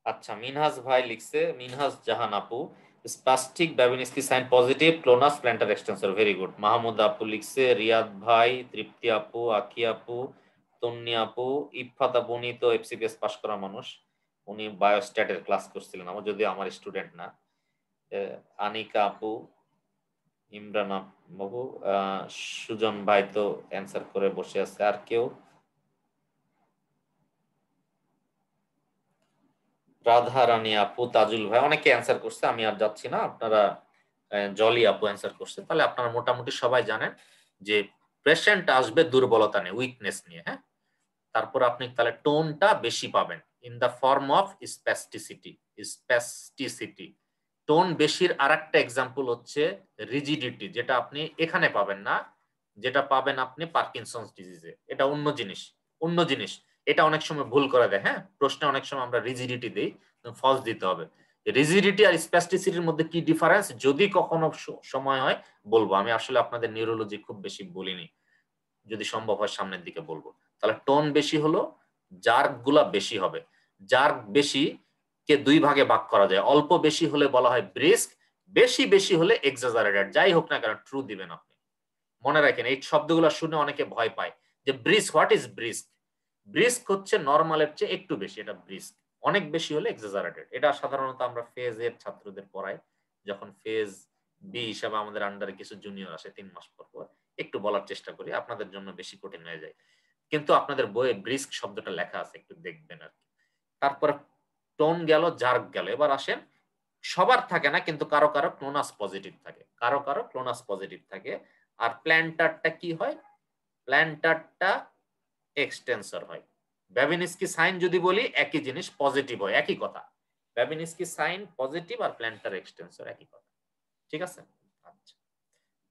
আচ্ছা, মিনহাজ ভাই লিখছে, মিনহাজ জাহান আপু, spastic Babinski sign positive, clonus plantar extensor, very good. Mahmud আপু লিখছে, রিয়াদ ভাই, তৃপ্তি আপু, আকি আপু, তন্নি আপু, ইফাত আপু, উনি তো এফসিপিএস পাস করা মানুষ, উনি বায়োস্ট্যাটের ক্লাস করছিলেন আমার, যদি আমার স্টুডেন্ট না। আনিকা আপু, ইমরান বাবু, সুজন ভাই তো অ্যান্সার করে বসে আছে। আর কেউ? রাধা রানী আপু, তাজুল ভাই, অনেকে অ্যান্সার করছে, আমি আর যাচ্ছি না। আপনারা, জলি আপু অ্যান্সার করছে, তাহলে আপনারা মোটামুটি সবাই জানেন যে পেশেন্ট আসবে দুর্বলতা নিয়ে, উইকনেস নিয়ে। হ্যাঁ, তারপর আপনি তাহলে টোনটা বেশি পাবেন in the form of spasticity. Spasticity tone বেশির আরেকটা এক্সাম্পল হচ্ছে রিজিডিটি, যেটা আপনি এখানে পাবেন না, যেটা পাবেন আপনি পার্কিনসন্স ডিজিজে। এটা অন্য জিনিস, অন্য জিনিস। এটা অনেক সময় ভুল করে দেয়। হ্যাঁ, প্রশ্নে অনেক সময় আমরা রিজিডিটি দিই, ফলস দিতে হবে। রিজিডিটি আর স্প্যাস্টিসিটির মধ্যে কি ডিফারেন্স যদি কখনো সময় হয় বলবো। আমি আসলে আপনাদের নিউরোলজি খুব বেশি বলিনি, যদি সম্ভব হয় সামনের দিকে বলবো। তাহলে টোন বেশি হলো, জার্ক গুলা বেশি হবে। জার্ক বেশি কে দুই ভাগে ভাগ করা যায়, অল্প বেশি হলে বলা হয় ব্রিস্ক, বেশি বেশি হলে এক্সাজারেটেড। যাই হোক না কেন ট্রু দিবেন আপনি। মনে রাখেন এই শব্দগুলো শুনে অনেকে ভয় পায় যে brisk, what is brisk? Brisk হচ্ছে নরমালের চেয়ে একটু বেশি, এটা ব্রিস্ক। অনেক বেশি হলে এক্সাজারেটেড। এটা সাধারণত আমরা ফেজ এর ছাত্রদের পড়াই, যখন ফেজ বি হিসাবে আমাদের আন্ডারে কিছু জুনিয়র আসে 3 মাস পর পর, একটু বলার চেষ্টা করি, আপনাদের জন্য বেশি কঠিন হয়ে যায়। কিন্তু আপনাদের বইয়ে ব্রিস্ক শব্দটা লেখা আছে, একটু দেখবেন আর কি। তারপরে টোন গেল, জার্ক গেল। এবার আসেন, সবার থাকে না কিন্তু কারো কারো ক্লোনাস পজিটিভ থাকে, কারো কারো ক্লোনাস পজিটিভ থাকে। আর প্ল্যান্টারটা কি হয়? প্ল্যান্টারটা এক্সটেন্সর হয়। ব্যাবিনস্কি সাইন যদি বলি একই জিনিস, পজিটিভ হয়, একই কথা। ব্যাবিনস্কি সাইন পজিটিভ আর প্ল্যান্টার এক্সটেন্সর একই কথা, ঠিক আছে? আচ্ছা,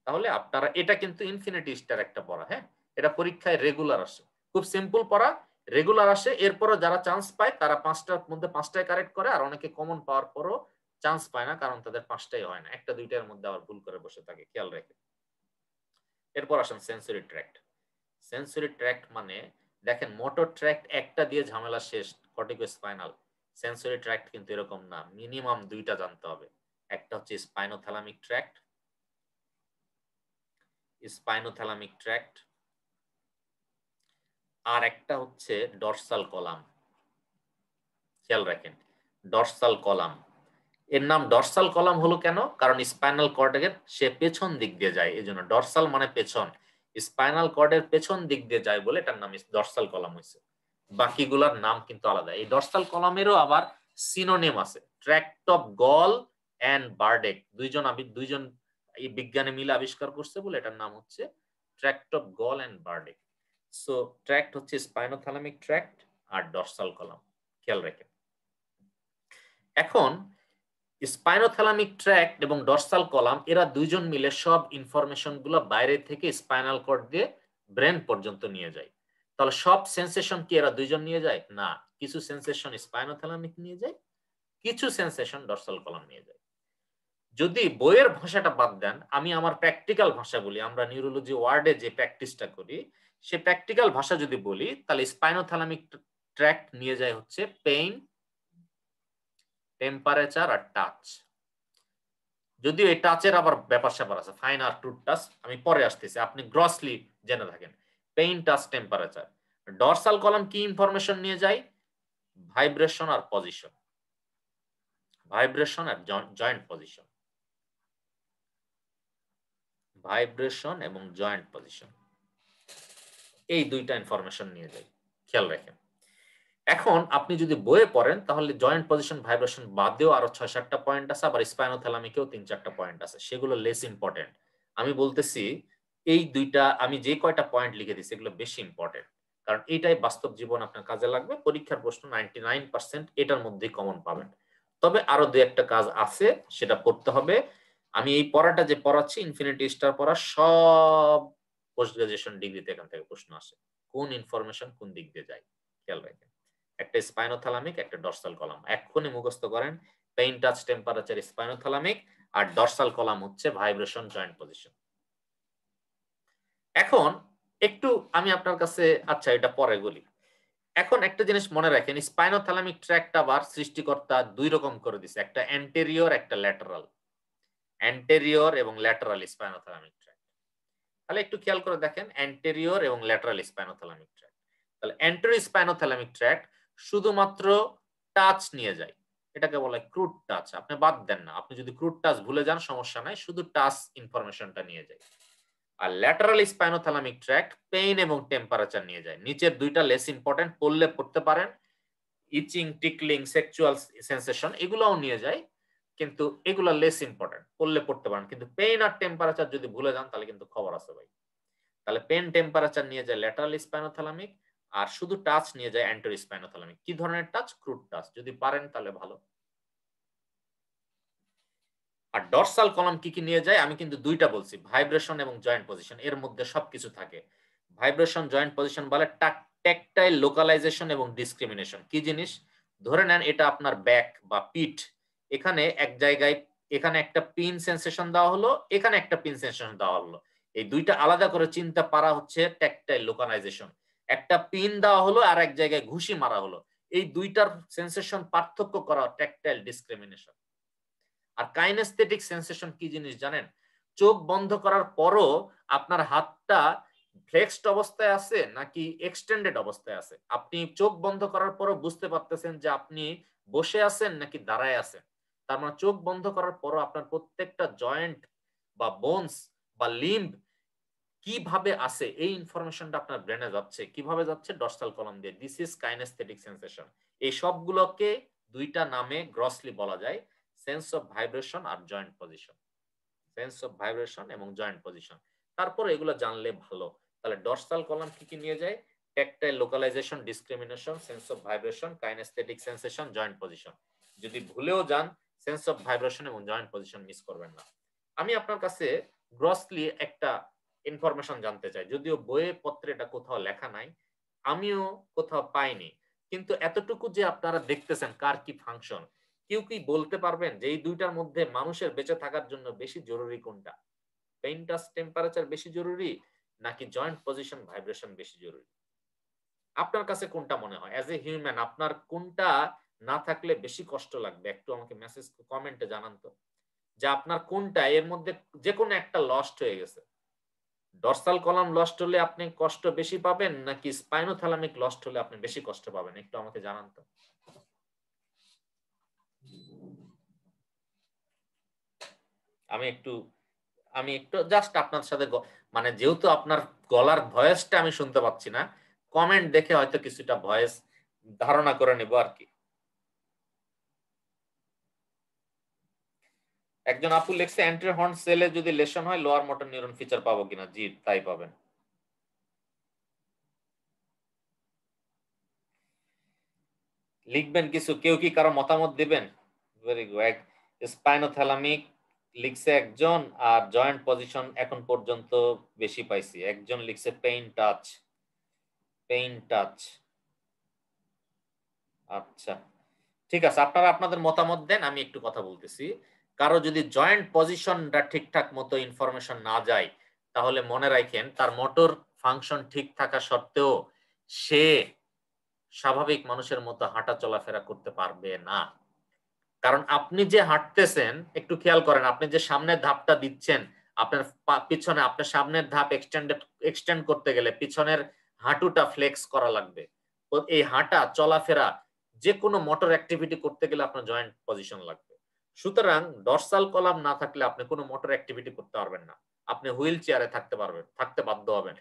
তাহলে আপনারা এটা কিন্তু ইনফিনিটি স্টার একটা পড়া, হ্যাঁ, এটা পরীক্ষায় রেগুলার আসে, খুব সিম্পল পড়া, রেগুলার আসে। এরপরও যারা চান্স পায় তারা 5টার মধ্যে 5টায় কারেক্ট করে, আর অনেকে কমন পাওয়ার পরও চান্স পায় না, কারণ তাদের 5টাই হয় না, একটা দুইটার মধ্যে আবার ভুল করে বসে থাকে, খেয়াল রেখে। এরপর আসেন সেন্সরি ট্র্যাক্ট। সেন্সরি ট্র্যাক্ট মানে দেখেন, মোটর ট্র্যাক্ট একটা দিয়ে ঝামেলা শেষ, কর্টিকো স্পাইনাল। সেন্সরি ট্র্যাক্ট কিন্তু এরকম না, মিনিমাম দুইটা জানতে হবে। একটা হচ্ছে স্পাইনোথ্যালামিক ট্র্যাক্ট, স্পাইনোথ্যালামিক ট্র্যাক্ট, আর একটা হচ্ছে ডরসাল কলাম। খেয়াল রাখেন, ডরসাল কলাম, এর নাম ডরসাল কলাম হলো কেন? কারণ স্পাইনাল কর্ডের সে পেছন দিক দিয়ে যায়, এই জন্য ডরসাল মানে পেছন, স্পাইনাল কর্ডের পেছন দিক দিয়ে যায় বলে এটার নাম ডরসাল কলাম হয়েছে। বাকিগুলোর নাম কিন্তু আলাদা। এই ডরসাল কলামেরও আবার সিনোনিম আছে, ট্র্যাক্ট অফ গল এন্ড বার্ডেক, দুইজন এই বিজ্ঞানী মিলে আবিষ্কার করছে বলে এটার নাম হচ্ছে tract of Goll and Burdach. So tract হচ্ছে স্পাইনোথ্যালামিক ট্র্যাক্ট আর ডরসাল কলাম, খেয়াল রাখেন। এখন স্পাইনোথ্যালামিক ট্র্যাক্ট এবং ডরসাল কলাম এরা দুইজন মিলে সব ইনফরমেশন গুলো বাইরে থেকে স্পাইনাল কর্ড দিয়ে ব্রেন পর্যন্ত নিয়ে যায়। তাহলে সব সেন্সেশন কি এরা দুইজন নিয়ে যায়? না, কিছু সেন্সেশন স্পাইনোথ্যালামিক নিয়ে যায়, কিছু সেন্সেশন ডরসাল কলাম নিয়ে যায়। যদি বইয়ের ভাষাটা বাদ দেন, আমি আমার প্র্যাকটিক্যাল ভাষা বলি, আমরা নিউরোলজি ওয়ার্ডে যে প্র্যাকটিসটা করি সে প্র্যাকটিক্যাল ভাষা যদি বলি, তাহলে স্পাইনোথ্যালামিক ট্র্যাক্ট নিয়ে যায় হচ্ছে পেইন, টেম্পারেচার আর টাচ। যদিও এই টাচের আবার ব্যাপার স্যাপার আছে, ফাইন আর টুথ টাচ, আমি পরে আসতেছি, আপনি গ্রসলি জেনে থাকেন। Pain, touch, temperature. Dorsal column কি ইনফরমেশন নিয়ে যায়? ভাইব্রেশন আর পজিশন, ভাইব্রেশন আর জয়েন্ট পজিশন, ভাইব্রেশন এবং জয়েন্ট পজিশন, এই দুইটা ইনফরমেশন নিয়ে যায়, খেয়াল রাখেন। এখন আপনি যদি বইয়ে পড়েন তাহলে জয়েন্ট পজিশন, ভাইব্রেশন বাদেও আরো 6-7টা পয়েন্ট আছে, আবার স্পাইনোথ্যালামিকেও 3-4টা পয়েন্ট আছে, সেগুলো লেস ইম্পর্টেন্ট। আমি বলতেছি এই দুইটা, আমি যে কয়টা পয়েন্ট লিখে দিচ্ছি এগুলো বেশি ইম্পর্টেন্ট, কারণ এটাই বাস্তব জীবন আপনার কাজে লাগবে। পরীক্ষার প্রশ্ন 99% এটার মধ্যেই কমন পাবেন। তবে আরো দুই একটা কাজ আছে, সেটা পড়তে হবে। আমি এই পড়াটা যে পড়াচ্ছি ইনফিনিটি স্টার পড়া, সব পোস্ট গ্রাজুয়েশন ডিগ্রিতে এখান থেকে প্রশ্ন আসে, কোন ইনফরমেশন কোন দিক দিয়ে যায়, খেয়াল রাখেন। একটা স্পাইনোথ্যালামিক, একটা ডরসাল কলাম, এক্ষুনি মুখস্থ করেন। পেইন, টাচ, টেম্পারেচার স্পাইনোথ্যালামিক, আর ডরসাল কলাম হচ্ছে ভাইব্রেশন, জয়েন্ট পজিশন। এখন একটু আমি আপনার কাছে, আচ্ছা এটা পরে বলি। এখন একটা জিনিস মনে রাখেন, স্পাইনোথ্যালামিক ট্র্যাক্ট আবার সৃষ্টিকর্তা দুই রকম করে দিছে, একটা অ্যান্টেরিয়র, একটা ল্যাটারাল। অ্যান্টেরিয়র এবং ল্যাটারাল স্পাইনোথ্যালামিক ট্র্যাক্ট। তাহলে একটু খেয়াল করে দেখেন, অ্যান্টেরিয়র এবং ল্যাটারাল স্পাইনোথ্যালামিক ট্র্যাক্ট। তাহলে অ্যান্টেরিয়র স্পাইনোথ্যালামিক ট্র্যাক্ট শুধুমাত্র টাচ নিয়ে যায়, এটাকে বলে ক্রুড টাচ। আপনি বাদ দেন না, আপনি যদি ক্রুড টাচ ভুলে যান সমস্যা নাই, শুধু টাচ ইনফরমেশনটা নিয়ে যায়। আর ল্যাটারাল স্পাইনোথ্যালামিক ট্র্যাক্ট পেইন এবং টেম্পারেচার নিয়ে যায়। নিচের দুইটা লেস ইম্পর্টেন্ট, পড়লে পড়তে পারেন, ইচিং, টিকলিং, সেক্সুয়াল সেন্সেশন এগুলোও নিয়ে যায়, কিন্তু এগুলো লেস ইম্পর্টেন্ট, পড়লে পড়তে পারেন। কিন্তু পেইন আর টেম্পারেচার যদি ভুলে যান তাহলে কিন্তু খবর আছে ভাই। তাহলে পেন, টেম্পারেচার নিয়ে যায় ল্যাটারাল স্পাইনোথ্যালামিক, আর শুধু টাচ নিয়ে যায় অ্যান্টেরিয়র স্পাইনোথ্যালামিক। কি ধরনের টাচ? ক্রুড টাচ, যদি পারেন তাহলে ভালো। আর ডরসাল কলাম কি কি নিয়ে যায়? আমি কিন্তু দুইটা বলছি, ভাইব্রেশন এবং জয়েন্ট পজিশন, এর মধ্যে সবকিছু থাকে। ভাইব্রেশন, জয়েন্ট পজিশন বলে ট্যাকটাইল লোকালাইজেশন এবং ডিসক্রিমিনেশন। কি জিনিস? ধরে নেন এটা আপনার ব্যাক বা পিঠ, এখানে এক জায়গায়, এখানে একটা পিন সেন্সেশন দেওয়া হলো, এখানে একটা পিন সেন্সেশন দেওয়া হলো, এই দুইটা আলাদা করে চিন্তা পারা হচ্ছে ট্যাকটাইল লোকালাইজেশন। একটা পিন দেওয়া হলো আর এক জায়গায় ঘুষি মারা হলো, এই দুইটার সেন্সেশন পার্থক্য করা ট্যাকটাইল ডিসক্রিমিনেশন। আর কাইনেস্থেটিক সেন্সেশন কি জিনিস জানেন? চোখ বন্ধ করার পরও আপনার হাতটা ফ্লেক্সড অবস্থায় আছে নাকি এক্সটেন্ডেড অবস্থায় আছে, আপনি চোখ বন্ধ করার পরও বুঝতে পারতেছেন যে আপনি বসে আছেন নাকি দাঁড়ায় আছেন। তার মানে চোখ বন্ধ করার পরও আপনার প্রত্যেকটা জয়েন্ট বা বোনস বা লিম্ব কিভাবে আছে, এই ইনফরমেশনটা আপনার ব্রেনে যাচ্ছে, কিভাবে যাচ্ছে? ডরসাল কলাম দিয়ে। This is kinaesthetic sensation. এই সবগুলোকে দুইটা নামে গ্রসলি বলা যায়, সেন্স অফ ভাইব্রেশন আর joint position. Sense of vibration এবং জয়েন্ট পজিশন, তারপর এগুলো জানলে ভালো। তাহলে ডরসাল কলাম কি কি নিয়ে যায়? tactile localization, discrimination, sense of vibration, kinesthetic sensation, joint position. যদি ভুলেও যান সেন্স অফ ভাইব্রেশন এবং জয়েন্ট পজিশন মিস করবেন না। আমি আপনার কাছে গ্রসলি একটা ইনফরমেশন জানতে চাই, যদিও বইয়ে পত্রে এটা কোথাও লেখা নাই, আমিও কোথাও পাইনি, কিন্তু এতটুকু যে আপনারা দেখতেছেন কার কি ফাংশন, কেউ কি বলতে পারবেন যে এই দুইটার মধ্যে মানুষের বেঁচে থাকার জন্য বেশি জরুরি কোনটা? পেইন টাচ টেম্পারেচার বেশি জরুরি নাকি জয়েন্ট পজিশন ভাইব্রেশন বেশি জরুরি? আপনার কাছে কোনটা মনে হয়? অ্যাজ এ হিউম্যান আপনার কোনটা না থাকলে বেশি কষ্ট লাগবে? একটু আমাকে মেসেজ কমেন্টে জানান তো, যে আপনার কোনটা এর মধ্যে যে কোনো একটা লস্ট হয়ে গেছে। ডরসাল কলাম লস্ট হলে আপনি কষ্ট বেশি পাবেন নাকি স্পাইনোথ্যালামিক লস্ট হলে আপনি বেশি কষ্ট পাবেন? একটু আমাকে জানান তো। আমি একটু জাস্ট আপনার সাথে মানে যেহেতু আপনার গলার ভয়েসটা আমি শুনতে পাচ্ছি না, কমেন্ট দেখে হয়তো কিছুটা ভয়েস ধারণা করে নেব আর কি। একজন আপু লেখছে অ্যান্টেরিয়র হর্ন সেলে যদি লেশন হয় লোয়ার মোটর নিউরন ফিচার পাবো কিনা? জি, তাই পাবেন। লিখবেন কিছু, কেউ কি কারো মতামত দিবেন? Very good. স্পাইনোথ্যালামিক লিখছে একজন, আর জয়েন্ট পজিশন এখন পর্যন্ত বেশি পাইছি একজন লিখছে পেইন টাচ। পেইন টাচ, আচ্ছা ঠিক আছে, আপনারা আপনাদের মতামত দেন, আমি একটু কথা বলতেছি। কারো যদি জয়েন্ট পজিশনটা ঠিকঠাক মতো ইনফরমেশন না যায়, তাহলে মনে রাখেন তার মোটর ফাংশন ঠিক থাকা সত্ত্বেও সে স্বাভাবিক মানুষের মতো হাঁটা চলাফেরা করতে পারবে না। কারণ আপনি যে হাঁটতেছেন, একটু খেয়াল করেন, আপনি যে সামনের ধাপটা দিচ্ছেন, আপনার পিছনে আপনার সামনের ধাপ এক্সটেন্ড করতে গেলে পিছনের হাঁটুটা ফ্লেক্স করা লাগবে। তো এই হাঁটা চলাফেরা যে কোনো মোটর অ্যাক্টিভিটি করতে গেলে আপনার জয়েন্ট পজিশন লাগবে। সুতরাং ডরসাল কলাম না থাকলে আপনি কোনো মোটর অ্যাক্টিভিটি করতে পারবেন না, আপনি হুইল চেয়ারে থাকতে বাধ্য হবেন।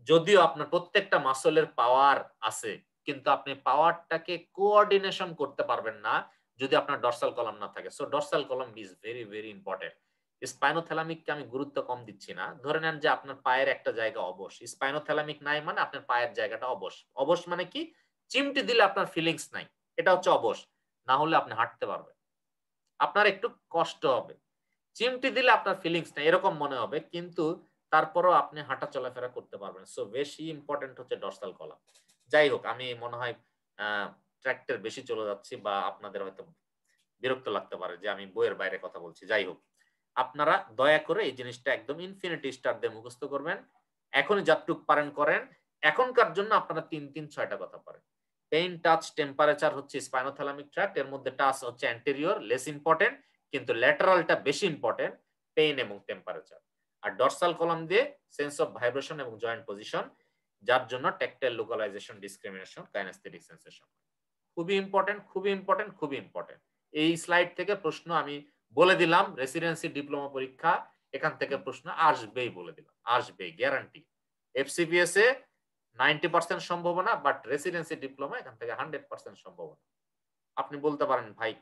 যদিও আপনার প্রত্যেকটা মাসলের পাওয়ার আছে, কিন্তু আপনি পাওয়ারটাকে কোঅর্ডিনেশন করতে পারবেন না যদি আপনার ডরসাল কলাম না থাকে। So dorsal column is very very important. স্পাইনোথ্যালামিককে আমি গুরুত্ব কম দিচ্ছি না। ধরে নেন যে আপনার পায়ের একটা জায়গা অবশ, স্পাইনোথ্যালামিক নাই মানে আপনার পায়ের জায়গাটা অবশ। অবশ মানে কি? চিমটি দিলে আপনার ফিলিংস নাই, এটা হচ্ছে অবশ। না হলে আপনি হাঁটতে পারবেন, আপনার একটু কষ্ট হবে। চিমটি দিলে আপনার ফিলিংস নাই এরকম মনে হবে, কিন্তু তারপরও আপনি হাঁটা চলাফেরা করতে পারবেন। সো বেশি ইম্পর্টেন্ট হচ্ছে ডরসাল কলাম। যাই হোক, আমি মনে হয় ট্র্যাক্টের বেশি চলে যাচ্ছি, বা আপনাদের হয়তো বিরক্ত লাগতে পারে যে আমি বইয়ের বাইরে কথা বলছি। যাই হোক, আপনারা দয়া করে এই জিনিসটা একদম ইনফিনিটি স্টার দিয়ে মুখস্থ করবেন। এখনই যতটুকু পারেন করেন। এখনকার জন্য আপনারা 3-6টা কথা পারেন। পেইন টাচ টেম্পারেচার হচ্ছে স্পাইনোথ্যালামিক ট্র্যাক্ট, এর মধ্যে টাচ হচ্ছে অ্যান্টেরিয়র, লেস ইম্পর্টেন্ট, কিন্তু ল্যাটারালটা বেশি ইম্পর্টেন্ট, পেইন এবং টেম্পারেচার। আর ডরসাল কলাম দিয়ে সেন্স অফ ভাইব্রেশন এবং জয়েন্ট পজিশন, যার জন্য tactile localisation, discrimination, kinaesthetic sensation. খুবই ইম্পর্টেন্ট, খুবই ইম্পর্টেন্ট, খুবই ইম্পর্টেন্ট। এই স্লাইড থেকে প্রশ্ন আমি বলে দিলাম, রেসিডেন্সি ডিপ্লোমা পরীক্ষা এখান থেকে প্রশ্ন আসবেই, বলে দিলাম আসবেই, গ্যারান্টি। এফসিপিএস এ 90% সম্ভাবনা, বাট রেসিডেন্সি ডিপ্লোমা এখান থেকে 100% সম্ভাবনা। আপনি বলতে পারেন ভাই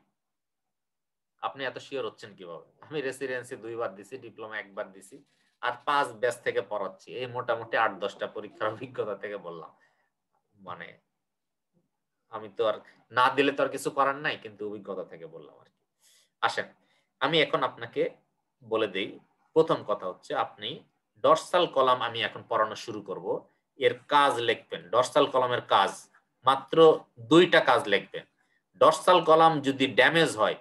আপনি এত শিওর হচ্ছেন কিভাবে? আমি রেসিডেন্সি 2বার দিছি, ডিপ্লোমা 1বার দিছি, আর 5 ব্যাচ থেকে পড়াচ্ছি, এই মোটামুটি 8-10টা পরীক্ষার অভিজ্ঞতা থেকে বললাম। মানে আমি তো আর না দিলে তো আর কিছু করার নাই, কিন্তু অভিজ্ঞতা থেকে বললাম আর কি। আসেন, আমি এখন আপনাকে বলে দেই। প্রথম কথা হচ্ছে, আপনি ডরসাল কলাম আমি এখন পড়ানো শুরু করব। এর কাজ লিখবেন, ডরসাল কলামের কাজ মাত্র 2টা কাজ লিখবেন। ডরসাল কলাম যদি ড্যামেজ হয়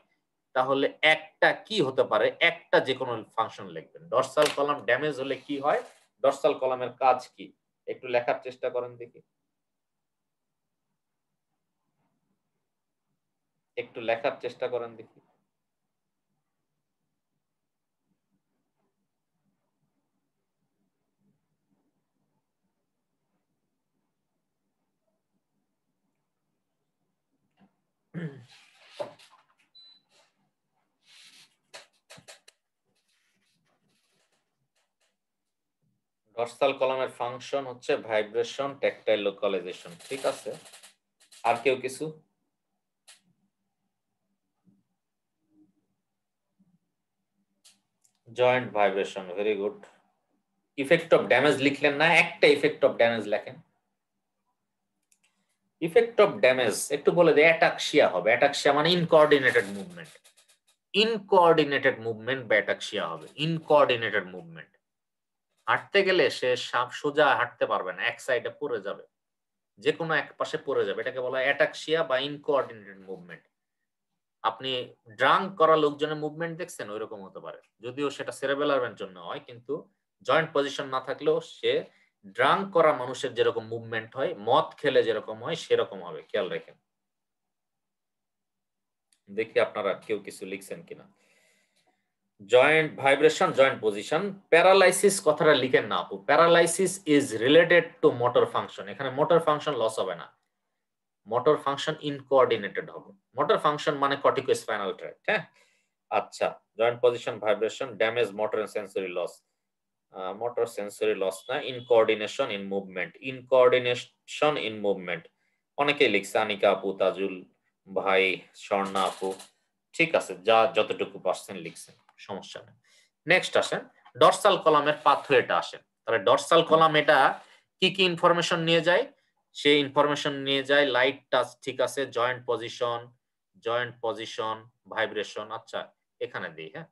তাহলে একটা কি হতে পারে, একটা যে কোনো ফাংশন লিখবেন। ডরসাল কলাম ড্যামেজ হলে কি হয়, ডরসাল কলামের কাজ কি, একটু লেখার চেষ্টা করেন দেখি, একটু লেখার চেষ্টা করেন দেখি। ডরসাল কলামের ফাংশন হচ্ছে ভাইব্রেশন, ট্যাকটাইল লোকালাইজেশন, ঠিক আছে? আর কেউ কিছু? Joint vibration, very good. Effect of damage লিখলেন না, একটা ইফেক্ট অফ ড্যামেজ লেখেন। ইফেক্ট অফ ড্যামেজ একটু বলে দেয়, অ্যাটাক্সিয়া হবে। অ্যাটাক্সিয়া মানে ইনকোঅর্ডিনেটেড মুভমেন্ট। ইনকোঅর্ডিনেটেড মুভমেন্ট বা অ্যাটাক্সিয়া হবে। ইনকোঅর্ডিনেটেড মুভমেন্ট, হাঁটতে গেলে সে সোজা হাঁটতে পারবে না, এক সাইডে পড়ে যাবে, যে কোনো এক পাশে পড়ে যাবে, এটাকে বলা হয় অ্যাটাক্সিয়া বা ইনকোঅর্ডিনেটেড মুভমেন্ট। আপনি ড্রাঙ্ক করা লোকজনের মুভমেন্ট দেখছেন, ওইরকম হতে পারে, যদিও সেটা সেরেবেলারের জন্য হয়, কিন্তু জয়েন্ট পজিশন না থাকলেও সে ড্রাঙ্ক করা মানুষের যেরকম মুভমেন্ট হয়, মদ খেলে যেরকম হয় সেরকম হবে, খেয়াল রাখেন। দেখি আপনারা কেউ কিছু লিখছেন কিনা। Joint vibration, joint position. Paralysis কথাটা লিখেন না আপু, paralysis is related to motor function. এখানে মোটর ফাংশন লস হবে না, মোটর ফাংশন ইনকোঅর্ডিনেটেড হবে। মোটর ফাংশন মানে কর্টিকোস্পাইনাল ট্র্যাক্ট। হ্যাঁ, আচ্ছা। Joint position, vibration, damage, motor and sensory loss. Motor sensory loss না, incoordination in movement. Incoordination in movement অনেকেই লিখছে, আনিকা আপু, তাজুল ভাই, স্বর্ণা আপু। ঠিক আছে, যা যতটুকু পারছেন লিখছেন, সমস্যা নেই। নেক্সট আসেন, ডরসাল কলামের পাথওয়েটা আসেন। তাহলে ডরসাল কলাম এটা কি কি ইনফরমেশন নিয়ে যায়? সে ইনফরমেশন নিয়ে যায় লাইট টাচ, ঠিক আছে, জয়েন্ট পজিশন, ভাইব্রেশন। আচ্ছা, এখানে দিই। হ্যাঁ,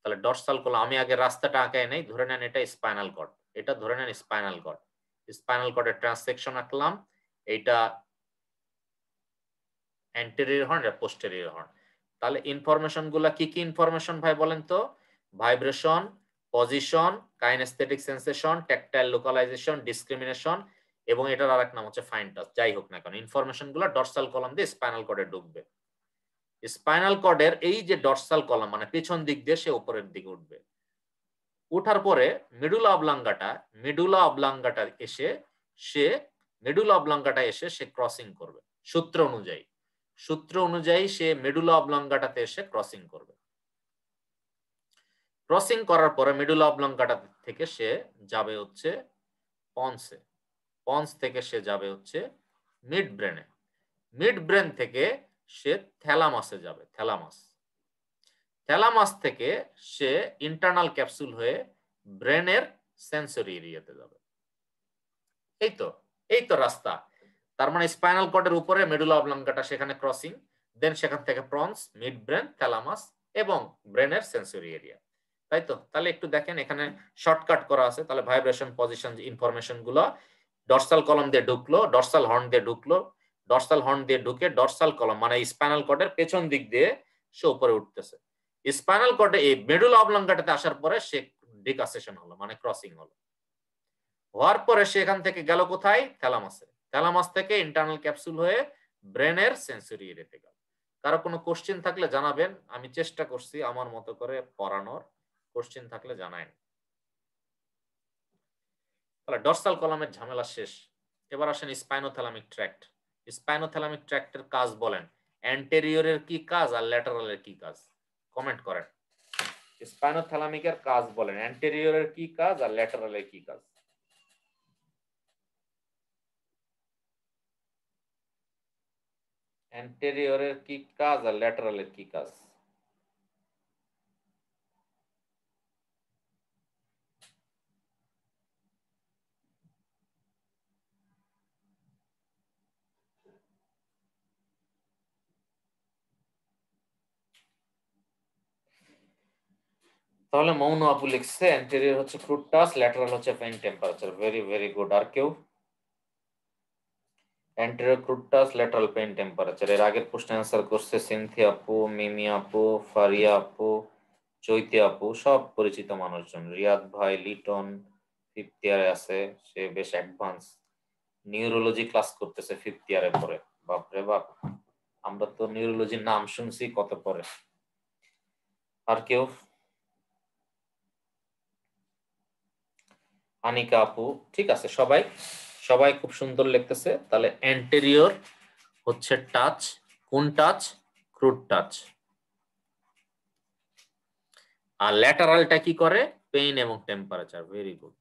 তাহলে ডরসাল কলাম, আমি আগে রাস্তাটা আঁকায় নেই, ধরে নেন এটা স্পাইনাল কর্ড, এটা ধরে নেন স্পাইনাল কর্ড। স্পাইনাল কর্ডের ট্রান্সসেকশন আঁকলাম, এইটা অ্যান্টেরিয়র হর্ন, এটা পোস্টেরিয়র হর্ন। তাহলে ইনফরমেশন গুলা কি কি ইনফরমেশন ভাই বলেন তো? Vibration, position, kinaesthetic sensation, tactile localisation, discrimination, এবং এটার আরেক নাম হচ্ছে ফাইন টাচ। যাই হোক না কেন, ইনফরমেশন গুলো ডরসাল কলাম দিয়ে স্পাইনাল কর্ডে ঢুকবে। স্পাইনাল কর্ডের এই যে ডরসাল কলাম মানে পেছন দিক দিয়ে সে উপরের দিকে উঠবে। উঠার পরে মেডুলা অবলাঙ্গাটা এসে সে ক্রসিং করবে সূত্র অনুযায়ী সে মেডুলা অবলাঙ্গাটাতে এসে ক্রসিং করবে। ক্রসিং করার পরে মেডুলা অবলাঙ্গাটা থেকে সে যাবে হচ্ছে পন্সে, পন্স থেকে সে যাবে হচ্ছে মিড ব্রেনে, মিড ব্রেন থেকে সে থ্যালামাসে যাবে, থ্যালামাস থেকে সে ইন্টারনাল ক্যাপসুল হয়ে ব্রেনের সেন্সরি এরিয়াতে যাবে। এই তো রাস্তা। তার মানে স্পাইনাল কর্ডের উপরে মেডুলা অবলাঙ্গাটা, সেখানে ক্রসিং, দেন সেখান থেকে প্রন্স, মিড ব্রেন, থ্যালামাস এবং ব্রেনের সেন্সরি এরিয়া। তাই তো? তাহলে একটু দেখেন, এখানে শর্টকাট করা আছে। তাহলে ভাইব্রেশন, পজিশন ইনফরমেশন গুলো ডরসাল কলাম দিয়ে ঢুকলো, ডরসাল হর্ন দিয়ে ঢুকলো, ডরসাল হর্ন দিয়ে ঢুকে ডরসাল কলাম মানে স্পাইনাল কর্ডের পেছন দিক দিয়ে সে উপরে উঠতেছে। স্পাইনাল কর্ডে এই মেডুলা অবলাঙ্গাটাতে আসার পরে সে ডিকাসেশন হলো, মানে ক্রসিং হলো। হওয়ার পরে সেখান থেকে গেল কোথায়? থ্যালামাসে। থ্যালামাস থেকে ইন্টারনাল ক্যাপসুল হয়ে ব্রেনের সেন্সরি এরিয়াতে গেল। কারো কোনো কোশ্চেন থাকলে জানাবেন, আমি চেষ্টা করছি আমার মতো করে পড়ানোর, কোশ্চেন থাকলে জানায়েন। তাহলে ডরসাল কলামের ঝামেলা শেষ। এবার আসেন স্পাইনোথ্যালামিক ট্র্যাক্ট। স্পাইনোথ্যালামিক ট্র্যাক্টের কাজ বলেন, অ্যান্টেরিয়রের কি কাজ আর ল্যাটারালের কি কাজ? কমেন্ট করেন। স্পাইনোথ্যালামিকের কাজ বলেন, অ্যান্টেরিয়রের কি কাজ আর ল্যাটারালের কি কাজ? অ্যান্টেরিয়রের কি কাজ আর ল্যাটারালের কি কাজ? তাহলে মৌন আপু লিখছে অ্যান্টেরিয়র হচ্ছে ক্রুড টাচ, ল্যাটারাল হচ্ছে pain temperature. Very very good. আর কেউ? Anterior crude touch, lateral pain temperature. এর আগের প্রশ্নে অ্যান্সার করছে সিনথি আপু, মিমি আপু, ফারিয়া আপু, চৈতি আপু, সব পরিচিত মানুষজন। রিয়াদ ভাই, লিটন 5th ইয়ারে আছে, সে বেশ অ্যাডভান্স, নিউরোলজি ক্লাস করতেছে 5th ইয়ারে পরে। বাপরে বাপ, আমরা তো নিউরোলজির নাম শুনছি কত পরে। আর কেউ? আনিকা আপু, ঠিক আছে, সবাই সবাই খুব সুন্দর লিখতেছে। তাহলে অ্যান্টেরিয়র হচ্ছে টাচ, কোন টাচ? Crude touch. আর ল্যাটারালটা কি করে? পেইন এবং টেম্পারেচার। Very good.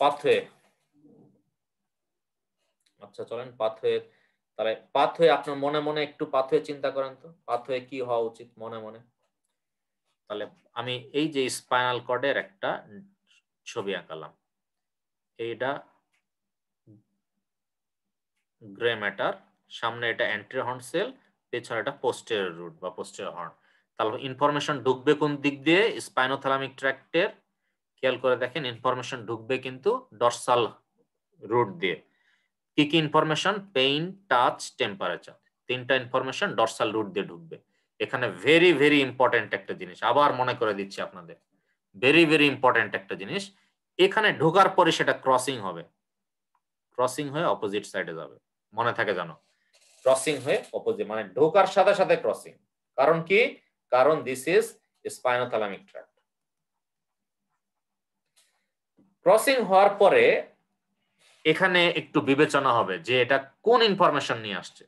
পাথওয়ে, আচ্ছা চলেন পাথওয়ে। তাহলে পাথওয়ে আপনার মনে মনে একটু পাথওয়ে চিন্তা করেন তো, পাথওয়ে কি হওয়া উচিত মনে মনে। তাহলে আমি এই যে স্পাইনাল কর্ডের একটা ছবি আঁকালাম, এইটা গ্রে ম্যাটার, সামনে এটা অ্যান্টেরিয়র হর্ন সেল, পেছনে এটা পোস্টেরিয়র রুট বা পোস্টেরিয়র হর্ন। তাহলে ইনফরমেশন ঢুকবে কোন দিক দিয়ে? স্পাইনোথ্যালামিক ট্র্যাক্টের। খেয়াল করে দেখেন ইনফরমেশন ঢুকবে কিন্তু ডরসাল রুট দিয়ে। কি কি ইনফরমেশন? পেইন, টাচ, টেম্পারেচার, তিনটা ইনফরমেশন ডরসাল রুট দিয়ে ঢুকবে। এখানে ভেরি ভেরি ইম্পর্টেন্ট একটা জিনিস আবার মনে করে দিচ্ছি আপনাদের, ভেরি ভেরি ইম্পর্টেন্ট একটা জিনিস। এখানে ঢোকার পরে সেটা ক্রসিং হবে, ক্রসিং হয়ে অপোজিট সাইডে যাবে, মনে থাকে জানো? ক্রসিং হয়ে অপোজিট, মানে ঢোকার সাথে সাথে ক্রসিং। কারণ কি? কারণ দিস ইজ স্পাইনোথ্যালামিক ট্র্যাক্ট। ক্রসিং হওয়ার পরে এখানে একটু বিবেচনা হবে যে এটা কোন ইনফরমেশন নিয়ে আসছে।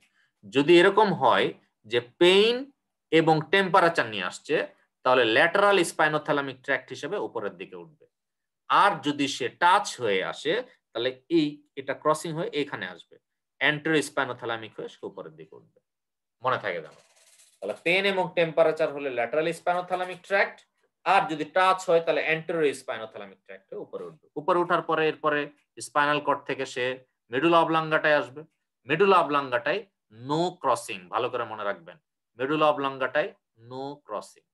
যদি এরকম হয় যে পেইন এবং টেম্পারেচার নিয়ে আসছে, তাহলে ল্যাটারাল স্পাইনোথ্যালামিক ট্র্যাক্ট হিসেবে উপরের দিকে উঠবে। আর যদি সে টাচ হয়ে আসে, তাহলে এটা ক্রসিং হয়ে এখানে আসবে, অ্যান্টেরিয়র স্পাইনোথ্যালামিক হয়ে সে উপরের দিকে উঠবে। মনে থাকে জানো? তাহলে পেন এবং টেম্পারেচার হলে ল্যাটারাল স্পাইনোথ্যালামিক ট্র্যাক্ট, আর যদি টাচ হয় তাহলে অ্যান্টেরিয়র স্পাইনোথ্যালামিক ট্র্যাক্টে উপরে উঠবে। উপরে ওঠার পরে এরপরে স্পাইনাল কর্ড থেকে সে মেডুলা অবলাঙ্গাটায় আসবে। মেডুলা অবলাঙ্গাটায় নো ক্রসিং, ভালো করে মনে রাখবেন, মেডুলা অবলাঙ্গাটায় নো ক্রসিং।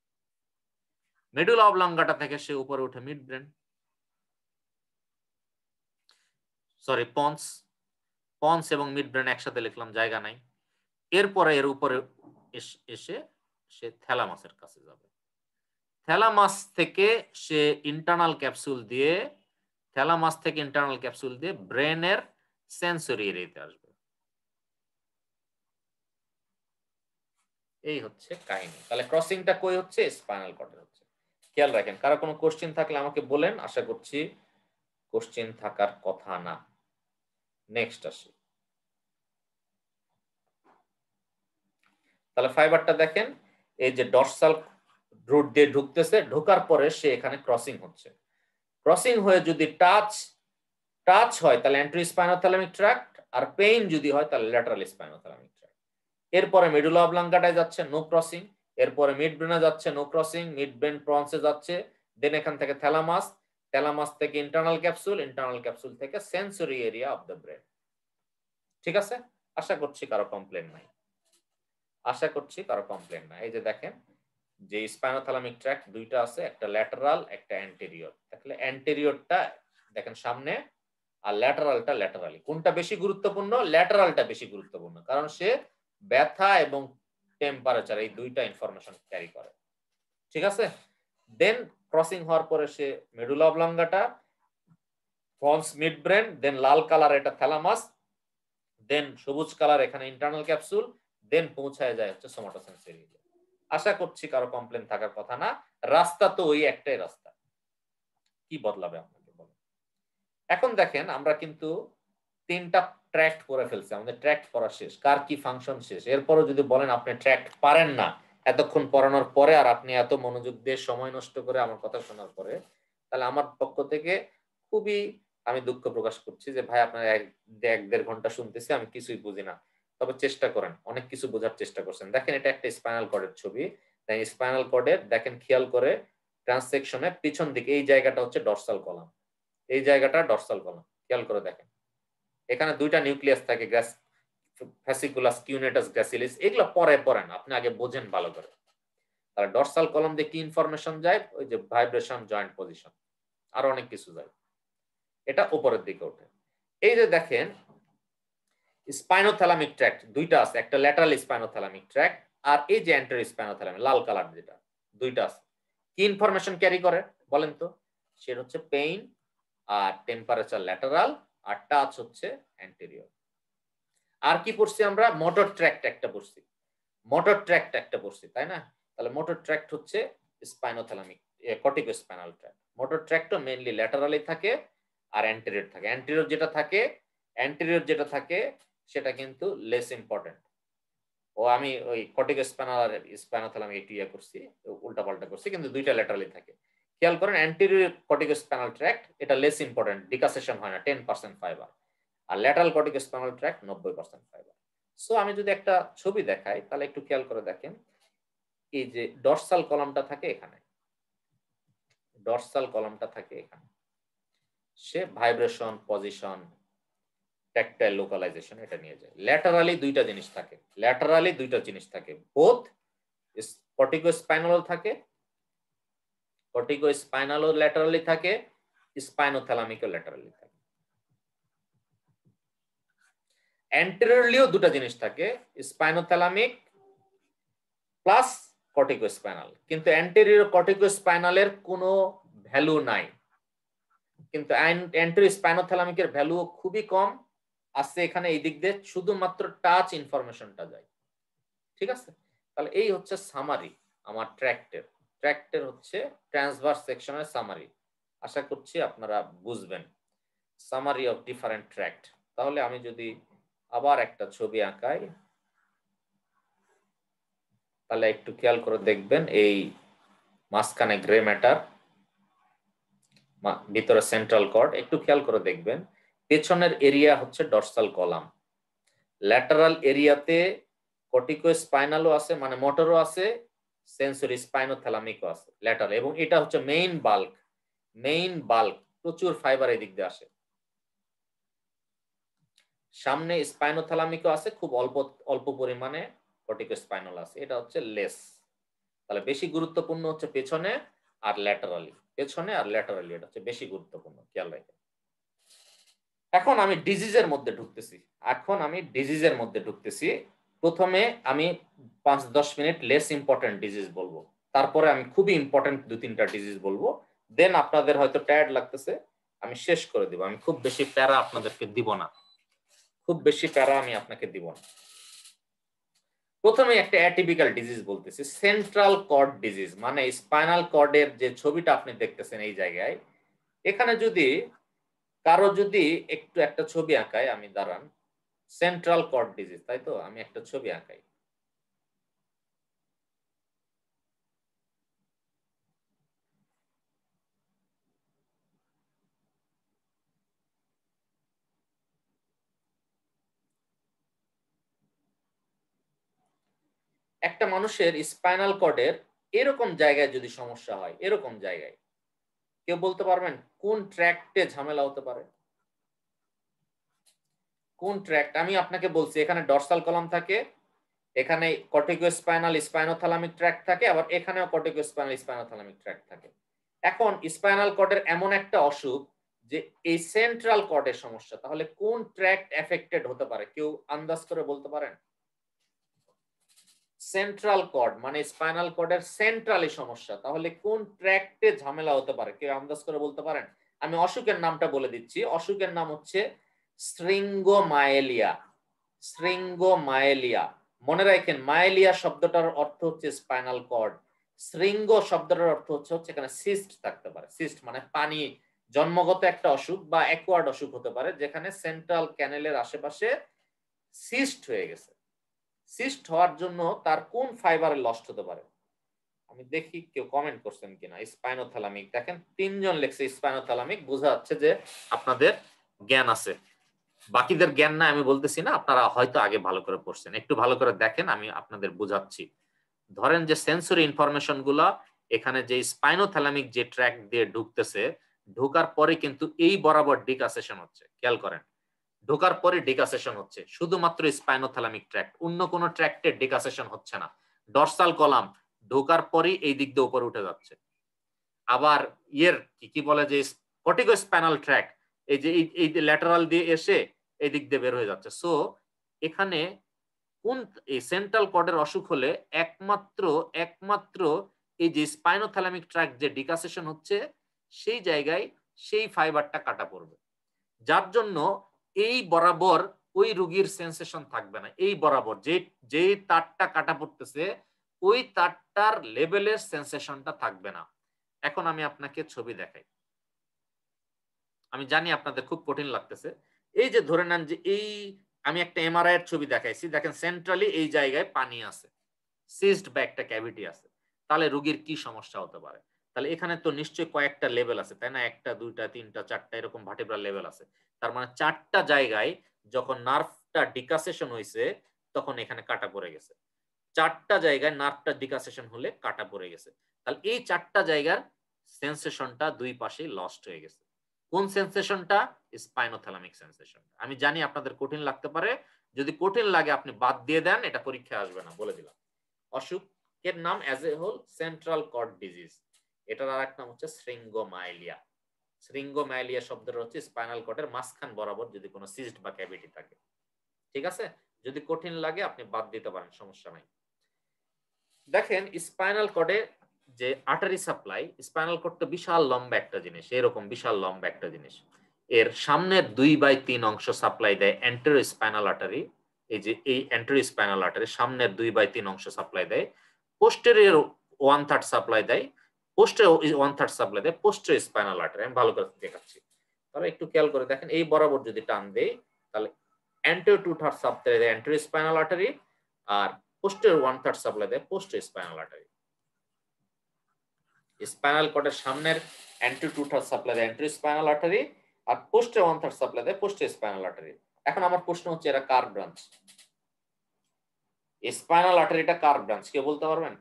মেডুলা অবলাঙ্গাটা থেকে সে উপরে উঠে midbrain, sorry pons, pons এবং মিড ব্রেন একসাথে লিখলাম, জায়গা নাই। এরপরে এর উপরে এসে সে থ্যালামাসের কাছে যাবে। থ্যালামাস থেকে সে ইন্টারনাল ক্যাপসুল দিয়ে, থ্যালামাস থেকে ইন্টারনাল ক্যাপসুল দিয়ে ব্রেনের সেন্সরি এরিয়াতে আসবে। এই হচ্ছে কাহিনী। তাহলে ক্রসিংটা কই হচ্ছে? স্পাইনাল কর্ডে হচ্ছে। খেয়াল রাখেন, কারো কোনো কোশ্চেন থাকলে আমাকে বলেন, আশা করছি কোশ্চেন থাকার কথা না। নেক্সট আসি। তাহলে ফাইবারটা দেখেন, এই যে ডরসাল রুট দিয়ে ঢুকতেছে, ঢোকার পরে সে এখানে ক্রসিং হচ্ছে। ক্রসিং হয়ে যদি টাচ হয় তাহলে অ্যান্টেরিয়র স্পাইনোথ্যালামিক ট্র্যাক্ট, আর পেইন যদি হয় তাহলে ল্যাটারাল স্পাইনোথ্যালামিক ট্র্যাক্ট। এরপরে মেডুলা অবলাঙ্গাটায় যাচ্ছে, নো ক্রসিং। এরপরে মিড ব্রেনে যাচ্ছে, নো ক্রসিং। মিড ব্রেন প্রন্সে যাচ্ছে, দেন এখান থেকে থ্যালামাস, থ্যালামাস থেকে ইন্টারনাল ক্যাপসুল, ইন্টারনাল ক্যাপসুল থেকে sensory area of the brain. ঠিক আছে? আশা করছি কারো কমপ্লেন নাই, আশা করছি কারো কমপ্লেন নাই। এই যে দেখেন যে স্পাইনোথ্যালামিক ট্র্যাক্ট দুইটা আছে, একটা ল্যাটারাল একটা অ্যান্টেরিয়র। তাহলে অ্যান্টেরিয়রটা দেখেন সামনে, আর ল্যাটারালটা ল্যাটারালি। কোনটা বেশি গুরুত্বপূর্ণ? ল্যাটারালটা বেশি গুরুত্বপূর্ণ, কারণ সে ব্যথা এবং টেম্পারেচার এই দুইটা ইনফরমেশন ক্যারি করে। ঠিক আছে? দেন ক্রসিং হওয়ার পরে সে medulla oblongata, pons midbrain, then লাল কালার এটা থ্যালামাস, দেন সবুজ কালার এখানে ইন্টারনাল ক্যাপসুল, দেন পৌঁছায় যায় হচ্ছে সোমাটোসেন্সরি। আশা করছি কারো কমপ্লেন থাকার কথা না। রাস্তা তো ওই একটাই রাস্তা, কি বদলাবে আপনাকে বলেন? এখন দেখেন আমরা কিন্তু তিনটা ট্র্যাক্ট করে ফেলছি, আমাদের ট্র্যাক্ট পড়া শেষ। কার কি ফাংশন শেষ। এরপরও যদি বলেন আপনি ট্র্যাক্ট পারেন না এতক্ষণ পড়ানোর পরে, আর আপনি এত মনোযোগ দিয়ে সময় নষ্ট করে আমার কথা শোনার পরে, তাহলে আমার পক্ষ থেকে খুবই আমি দুঃখ প্রকাশ করছি যে ভাই আপনার এক দেড় ঘন্টা শুনতেছি, আমি কিছুই বুঝি না। তবে চেষ্টা করেন, অনেক কিছু বোঝার চেষ্টা করছেন। দেখেন এটা একটা স্পাইনাল কর্ডের ছবি, তাই স্পাইনাল কর্ডের দেখেন খেয়াল করে ট্রান্সেকশনে পিছন দিকে এই জায়গাটা হচ্ছে ডরসাল কলাম, এই জায়গাটা ডরসাল কলাম। খেয়াল করে দেখেন এখানে দুইটা নিউক্লিয়াস থাকে, গ্যাস ফ্যাসিকুলাস, কিউনেটাস, গ্যাসিলিস। এগুলো পরে পড়েন, আপনি আগে বোঝেন ভালো করে। তাহলে ডরসাল কলাম দিয়ে কি ইনফরমেশন যায়? ওই যে ভাইব্রেশন, জয়েন্ট পজিশন, আর অনেক কিছু যায়। এটা উপরের দিকে ওঠে। এই যে দেখেন স্পাইনোথ্যালামিক ট্র্যাক্ট দুইটা আছে, একটা ল্যাটারাল স্পাইনোথ্যালামিক ট্র্যাক্ট, আর এই যে অ্যান্টেরিয়র স্পাইনোথ্যালামিক লাল কালার যেটা, দুইটা আছে। কি ইনফরমেশন ক্যারি করে বলেন তো? সেটা হচ্ছে পেইন আর টেম্পারেচার ল্যাটারাল, আর টাচ হচ্ছে অ্যান্টেরিয়র। আর কি পড়ছি আমরা? মোটর ট্র্যাক্ট একটা পড়ছি, মোটর ট্র্যাক্ট একটা পড়ছি, তাই না? তাহলে মোটর ট্র্যাক্ট হচ্ছে spinothalamic corticospinal tract. Motor ট্র্যাক্টও মেইনলি ল্যাটারালি থাকে আর অ্যান্টেরিয়র থাকে। অ্যান্টেরিয়র যেটা থাকে সেটা কিন্তু লেস ইম্পর্টেন্ট। আমি ওই কর্টিকো স্পাইনাল আর স্পাইনোথ্যালামিক একটু ইয়ে করছি, উল্টাপাল্টা করছি, কিন্তু দুইটা ল্যাটারালি থাকে। খেয়াল করেন অ্যান্টেরিয়র কর্টিকো স্পাইনাল ট্র্যাক্ট এটা লেস ইম্পর্টেন্ট, ডিকাসেশন হয় না, 10% ফাইবার। আর lateral corticospinal tract 90% fibre. So আমি যদি একটা ছবি দেখাই তাহলে একটু খেয়াল করে দেখেন, এই যে ডরসাল কলামটা থাকে এখানে, ডরসাল কলামটা থাকে এখানে, সে ভাইব্রেশন, পজিশন, ট্যাকটাইল লোকালাইজেশন এটা নিয়ে যায়। ল্যাটারালি দুইটা জিনিস থাকে, ল্যাটারালি দুইটা জিনিস থাকে, বোথ কর্টিকোস্পাইনাল থাকে, কর্টিকোস্পাইনাল ল্যাটারালি থাকে, স্পাইনোথ্যালামিক ল্যাটারালি থাকে। অ্যান্টেরিয়রলিও দুটো জিনিস থাকে, স্পাইনোথ্যালামিক প্লাস কর্টিকোস্পাইনাল, কিন্তু অ্যান্টেরিয়র কর্টিকোস্পাইনালের কোনো ভ্যালু নাই, কিন্তু অ্যান্টেরিয়র স্পাইনোথ্যালামিকের ভ্যালু খুবই কম আছে এখানে। এই দিক দিয়ে শুধুমাত্র টাচ ইনফরমেশনটা যায়, ঠিক আছে? তাহলে এই হচ্ছে সামারি আমার ট্র্যাক্টের হচ্ছে ট্রান্সভার্স সেকশনের সামারি। আশা করছি আপনারা বুঝবেন সামারি অফ ডিফারেন্ট ট্র্যাক্ট। তাহলে আমি যদি আবার একটা ছবি আঁকাই, তাহলে একটু খেয়াল করে দেখবেন, এই মাঝখানে গ্রে ম্যাটার, ভিতরে সেন্ট্রাল কর্ড, একটু খেয়াল করে দেখবেন পেছনের এরিয়া হচ্ছে ডর্সাল কলাম, ল্যাটারাল এরিয়াতে কর্টিকোস্পাইনালও আছে মানে মোটরও আছে, সেন্সরি স্পাইনোথ্যালামিকও আছে ল্যাটারাল, এবং এটা হচ্ছে মেইন বাল্ক, প্রচুর ফাইবার এই দিক দিয়ে আসে। সামনে স্পাইনোথ্যালামিকও আছে, খুব অল্প পরিমাণে কর্টিকোস্পাইনাল আছে, এটা হচ্ছে লেস। তাহলে বেশি গুরুত্বপূর্ণ হচ্ছে পেছনে আর ল্যাটারালি, এটা হচ্ছে বেশি গুরুত্বপূর্ণ, খেয়াল রাখবেন। এখন আমি ডিজিজের মধ্যে ঢুকতেছি। প্রথমে আমি 5-10 মিনিট লেস ইম্পর্টেন্ট ডিজিজ বলবো, তারপরে আমি খুবই ইম্পর্টেন্ট 2-3টা ডিজিজ বলবো, দেন আপনাদের হয়তো টায়ার্ড লাগতেছে, আমি শেষ করে দিব। আমি খুব বেশি প্যারা আপনাদেরকে দিব না, আমি আপনাকে দিব না। প্রথমে একটা অ্যাটিপিক্যাল ডিজিজ বলতেছি, সেন্ট্রাল কর্ড ডিজিজ, মানে স্পাইনাল কর্ডের যে ছবিটা আপনি দেখতেছেন এই জায়গায়, এখানে কারো যদি একটু একটা ছবি আঁকাই, আমি দাঁড়ান, সেন্ট্রাল কর্ড ডিজিজ, তাই তো, আমি একটা ছবি আঁকাই। একটা মানুষের স্পাইনাল কর্ডের এরকম জায়গায় যদি সমস্যা হয়, এরকম জায়গায়, কেউ বলতে পারবেন কোন ট্র্যাক্টে ঝামেলা হতে পারে? কোন ট্র্যাক্ট? আমি আপনাকে বলছি, এখানে ডর্সাল কলাম থাকে, এখানে কর্টিকোস্পাইনাল স্পাইনোথ্যালামিক ট্র্যাক্ট থাকে, আবার এখানেও কর্টিকোস্পাইনাল স্পাইনোথ্যালামিক ট্র্যাক্ট থাকে। এখন স্পাইনাল কর্ডের এমন একটা অসুখ যে এই সেন্ট্রাল কর্ডের সমস্যা, তাহলে কোন ট্র্যাক্ট এফেক্টেড হতে পারে কেউ আন্দাজ করে বলতে পারেন? সেন্ট্রাল কর্ড মানে স্পাইনাল কর্ডের সেন্ট্রালি সমস্যা, তাহলে কোন ট্র্যাক্টে ঝামেলা হতে পারে কেউ আন্দাজ করে বলতে পারেন? আমি অসুখের নামটা বলে দিচ্ছি, অসুখের নাম হচ্ছে শৃঙ্গোমায়েলিয়া। মনে রাখেন, মায়েলিয়া শব্দটার অর্থ হচ্ছে স্পাইনাল কর্ড, শৃঙ্গ শব্দটার অর্থ হচ্ছে এখানে সিস্ট থাকতে পারে। সিস্ট মানে পানি, জন্মগত একটা অসুখ বা অ্যাকোয়ার্ড অসুখ হতে পারে, যেখানে সেন্ট্রাল ক্যানেলের আশেপাশে সিস্ট হয়ে গেছে। সিস্ট হওয়ার জন্য তার কোন ফাইবারে লস্ট হতে পারে? আমি দেখি কেউ কমেন্ট করছেন কিনা। স্পাইনোথ্যালামিক, দেখেন 3 জন লেখছে স্পাইনোথ্যালামিক, বোঝা যাচ্ছে যে আপনাদের জ্ঞান আছে। বাকিদের জ্ঞান না আমি বলতেছি না, আপনারা হয়তো আগে ভালো করে পড়ছেন, একটু ভালো করে দেখেন, আমি আপনাদের বোঝাচ্ছি। ধরেন যে সেন্সরি ইনফরমেশন গুলা এখানে যে স্পাইনোথ্যালামিক যে ট্র্যাক দিয়ে ঢুকতেছে, ঢোকার পরে কিন্তু এই বরাবর ডিকাসেশন হচ্ছে, খেয়াল করেন, ঢোকার পরে ডিকাসেশন হচ্ছে শুধুমাত্র স্পাইনোথ্যালামিক ট্র্যাক্ট, অন্য কোনো ট্র্যাক্টে ডিকাসেশন হচ্ছে না। ডর্সাল কলাম ঢোকার পরেই এই দিক দিয়ে উপরে উঠে যাচ্ছে। আবার কি বলে যে কর্টিকোস্পাইনাল ট্র্যাক্ট, এই যে এই ল্যাটারাল দিয়ে এসে এই দিক দিয়ে বের হয়ে যাচ্ছে। সো এখানে কোন এই সেন্ট্রাল কর্ডের অসুখ হলে একমাত্র এই যে স্পাইনোথ্যালামিক ট্র্যাক্ট যে ডিকাসেশন হচ্ছে সেই জায়গায় সেই ফাইবারটা কাটা পড়বে, যার জন্য এই বরাবর ওই রোগীর সেন্সেশন থাকবে না। এই বরাবর যে তারটা কাটা পড়তেছে ওই তারটার লেভেলের সেন্সেশনটা থাকবে না। এখন আমি আপনাকে ছবি দেখাই, আমি জানি আপনাদের খুব কঠিন লাগতেছে। এই যে ধরে নেন যে আমি একটা এমআরআই এর ছবি দেখাইছি, দেখেন সেন্ট্রালি এই জায়গায় পানি আছে, সিস্ট বা একটা ক্যাভিটি আছে, তাহলে রোগীর কি সমস্যা হতে পারে? তাহলে এখানে তো নিশ্চয়ই কয়েকটা লেভেল আছে, তাই না? 1টা 2টা 3টা 4টা এরকম ভার্টিব্রাল লেভেল আছে। তার মানে 4টা জায়গায় যখন নার্ভটা ডিকাসেশন হয়েছে তখন এখানে কাটা পড়ে গেছে। 4টা জায়গায় নার্ভটা ডিকাসেশন হলে কাটা পড়ে গেছে, তাহলে এই 4টা জায়গার সেন্সেশনটা দুই পাশে লস্ট হয়ে গেছে। কোন সেন্সেশনটা? স্পাইনোথ্যালামিক সেন্সেশন। আমি জানি আপনাদের কঠিন লাগতে পারে, যদি কঠিন লাগে আপনি বাদ দিয়ে দেন, এটা পরীক্ষায় আসবে না, বলে দিলাম। অসুখের নাম as a whole central cord disease, এটার আরেক নাম হচ্ছে শৃঙ্গোমাইলিয়া। শৃঙ্গোমাইলিয়া শব্দটা হচ্ছে স্পাইনাল কর্ডের মাঝখান বরাবর যদি কোনো সিস্ট বা ক্যাভিটি থাকে। ঠিক আছে, যদি কঠিন লাগে আপনি বাদ দিতে পারেন, সমস্যা নাই। দেখেন স্পাইনাল কর্ডে যে আর্টারি সাপ্লাই, স্পাইনাল কর্ড তো বিশাল লম্বা একটা জিনিস, এরকম বিশাল লম্বা একটা জিনিস। এর সামনের 2/3 অংশ সাপ্লাই দেয় অ্যান্টেরো স্পাইনাল আর্টারি। এই যে এই অ্যান্টেরো স্পাইনাল আর্টারি সামনের 2/3 অংশ সাপ্লাই দেয়। পোস্টেরিয়র 1/3 সাপ্লাই দেয়, পোস্টেরিয়র 1/3 সাপ্লাই দেয় পোস্টেরিয়র স্পাইনাল আর্টারি। আমি ভালো করে দেখাচ্ছি, তাহলে একটু খেয়াল করে দেখেন। এই বরাবর যদি টান দেই তাহলে অ্যান্টেরো 2/3 সাপ্লাই দেয় অ্যান্টেরো স্পাইনাল আর্টারি, আর পোস্টেরিয়র 1/3 সাপ্লাই দেয় পোস্টেরিয়র স্পাইনাল আর্টারি। স্পাইনাল কর্ডের সামনের অ্যান্টেরো 2/3 সাপ্লাই দেয় অ্যান্টেরো স্পাইনাল আর্টারি, আর পোস্টেরিয়র 1/3 সাপ্লাই দেয় পোস্টেরিয়র স্পাইনাল আর্টারি। এখন আমার প্রশ্ন হচ্ছে এরা কার ব্রাঞ্চ? স্পাইনাল আর্টারিটা কার ব্রাঞ্চ কেউ বলতে পারবেন?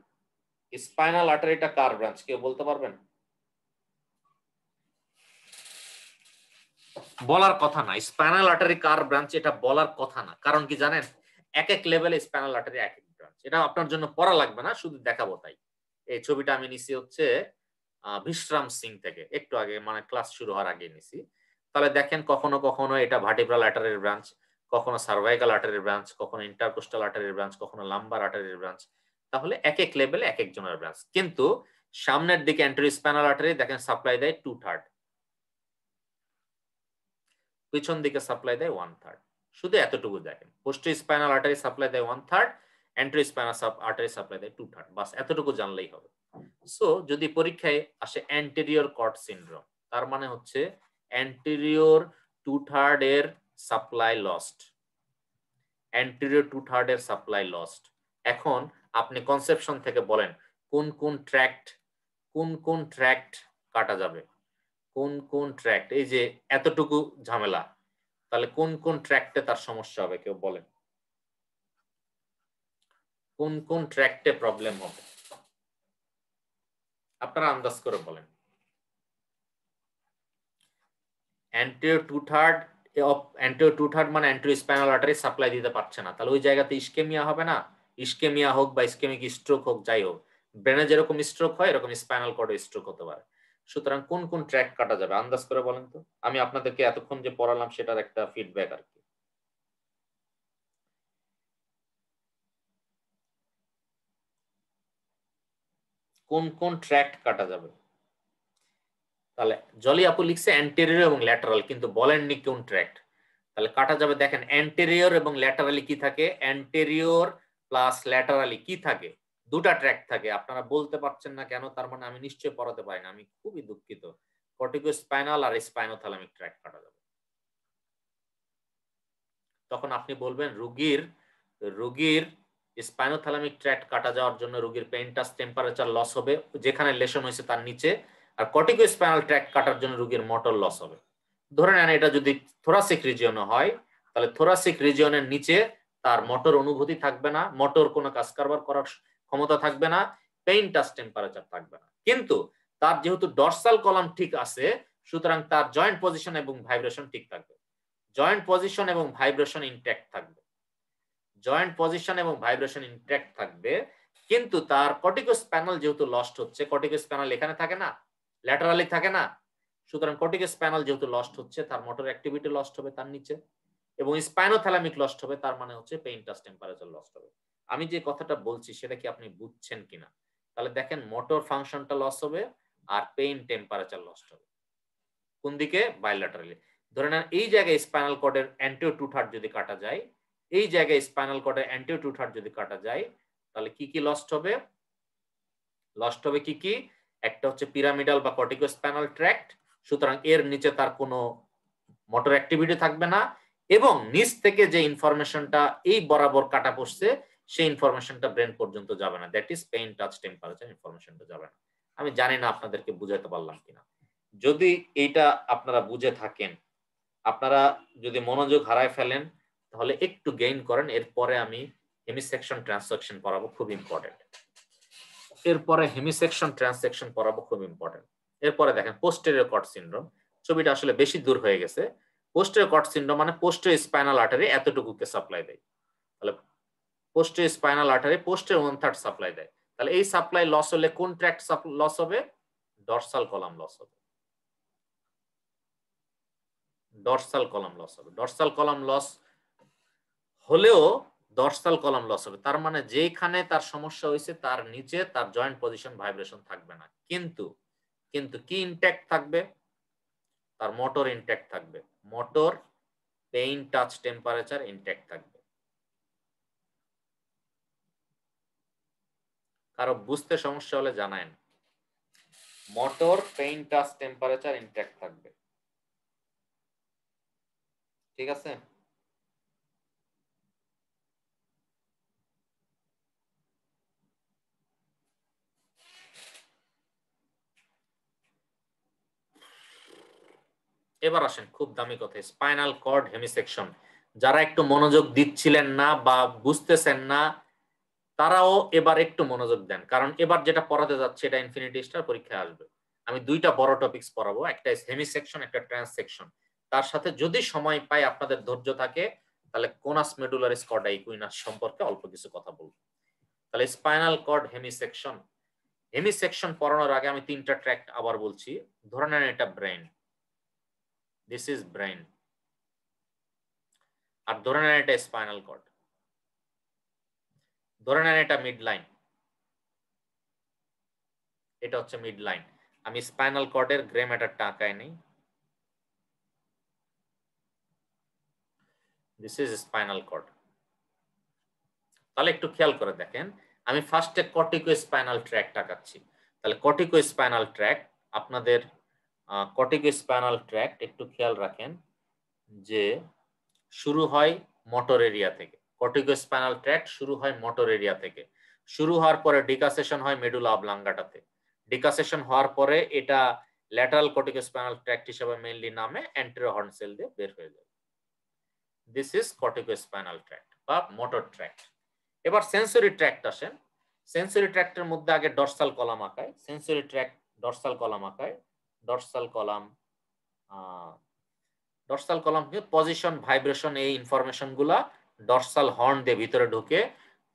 স্পাইনাল আর্টারিটা কার ব্রাঞ্চ কেউ বলতে পারবেন? বলার কথা না, স্পাইনাল আর্টারি কার ব্রাঞ্চ এটা বলার কথা না। কারণ কি জানেন, এক এক লেভেলে স্পাইনাল আর্টারি এক এক ব্রাঞ্চ। এটা আপনার জন্য পড়া লাগবে না, শুধু দেখাবো তাই। এই ছবিটা আমি নিছি হচ্ছে বিশ্রাম সিং থেকে, একটু আগে মানে ক্লাস শুরু হওয়ার আগে নিছি। তাহলে দেখেন কখনো কখনো এটা ভার্টিব্রাল আর্টারির ব্রাঞ্চ, কখনো সার্ভাইকাল আর্টারির ব্রাঞ্চ, কখনো ইন্টারকোস্টাল আর্টারির ব্রাঞ্চ, কখনো লাম্বার আর্টারির ব্রাঞ্চ। তাহলে এক এক লেভেলে এক একজনের ব্রাঞ্চ। কিন্তু সামনের দিকে অ্যান্টেরো স্পাইনাল আর্টারি দেখেন সাপ্লাই দেয় 2/3, পিছন দিকে সাপ্লাই দেয় 1/3। শুধু এতটুকু দেখেন, পোস্টেরিয়র স্পাইনাল আর্টারি সাপ্লাই দেয় 1/3, অ্যান্টেরো স্পাইনাল আর্টারি সাপ্লাই দেয় 2/3। বাস এতটুকু জানলেই হবে। সো যদি পরীক্ষায় আসে অ্যান্টেরিয়র কর্ড সিনড্রোম, তার মানে হচ্ছে অ্যান্টেরিয়র 2/3 এর সাপ্লাই লস্ট, অ্যান্টেরিয়র 2/3 এর সাপ্লাই লস্ট। এখন আপনি কনসেপশন থেকে বলেন কোন কোন ট্র্যাক্ট কাটা যাবে, কোন কোন ট্র্যাক্ট, এই যে এতটুকু ঝামেলা, তাহলে কোন কোন ট্র্যাক্টে তার সমস্যা হবে কেউ বলেন? কোন কোন ট্র্যাক্টে প্রবলেম হবে আপনারা আন্দাজ করে বলেন। অ্যান্টেরিয়র 2/3 মানে অ্যান্টেরিয়র স্পাইনাল আর্টারি সাপ্লাই দিতে পারছে না, তাহলে ওই জায়গাতে ইসকেমিয়া হবে না? ইসকেমিয়া হোক বা ইসকেমিক স্ট্রোক হোক, যাই হোক, ব্রেনে যেরকম স্ট্রোক হয় এরকম স্পাইনাল কর্ডে স্ট্রোক হতে পারে। সুতরাং কোন কোন ট্র্যাক কাটা যাবে আন্দাজ করে বলেন তো। আমি আপনাদেরকে এতক্ষণ যে পড়ালাম সেটার একটা ফিডব্যাক আর কি। কোন কোন ট্র্যাক্ট কাটা যাবে? তাহলে জলি আপু লিখছে অ্যান্টেরিয়র এবং ল্যাটারাল, কিন্তু বলেননি কোন ট্র্যাক্ট। তাহলে কাটা যাবে, দেখেন অ্যান্টেরিয়র এবং ল্যাটারালি কি থাকে, অ্যান্টেরিয়র প্লাস ল্যাটারালি কি থাকে, দুটা ট্র্যাক্ট থাকে। আপনারা বলতে পারছেন না কেন, তার মানে আমি নিশ্চয়ই পড়াতে পারি না, আমি খুবই দুঃখিত। কর্টিকোস্পাইনাল আর স্পাইনোথ্যালামিক ট্র্যাক্ট কাটা যাবে। তখন আপনি বলবেন রোগীর স্পাইনোথ্যালামিক ট্র্যাক্ট কাটা যাওয়ার জন্য রোগীর পেইন টাচ টেম্পারেচার লস হবে যেখানে লেশন হয়েছে তার নিচে, আর কর্টিকোস্পাইনাল ট্র্যাক্ট কাটার জন্য রোগীর মোটর লস হবে। ধরে নেন এটা যদি থোরাসিক রিজিয়নে হয়, তাহলে থোরাসিক রিজিয়নের নিচে তার মোটর অনুভূতি থাকবে না, মোটর কোনো কাজ কারবার করার ক্ষমতা থাকবে না, পেইন টাচ টেম্পারেচার থাকবে না। কিন্তু তার যেহেতু ডরসাল কলাম ঠিক আছে, সুতরাং তার জয়েন্ট পজিশন এবং ভাইব্রেশন ঠিক থাকবে। জয়েন্ট পজিশন এবং ভাইব্রেশন ইনট্যাক্ট থাকবে, জয়েন্ট পজিশন এবং ভাইব্রেশন ইনট্যাক্ট থাকবে। কিন্তু তার কর্টিকোস্প্যানাল যেহেতু লস্ট হচ্ছে, কর্টিকোস্প্যানাল এখানে থাকে না, ল্যাটারালি থাকে না, সুতরাং কর্টিকোস্প্যানাল যেহেতু লস্ট হচ্ছে তার মোটর অ্যাক্টিভিটি লস্ট হবে তার নিচে, এবং স্পাইনোথ্যালামিক লস্ট হবে, তার মানে হচ্ছে পেইন টাচ টেম্পারেচার লস্ট হবে। আমি যে কথাটা বলছি সেটা কি আপনি বুঝছেন কিনা? তাহলে দেখেন মোটর ফাংশনটা লস হবে আর পেইন টেম্পারেচার লস্ট হবে কোন দিকে? বাইল্যাটারালি। ধরে নেন এই জায়গায় স্পাইনাল কর্ডের অ্যান্টেরিয়র 2/3 যদি কাটা যায়, এই জায়গায় স্পাইনাল কর্ডের অ্যান্টেরিয়র 2/3 যদি কাটা যায়, তাহলে কি কি লস্ট হবে? লস্ট হবে কি কি? একটা হচ্ছে পিরামিডাল বা কর্টিকোস্পাইনাল ট্র্যাক্ট, সুতরাং এর নিচে তার কোনো মোটর অ্যাক্টিভিটি থাকবে না, এবং নিচ থেকে যে ইনফরমেশনটা এই বরাবর কাটা পড়ছে সেই ইনফরমেশনটা ব্রেন পর্যন্ত যাবে না, that is pain touch temperature ইনফরমেশনটা যাবে না। আমি জানি না আপনাদেরকে বুঝাতে পারলাম কিনা। যদি এইটা আপনারা বুঝে থাকেন, আপনারা যদি মনোযোগ হারায় ফেলেন তাহলে একটু গেইন করেন, এরপরে আমি হেমিসেকশন ট্রান্সেকশন পড়াবো, খুব ইম্পর্টেন্ট। এরপরে হেমিসেকশন ট্রান্সেকশন পড়াবো, খুব ইম্পর্টেন্ট। এরপরে দেখেন পোস্টেরিয়র কর্ড সিনড্রোম, ছবিটা আসলে বেশি দূর হয়ে গেছে। পোস্টেরিয়র কর্ড সিনড্রোম মানে পোস্টেরিয়র স্পাইনাল আর্টারি এতটুকুকে সাপ্লাই দেয়। তাহলে পোস্টেরিয়র স্পাইনাল আর্টারি পোস্টের 1/3 সাপ্লাই দেয়। তাহলে এই সাপ্লাই লস হলে কোন ট্র্যাক্ট লস হবে? ডরসাল কলাম লস হবে। ডরসাল কলাম লস হবে। ডরসাল কলাম লস হলেও ডরসাল কলাম লস হবে, তার মানে যেখানে তার সমস্যা হয়েছে তার নিচে তার জয়েন্ট পজিশন ভাইব্রেশন থাকবে না, কিন্তু কি ইনট্যাক্ট থাকবে? তার মোটর ইনট্যাক্ট থাকবে। Motor, pain, touch, temperature intact থাকবে। কারো বুঝতে সমস্যা হলে জানায়েন। Motor, pain, touch, temperature intact থাকবে। ঠিক আছে? এবার আসেন খুব দামি কথা, স্পাইনাল কর্ড হেমিসেকশন। যারা একটু মনোযোগ দিচ্ছিলেন না বা বুঝতেছেন না তারাও এবার একটু মনোযোগ দেন, কারণ এবার যেটা পড়াতে যাচ্ছে এটা ইনফিনিটি স্টার পরীক্ষায় আসবে। আমি দুইটা বড় টপিকস পড়াবো, একটা হেমিসেকশন, একটা ট্রান্সসেকশন। তার সাথে যদি সময় পাই, আপনাদের ধৈর্য থাকে, তাহলে কোনাস মেডুলারিস কর্ডা ইকুইনাস সম্পর্কে অল্প কিছু কথা বলবো। তাহলে স্পাইনাল কর্ড হেমিসেকশন। হেমিসেকশন পড়ানোর আগে আমি তিনটা ট্র্যাক আবার বলছি। ধরে নেন এটা ব্রেন, দিস ইজ ব্রেন। আর ধরে নেন এটা স্পাইনাল কর্ড, ধরে নেন এটা মিড লাইন, এটা হচ্ছে মিড লাইন। আমি স্পাইনাল কর্ডের গ্রে ম্যাটারটা আঁকাই নেই। This is spinal cord. তাহলে একটু খেয়াল করে দেখেন, আমি ফার্স্টে কর্টিকো স্পাইনাল ট্র্যাক্ট আঁকাচ্ছি। তাহলে কর্টিকো স্পাইনাল ট্র্যাক্ট, আপনাদের কর্টিকো স্পাইনাল ট্র্যাক্ট একটু খেয়াল রাখেন যে শুরু হয় মোটর এরিয়া থেকে। কর্টিকো স্পাইনাল ট্র্যাক্ট শুরু হয় মোটর এরিয়া থেকে। শুরু হওয়ার পরে ডিকাসেশন হয় মেডুলা অবলাঙ্গাটাতে। ডিকাসেশন হওয়ার পরে এটা ল্যাটারাল কর্টিকো স্পাইনাল ট্র্যাক্ট হিসেবে মেইনলি নামে অ্যান্টেরিয়র হর্ন সেল দিয়ে বের হয়ে যায়। This is cortico spinal tract বা মোটর ট্র্যাক্ট। এবার সেন্সরি ট্র্যাক্ট আসেন। সেন্সরি ট্র্যাক্টের মধ্যে আগে ডরসাল কলাম আঁকায়। সেন্সরি ট্র্যাক্ট ডরসাল কলাম আঁকায়। Dorsal column, dorsal column position, vibration, এই ইনফরমেশন গুলা ডরসাল হর্ন দিয়ে ভিতরে ঢুকে,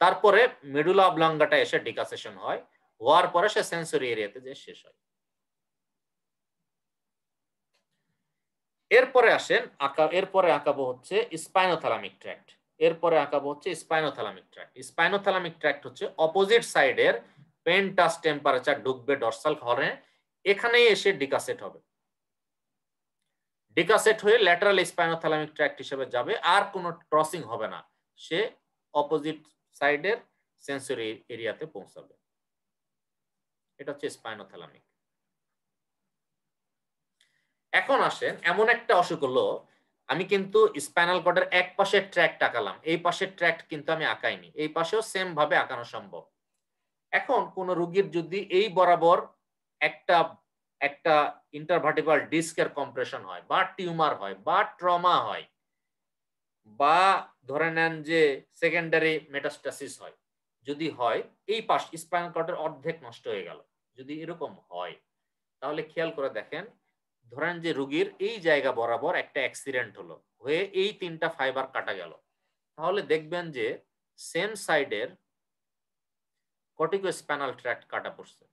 তারপরে মেডুলা অবলাঙ্গাটা এসে ডিকাসেশন হয়, হওয়ার পরে সে সেন্সরি এরিয়াতে যে শেষ হয়। এরপরে আসেন এরপরে আঁকাবো হচ্ছে স্পাইনোথ্যালামিক ট্র্যাক্ট। এরপরে আঁকাবো হচ্ছে স্পাইনোথ্যালামিক ট্র্যাক্ট। স্পাইনোথ্যালামিক ট্র্যাক্ট হচ্ছে অপোজিট সাইডের পেন টাচ টেম্পারেচার ঢুকবে ডরসাল হর্নে, এখানেই এসে ডিকাসেট হবে। ডিকাসেট হয়ে ল্যাটারাল স্পাইনোথ্যালামিক ট্র্যাক্ট হিসেবে যাবে, আর কোনো ক্রসিং হবে না, সে অপোজিট সাইডের সেন্সরি এরিয়াতে পৌঁছাবে। এটা হচ্ছে স্পাইনোথ্যালামিক। এখন আসেন, এমন একটা অসুখ হলো, আমি কিন্তু স্পাইনাল কর্ডের এক পাশের ট্র্যাক্ট আঁকালাম, এই পাশের ট্র্যাক্ট কিন্তু আমি আঁকাইনি, এই পাশেও সেম ভাবে আঁকানো সম্ভব। এখন কোন রোগীর যদি এই বরাবর একটা একটা ইন্টারভার্টিব্রাল ডিস্কের কম্প্রেশন হয়, বা টিউমার হয়, বা ট্রমা হয়, বা ধরে নেন যে সেকেন্ডারি মেটাস্টাসিস হয়, যদি হয় এই পাশ স্পাইনাল কর্ডের অর্ধেক নষ্ট হয়ে গেল, যদি এরকম হয়, তাহলে খেয়াল করে দেখেন, ধরেন যে রোগীর এই জায়গা বরাবর একটা অ্যাক্সিডেন্ট হলো, হয়ে এই তিনটা ফাইবার কাটা গেল, তাহলে দেখবেন যে সেম সাইডের কর্টিকোস্পাইনাল ট্র্যাক্ট কাটা পড়ছে,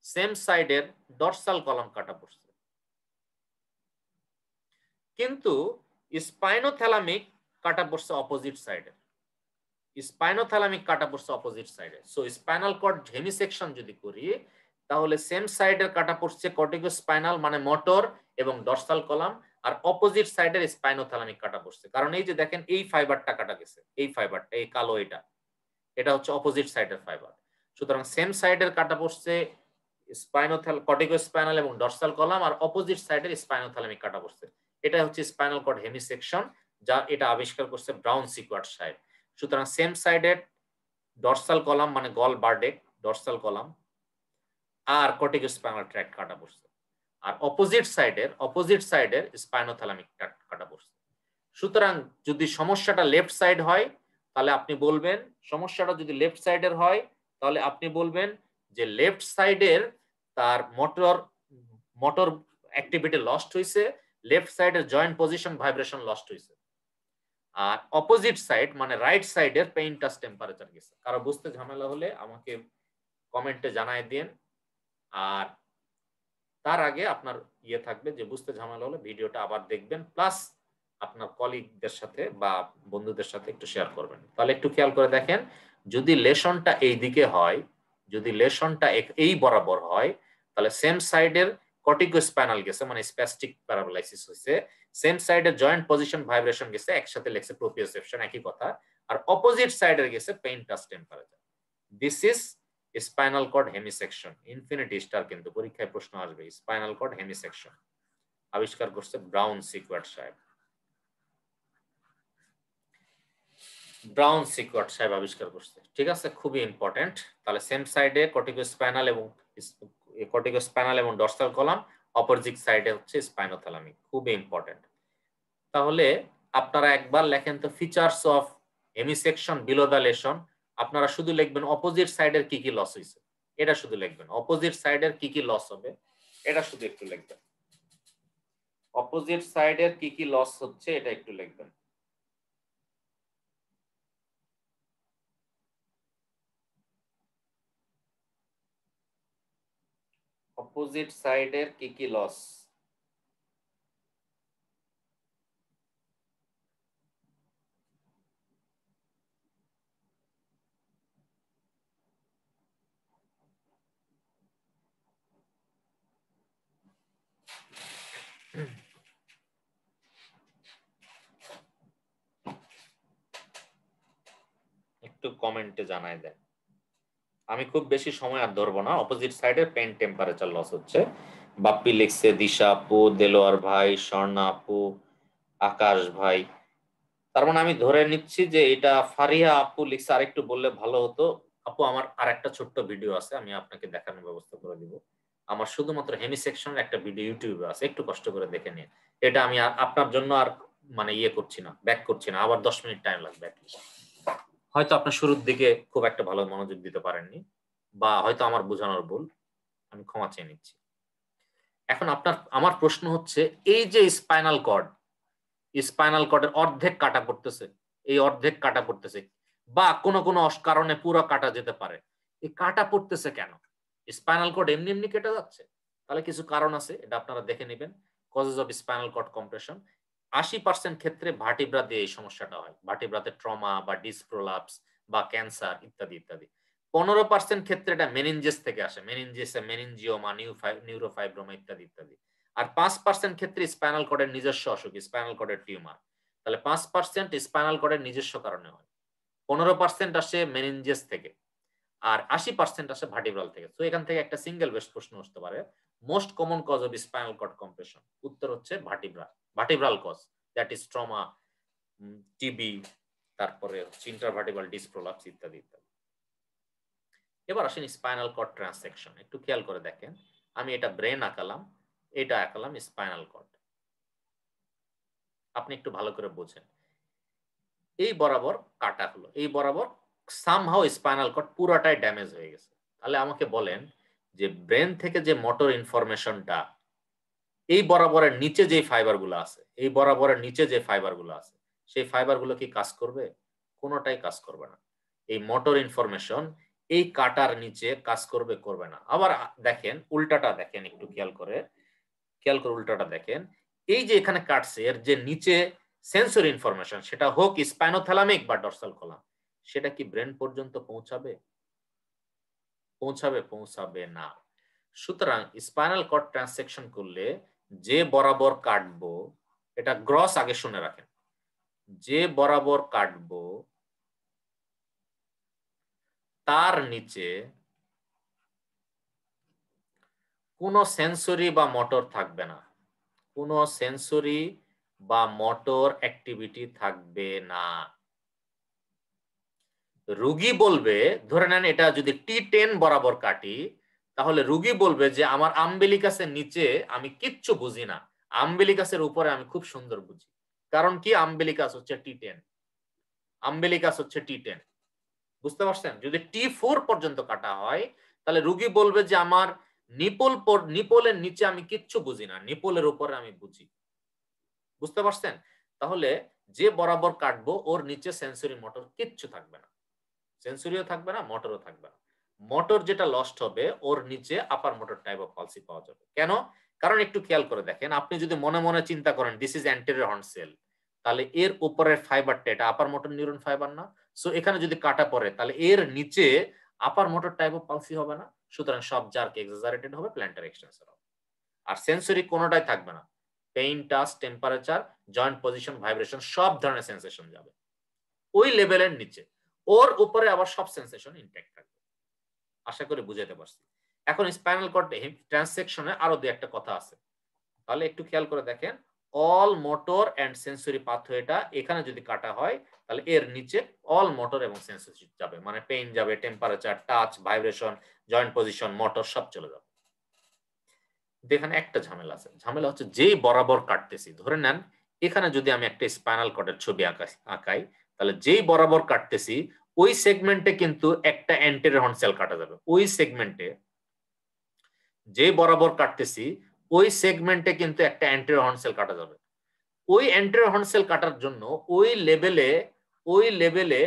সেম সাইডের ডরসাল কলাম কাটা পড়ছে, কিন্তু স্পাইনোথ্যালামিক কাটা পড়ছে অপোজিট সাইডে। স্পাইনোথ্যালামিক কাটা পড়ছে অপোজিট সাইডে। সো স্পাইনাল কর্ড হেমিসেকশন যদি করি, তাহলে সেম সাইডের কাটা পড়ছে কর্টিকোস্পাইনাল মানে মোটর এবং ডরসাল কলাম, আর অপোজিট সাইডের স্পাইনোথ্যালামিক কাটা পড়ছে। কারণ এই যে দেখেন এই ফাইবারটা কাটা গেছে, এই ফাইবারটা, এই কালো এটা হচ্ছে অপোজিট সাইডের ফাইবার। সুতরাং সেম সাইডের কাটা পড়ছে কর্টিকোস্পাইনাল এবং ডরসাল কলাম, আর অপোজিট সাইডের স্পাইনোথ্যালামিক কাটা পড়ছে। এটা হচ্ছে স্পাইনাল কর্ড হেমিসেকশন, যা এটা আবিষ্কার করছে ব্রাউন সিকোয়ার্ড সাইড। সুতরাং সেম সাইডের ডরসাল কলাম মানে গল বার্ডেক ডরসাল কলাম আর কর্টিকোস্পাইনাল ট্র্যাক্ট কাটা পড়ছে, আর অপোজিট সাইডের স্পাইনোথ্যালামিক ট্র্যাক্ট কাটা পড়ছে। সুতরাং যদি সমস্যাটা লেফট সাইড হয়, তাহলে আপনি বলবেন, সমস্যাটা যদি লেফট সাইডের হয় তাহলে আপনি বলবেন যে লেফট সাইডের তার মোটর অ্যাক্টিভিটি লস্ট হয়েছে, লেফট সাইডের জয়েন্ট পজিশন ভাইব্রেশন লস্ট হয়েছে। আর অপোজিট সাইড মানে রাইট সাইডের পেইন টাচ টেম্পারেচার গেছে। কারো বুঝতে ঝামেলা হলে আমাকে কমেন্টে জানাই দিন। আর তার আগে আপনার ইয়ে থাকবে যে বুঝতে ঝামেলা হলে ভিডিওটা আবার দেখবেন, প্লাস আপনার কলিগদের সাথে বা বন্ধুদের সাথে একটু শেয়ার করবেন। তাহলে একটু খেয়াল করে দেখেন, যদি লেশনটা এই দিকে হয়, যদি লেশনটা এই বরাবর হয়, তাহলে সেম সাইডের কর্টিকোস্পাইনাল গেছে, মানে স্প্যাস্টিক প্যারালাইসিস হয়েছে। সেম সাইডের জয়েন্ট পজিশন ভাইব্রেশন গেছে, একসাথে লেখছে প্রোপ্রিওসেপশন, একই কথা। আর অপোজিট সাইডের গেছে pain touch temperature. This is spinal cord hemisection. Infinity star কিন্তু পরীক্ষায় প্রশ্ন আসবে, স্পাইনাল কর্ড হেমিসেকশন আবিষ্কার করছে ব্রাউন সিকোয়ার্ড সাহেব। ব্রাউন সিকোয়ার্ড সাহেব আবিষ্কার করছে, ঠিক আছে, খুবই ইম্পর্টেন্ট। তাহলে সেম সাইডে কর্টিকোস্পাইনাল এবং ডর্সাল কলাম, অপোজিট সাইডে হচ্ছে স্পাইনোথ্যালামিক, খুবই ইম্পর্টেন্ট। তাহলে আপনারা একবার লেখেন তো features of hemisection below the lesion. আপনারা শুধু লিখবেন অপোজিট সাইডের কি কি লস হয়েছে, এটা শুধু লিখবেন। অপোজিট সাইডের কি কি লস হবে এটা শুধু একটু লিখবেন। অপোজিট সাইডের কি কি লস হচ্ছে এটা একটু লিখবেন। অপোজিট সাইডের কি কি লস। একটু কমেন্টে জানাই দেন। আমি খুব বেশি সময় আর ধরবো না। অপোজিট সাইডের পেইন টেম্পারেচার লস হচ্ছে। বাপ্পি লিখছে, দিশা আপু, দেলোয়ার ভাই, স্বর্ণা আপু, আকাশ ভাই। তার মানে আমি ধরে নিচ্ছি যে এটা ফারিয়া আপু লিখছে। আরেকটু বললে ভালো হতো আপু। আমার আর একটা ছোট্ট ভিডিও আছে, আমি আপনাকে দেখানোর ব্যবস্থা করে দিব। আমার শুধুমাত্র হেমিসেকশনের একটা ভিডিও ইউটিউবে আছে, একটু কষ্ট করে দেখে নিন। এটা আমি আপনার জন্য আর মানে ইয়ে করছি না, ব্যাক করছি না, আবার 10 মিনিট টাইম লাগবে। হয়তো আপনি শুরুর দিকে খুব একটা ভালো মনোযোগ দিতে পারেননি, বা হয়তো আমার বোঝানোর ভুল, আমি ক্ষমা চেয়ে নিচ্ছি। এখন আমার প্রশ্ন হচ্ছে, এই যে স্পাইনাল কর্ডের অর্ধেক কাটা পড়তেছে, এই অর্ধেক কাটা পড়তেছে, বা কোনো কোনো কারণে পুরো কাটা যেতে পারে, এই কাটা পড়তেছে কেন? স্পাইনাল কর্ড এমনি এমনি কেটে যাচ্ছে? তাহলে কিছু কারণ আছে, এটা আপনারা দেখে নেবেন। Causes of spinal cord compression, 80% ক্ষেত্রে ভার্টিব্রা দিয়ে এই সমস্যাটা হয়। ভার্টিব্রাতে ট্রমা বা ডিস্ক প্রোলাপস বা ক্যান্সার ইত্যাদি ইত্যাদি। 15% ক্ষেত্রে এটা মেনিনজেস থেকে আসে, মেনিনজিওমা, নিউরোফাইব্রোমা ইত্যাদি ইত্যাদি। আর 5% ক্ষেত্রে স্পাইনাল কর্ডের নিজস্ব অসুখ, স্পাইনাল কর্ডের টিউমার। তাহলে 5% স্পাইনাল কর্ডের নিজস্ব কারণে হয়, 15% আসে মেনিনজেস থেকে, আর 80% আসে ভার্টিব্রাল থেকে। তো এখান থেকে একটা সিঙ্গেল বেস্ট প্রশ্ন আসতে পারে, most common cause of spinal cord compression. উত্তর হচ্ছে vertebral cause, that is trauma, TB, তারপরে ইন্টারভার্টিব্রাল ডিস্ক প্রোলাপস ইত্যাদি ইত্যাদি। এবার আসেন স্পাইনাল কর্ড ট্রান্সেকশন। একটু খেয়াল করে দেখেন, আমি এটা ব্রেন আঁকালাম, এটা আঁকালাম স্পাইনাল কর্ড। আপনি একটু ভালো করে বোঝেন, এই বরাবর কাটা হলো, এই বরাবর সামহাউ স্পাইনাল কর্ড পুরোটাই ড্যামেজ হয়ে গেছে। তাহলে আমাকে বলেন যে ব্রেন থেকে যে মোটর ইনফরমেশনটা এই বরাবরের নিচে যে ফাইবারগুলো আছে, এই বরাবরের নিচে যে ফাইবারগুলো আছে, সেই ফাইবারগুলো কি কাজ করবে? কোনোটাই কাজ করবে না। এই মোটর ইনফরমেশন এই কাটার নিচে কাজ করবে, করবে না। আবার দেখেন উল্টাটা, দেখেন একটু খেয়াল করে উল্টাটা দেখেন। এই যে এখানে কাটছে, এর যে নিচে সেন্সরি ইনফরমেশন, সেটা হোক স্পাইনোথ্যালামিক বা ডর্সাল কলাম, সেটা কি ব্রেন পর্যন্ত পৌঁছাবে? পৌঁছাবে না। সুতরাং স্পাইনাল কর্ড ট্রান্সেকশন করলে যে বরাবর কাটবো, এটা গ্রস আগে শুনে রাখেন, যে বরাবর কাটবো তার নিচে কোনো সেন্সরি বা মোটর থাকবে না, কোনো সেন্সরি বা মোটর অ্যাক্টিভিটি থাকবে না। রোগী বলবে, ধরে নেন এটা যদি T10 বরাবর কাটি, তাহলে রোগী বলবে যে আমার আম্বিলিকাসের নিচে আমি কিচ্ছু বুঝি না, আম্বিলিকাসের উপরে আমি খুব সুন্দর বুঝি। কারণ কি? আম্বিলিকাস হচ্ছে T10, আম্বিলিকাস হচ্ছে T10। বুঝতে পারছেন? যদি T4 পর্যন্ত কাটা হয়, তাহলে রোগী বলবে যে আমার নিপলের নিচে আমি কিচ্ছু বুঝি না, নিপলের উপরে আমি বুঝি। বুঝতে পারছেন? তাহলে যে বরাবর কাটবো ওর নিচে সেন্সরি মোটর কিচ্ছু থাকবে না, সেন্সরিও থাকবে না, মোটরও থাকবে না। মোটর যেটা লস্ট হবে ওর নিচে upper motor type of palsy পাওয়া যাবে। কেন? কারণ একটু খেয়াল করে দেখেন, আপনি যদি মনে মনে চিন্তা করেন this is anterior horn cell, তাহলে এর উপরের ফাইবারটা এটা আপার মোটর নিউরন ফাইবার না? সো এখানে যদি কাটা পড়ে তাহলে এর নিচে upper motor type of palsy হবে না, সুতরাং সব জার্ক এক্সাজারেটেড হবে, প্ল্যান্টার এক্সটেন্সর হবে। আর সেন্সরি কোনোটাই থাকবে না, pain, touch, temperature, joint position, vibration সব ধরনের সেন্সেশন যাবে ওই লেভেলের নিচে। ওর উপরে আবার সব সেন্সেশন ইনট্যাক্ট থাকবে। আশা করি বুঝাতে পারছি। এখন স্পাইনাল কর্ড ট্রান্সেকশনে আরো দুই একটা কথা আছে, তাহলে একটু খেয়াল করে দেখেন। অল মোটর এন্ড সেন্সরি পাথওয়েটা এখানে যদি কাটা হয় তাহলে এর নিচে অল মোটর এবং সেন্সরি যাবে, মানে পেইন যাবে, temperature, touch, vibration, joint position, motor সব চলে যাবে। এখানে একটা ঝামেলা আছে, ঝামেলা হচ্ছে যেই বরাবর কাটতেছি, ধরে নেন এখানে যদি আমি একটা স্পাইনাল কর্ডের ছবি আঁকাই, তাহলে যেই বরাবর কাটতেছি ওই সেগমেন্টে কিন্তু একটা অ্যান্টেরিয়র হর্ন সেল কাটা যাবে। ওই সেগমেন্টে যে বরাবর কাটতেছি ওই সেগমেন্টে কিন্তু একটা অ্যান্টেরিয়র হর্ন সেল কাটা যাবে। ওই অ্যান্টেরিয়র হর্ন সেল কাটার জন্য ওই লেভেলে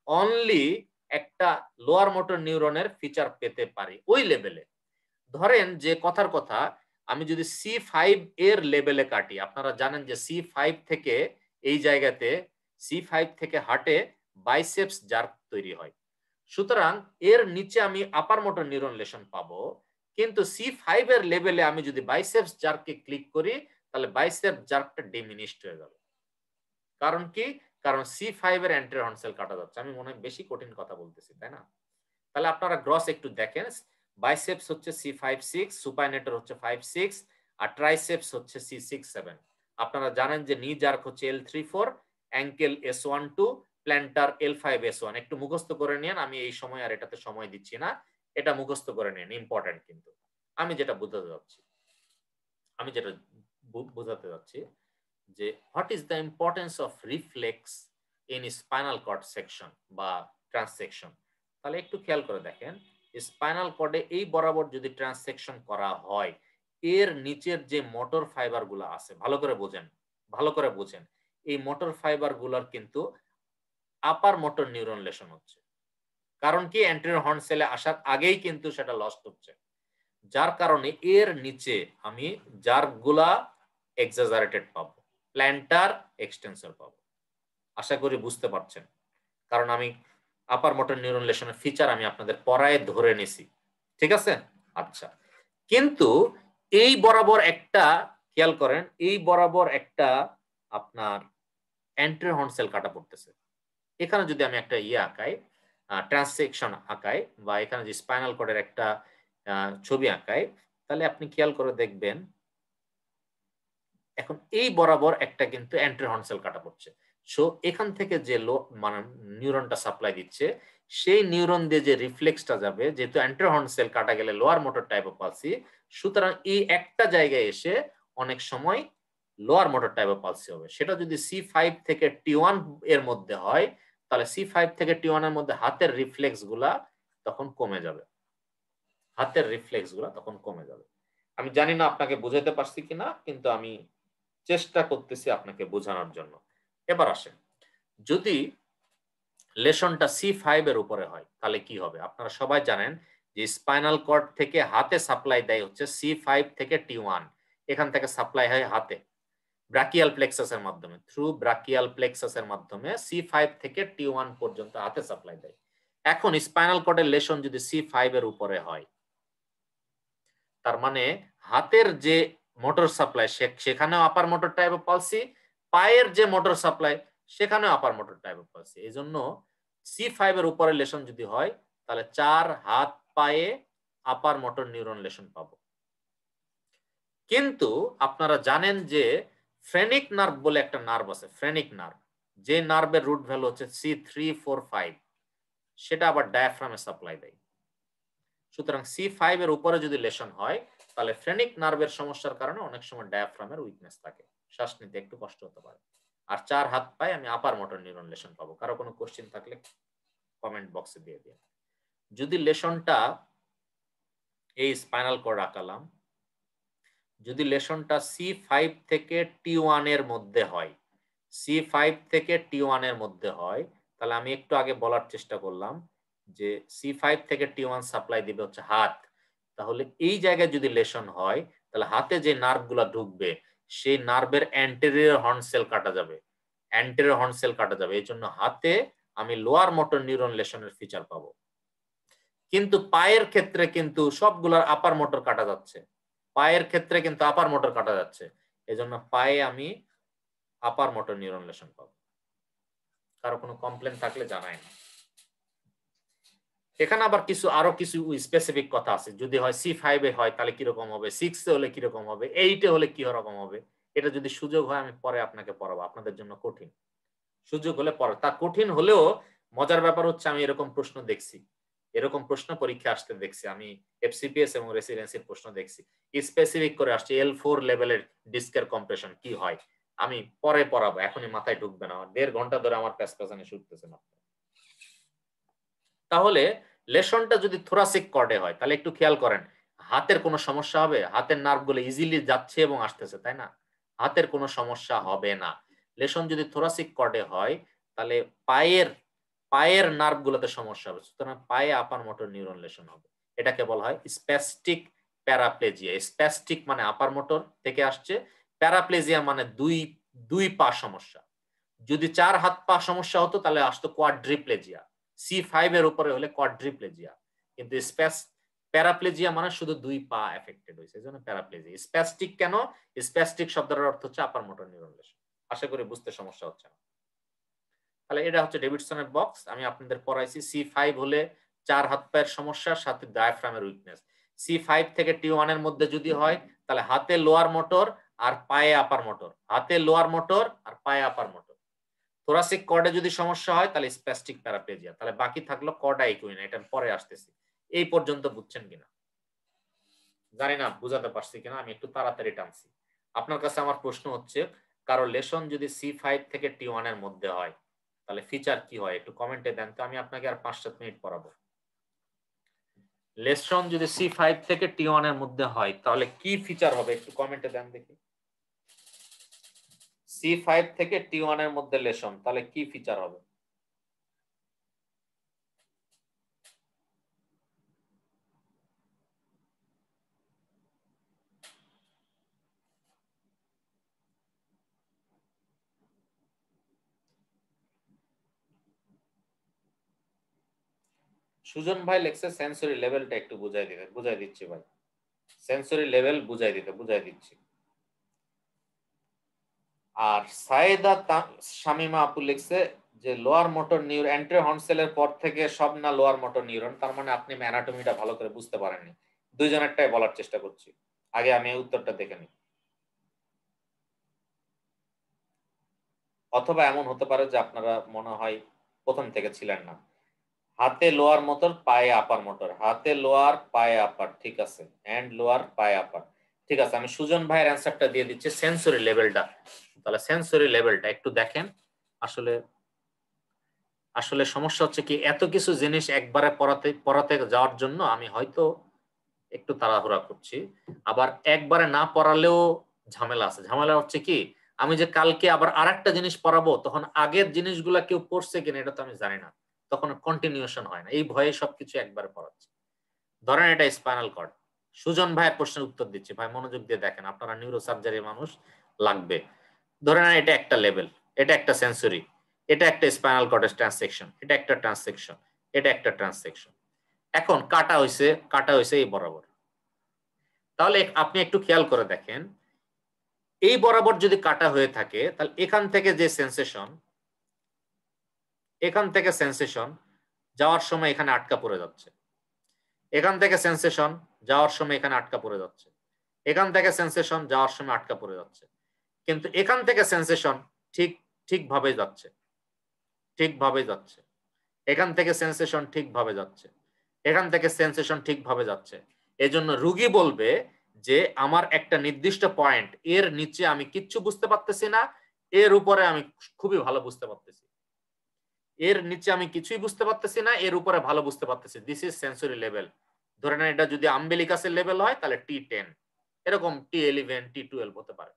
অনলি একটা লোয়ার মোটর নিউরনের ফিচার পেতে পারি ওই লেভেলে। ধরেন যে কথার কথা, আমি যদি C5 এর লেভেলে কাটি, আপনারা জানেন যে C5 থেকে এই জায়গাতে C5 থেকে হার্টে বাইসেপস জার্ক তৈরি হয়। সুতরাং এর নিচে আমি আপার মোটর নিউরন লেশন পাবো, কিন্তু C5 এর লেভেলে আমি যদি বাইসেপস জার্ককে ক্লিক করি তাহলে বাইসেপস জার্কটা ডিমিনিশড হয়ে যাবে। কারণ কি? কারণ C5 এর অ্যান্টেরিয়র হর্ন সেল কাটা যাচ্ছে। আমি মনে হয় বেশি কঠিন কথা বলতেছি, তাই না? তাহলে আপনারা গ্রস একটু দেখেন, বাইসেপস হচ্ছে C5-6, সুপাইনেটর হচ্ছে 5-6, আর ট্রাইসেপস হচ্ছে C6-7। আপনারা জানেন যে নি জার্ক হচ্ছে L3-4, ankle S1-2, planter L5-S1। একটু মুখস্থ করে নিন, আমি এই সময় আর এটাতে সময় দিচ্ছি না, এটা মুখস্থ করে নিন, ইম্পর্টেন্ট। কিন্তু আমি যেটা বোঝাতে যাচ্ছি যে what is the importance of reflex in spinal cord section বা ট্রান্সেকশন। তাহলে একটু খেয়াল করে দেখেন, স্পাইনাল কর্ডে এই বরাবর যদি ট্রান্সেকশন করা হয়, এর নিচের যে মোটর ফাইবার গুলো আছে, ভালো করে বোঝেন, এই মোটর ফাইবার গুলোর কিন্তু আপার মোটর নিউরন লেশন হচ্ছে। কারণ কি? অ্যান্টেরিয়র হর্ন সেলে আসার আগেই কিন্তু সেটা লস্ট হচ্ছে, যার কারণে এর নিচে আমি জার্ক গুলা এক্সাজারেটেড পাবো, প্ল্যান্টার এক্সটেন্সর পাবো। আশা করি বুঝতে পারছেন, কারণ আমি আপার মোটর নিউরন লেশনের ফিচার আমি আপনাদের পড়ায় ধরে নিছি। ঠিক আছে? আচ্ছা, কিন্তু এই বরাবর একটা খেয়াল করেন, এই বরাবর একটা আপনার অ্যান্টেরিয়র হর্ন সেল কাটা পড়তেছে। এখানে যদি আমি একটা আঁকাই, ট্রান্সেকশন আঁকাই, বা এখানে যে স্পাইনাল কর্ডের একটা ছবি আঁকাই, তাহলে আপনি খেয়াল করে দেখবেন এখন এই বরাবর একটা কিন্তু অ্যান্টেরিয়র হর্ন সেল কাটা পড়ছে। সো এখান থেকে যে মানে নিউরনটা সাপ্লাই দিচ্ছে, সেই নিউরন দিয়ে যে রিফ্লেক্সটা যাবে, যেহেতু অ্যান্টেরিয়র হর্ন সেল কাটা গেলে lower motor type of palsy, সুতরাং এই একটা জায়গায় এসে অনেক সময় lower motor type of palsy হবে। সেটা যদি C5 থেকে T1 এর মধ্যে হয়, তাহলে C5 থেকে T1 এর মধ্যে হাতের রিফ্লেক্স গুলা তখন কমে যাবে, আমি জানি না আপনাকে বুঝাতে পারছি কিনা, কিন্তু আমি চেষ্টা করতেছি আপনাকে বোঝানোর জন্য। এবার আসেন, যদি লেশনটা C5 এর উপরে হয় তাহলে কি হবে? আপনারা সবাই জানেন যে স্পাইনাল কর্ড থেকে হাতে সাপ্লাই দেয় হচ্ছে C5 থেকে T1, এখান থেকে সাপ্লাই হয় হাতে ব্রাকিয়াল প্লেক্সাসের মাধ্যমে, থ্রু ব্রাকিয়াল প্লেক্সাসের মাধ্যমে C5 থেকে T1 পর্যন্ত হাতে সাপ্লাই দেয়। এখন স্পাইনাল কর্ডের লেশন যদি C5 এর উপরে হয়, তার মানে হাতের যে মোটর সাপ্লাই সেখানেও আপার মোটর টাইপ অফ পালসি, পায়ের যে মোটর সাপ্লাই সেখানেও আপার মোটর টাইপ অফ পালসি। এই জন্য C5 এর উপরে লেশন যদি হয় তাহলে 4 হাত পায়ে আপার মোটর নিউরন লেশন পাবো। কিন্তু আপনারা জানেন যে ফ্রেনিক নার্ভ বলে একটা নার্ভ আছে, ফ্রেনিক নার্ভ, যে নার্ভের রুট ভ্যালু হচ্ছে C345, সেটা আবার ডায়াফ্রামে সাপ্লাই দেয়। সুতরাং C5 এর উপরে যদি লেশন হয় তাহলে ফ্রেনিক নার্ভের সমস্যার কারণে অনেক সময় ডায়াফ্রামের উইকনেস থাকে, শ্বাস নিতে একটু কষ্ট হতে পারে। আর 4 হাত পায়ে আমি আপার মোটর নিউরন লেশন পাবো। কারো কোনো কোশ্চেন থাকলে কমেন্ট বক্সে দিয়ে দিন। যদি লেশনটা এই স্পাইনাল কর্ড আঁকালাম, যদি লেশনটা C5 থেকে T1 এর মধ্যে হয়, C5 থেকে T1 এর মধ্যে হয়, তাহলে আমি একটু আগে বলার চেষ্টা করলাম যে C5 থেকে T1 সাপ্লাই দিবে হচ্ছে হাত। তাহলে এই জায়গায় যদি লেশন হয়, তাহলে হাতে যে নার্ভগুলো ঢুকবে সেই নার্ভের অ্যান্টেরিয়র হর্ন সেল কাটা যাবে, অ্যান্টেরিয়র হর্ন সেল কাটা যাবে। এই জন্য হাতে আমি লোয়ার মোটর নিউরন লেশনের ফিচার পাবো। কিন্তু পায়ের ক্ষেত্রে কিন্তু সবগুলোর আপার মোটর কাটা যাচ্ছে, পায়ের ক্ষেত্রে কিন্তু আপার মোটর কাটা যাচ্ছে, এজন্য পায়ে আমি আপার মোটর নিউরন লেশন পাবো। কারো কোনো কমপ্লেন থাকলে জানাই না। এখানে আবার আরো কিছু স্পেসিফিক কথা আছে, যদি হয় C5 এ হয় তাহলে কিরকম হবে, 6 এ হলে কিরকম হবে, 8 এ হলে কি রকম হবে। এটা যদি সুযোগ হয় আমি পরে আপনাকে পড়াবো, আপনাদের জন্য কঠিন, সুযোগ হলে পড়া। তা কঠিন হলেও মজার ব্যাপার হচ্ছে আমি এরকম প্রশ্ন দেখছি, এরকম প্রশ্ন পরীক্ষা আসতে দেখছি আমি, FCPS এবং রেসিডেন্সির প্রশ্ন দেখছি স্পেসিফিক করে আসছে L4 লেভেলের ডিস্কের কম্প্রেশন কি হয়। আমি পরে পড়াবো, এখনই মাথায় ঢুকবে না, 1.5 ঘন্টা ধরে আমার প্যাসপ্যাসানি শুনতেছে না। তাহলে লেশনটা যদি থোরাসিক কর্ডে হয় তাহলে একটু খেয়াল করেন, হাতের কোনো সমস্যা হবে? হাতের নার্ভগুলো ইজিলি যাচ্ছে এবং আসতেছে, তাই না? হাতের কোনো সমস্যা হবে না। লেশন যদি থোরাসিক কর্ডে হয় তাহলে পায়ের নার্ভগুলোতে সমস্যা হবে, সুতরাং পায়ে আপার মোটর নিউরন লেশন হবে। এটাকে বলা হয় স্প্যাস্টিক প্যারাপ্লেজিয়া। স্প্যাস্টিক মানে আপার মোটর থেকে আসছে, প্যারাপ্লেজিয়া মানে দুই পা সমস্যা। যদি 4 হাত পা সমস্যা হতো তাহলে আসতো কোয়াড্রিপ্লেজিয়া, C5 এর উপরে হলে কোয়াড্রিপ্লেজিয়া। কিন্তু প্যারাপ্লেজিয়া মানে শুধু 2 পা এফেক্টেড হয়েছে, এজন্য প্যারাপ্লেজিয়া। স্প্যাস্টিক কেন? স্প্যাস্টিক শব্দের অর্থ হচ্ছে আপার মোটর নিউরন লেশন। আশা করি বুঝতে সমস্যা হচ্ছে না। তাহলে এটা হচ্ছে ডেভিডসনের বক্স, আমি আপনাদের পড়াইছি। C5 হলে 4 হাত পায়ের সমস্যার সাথে ডায়াফ্রামের উইকনেস। C5 থেকে T1 এর মধ্যে যদি হয় তাহলে হাতে লোয়ার মোটর আর পায়ে আপার মোটর, হাতে লোয়ার মোটর আর পায়ে আপার মোটর। থোরাসিক কর্ডে যদি সমস্যা হয় তাহলে স্প্যাস্টিক প্যারাপ্লেজিয়া। তাহলে বাকি থাকলো কর্ডা ইকুইনা, এটা পরে আসতেছি। এই পর্যন্ত বুঝছেন কিনা জানি না, বুঝাতে পারছি কিনা, আমি একটু তাড়াতাড়ি টানছি। আপনার কাছে আমার প্রশ্ন হচ্ছে, কারো লেশন যদি C5 থেকে T1 এর মধ্যে হয় তাহলে ফিচার কি হয়, একটু কমেন্টে দেন তো, আমি আপনাকে আর 5-7 মিনিট পড়াবো। লেশন যদি C5 থেকে T1 এর মধ্যে হয় তাহলে কি ফিচার হবে, একটু কমেন্টে দেন দেখি। C5 থেকে T1 এর মধ্যে লেশন, তাহলে কি ফিচার হবে? সুজন ভাই লেখছে সেন্সরি লেভেলটা একটু বুঝাই দিচ্ছি ভাই, সেন্সরি লেভেল বুঝাই দিচ্ছি। আর সায়েদা শামিমা আপু লিখছে যে lower motor neuron anterior horn সেলের পর থেকে সব না লোয়ার মোটর নিউরন, তার মানে আপনি অ্যানাটমিটা ভালো করে বুঝতে পারেননি। দুইজনেরটাই বলার চেষ্টা করছি, আগে আমি উত্তরটা দেখে নিই। অথবা এমন হতে পারে যে আপনারা মনে হয় প্রথম থেকে ছিলেন না। হাতে লোয়ার মোটর, পায়ে আপার মোটর, হাতে লোয়ার পায়ে আপার, ঠিক আছে, হ্যান্ড লোয়ার পায়ে আপার, ঠিক আছে। আমি সুজন ভাইয়ের অ্যান্সারটা দিয়ে দিচ্ছি, সেন্সরি লেভেলটা। তাহলে সেন্সরি লেভেলটা একটু দেখেন। আসলে সমস্যা হচ্ছে কি, এত কিছু জিনিস একবারে পড়াতে যাওয়ার জন্য আমি হয়তো একটু তাড়াহুড়া করছি, আবার একবারে না পড়ালেও ঝামেলা আছে। ঝামেলা হচ্ছে কি, আমি যে কালকে আবার আরেকটা জিনিস পড়াবো, তখন আগের জিনিসগুলা কেউ পড়ছে কিনা এটা তো আমি জানি না, তখন কন্টিনিউশন হয় না, এই ভয়ে সবকিছু একবারে পড়াচ্ছি। ধরেন এটা স্পাইনাল কর্ড, সুজন ভাইয়ের প্রশ্নের উত্তর দিচ্ছি, ভাই মনোযোগ দিয়ে দেখেন, আপনারা নিউরো সার্জারি মানুষ, লাগবে। ধরেন এটা একটা লেভেল, এটা একটা সেন্সরি, এটা একটা স্পাইনাল কর্ডের ট্রান্সেকশন, এটা একটা ট্রান্সেকশন, এটা একটা ট্রান্সেকশন। এখন কাটা হয়েছে এই বরাবর। তাহলে আপনি একটু খেয়াল করে দেখেন, এই বরাবর যদি কাটা হয়ে থাকে তাহলে এখান থেকে যে সেন্সেশন, এখান থেকে সেন্সেশন যাওয়ার সময় এখানে আটকা পড়ে যাচ্ছে, এখান থেকে সেন্সেশন যাওয়ার সময় এখানে আটকা পড়ে যাচ্ছে, এখান থেকে সেন্সেশন যাওয়ার সময় আটকা পড়ে যাচ্ছে। কিন্তু এখান থেকে সেন্সেশন ঠিকভাবে যাচ্ছে, ঠিকভাবে যাচ্ছে, এখান থেকে সেন্সেশন ঠিকভাবে যাচ্ছে, এখান থেকে সেন্সেশন ঠিকভাবে যাচ্ছে। এজন্য রোগী বলবে যে আমার একটা নির্দিষ্ট পয়েন্ট, এর নিচে আমি কিচ্ছু বুঝতে পারতেছি না, এর উপরে আমি খুবই ভালো বুঝতে পারতেছি, এর নিচে আমি কিছুই বুঝতে পারতেছি না, এর উপরে ভালো বুঝতে পারতেছি। দিস ইজ সেন্সরি লেভেল, ধরে নেন এটা যদি আম্বেলিকাসের লেভেল হয় তাহলে T10, এরকম T11, T12 হতে পারে।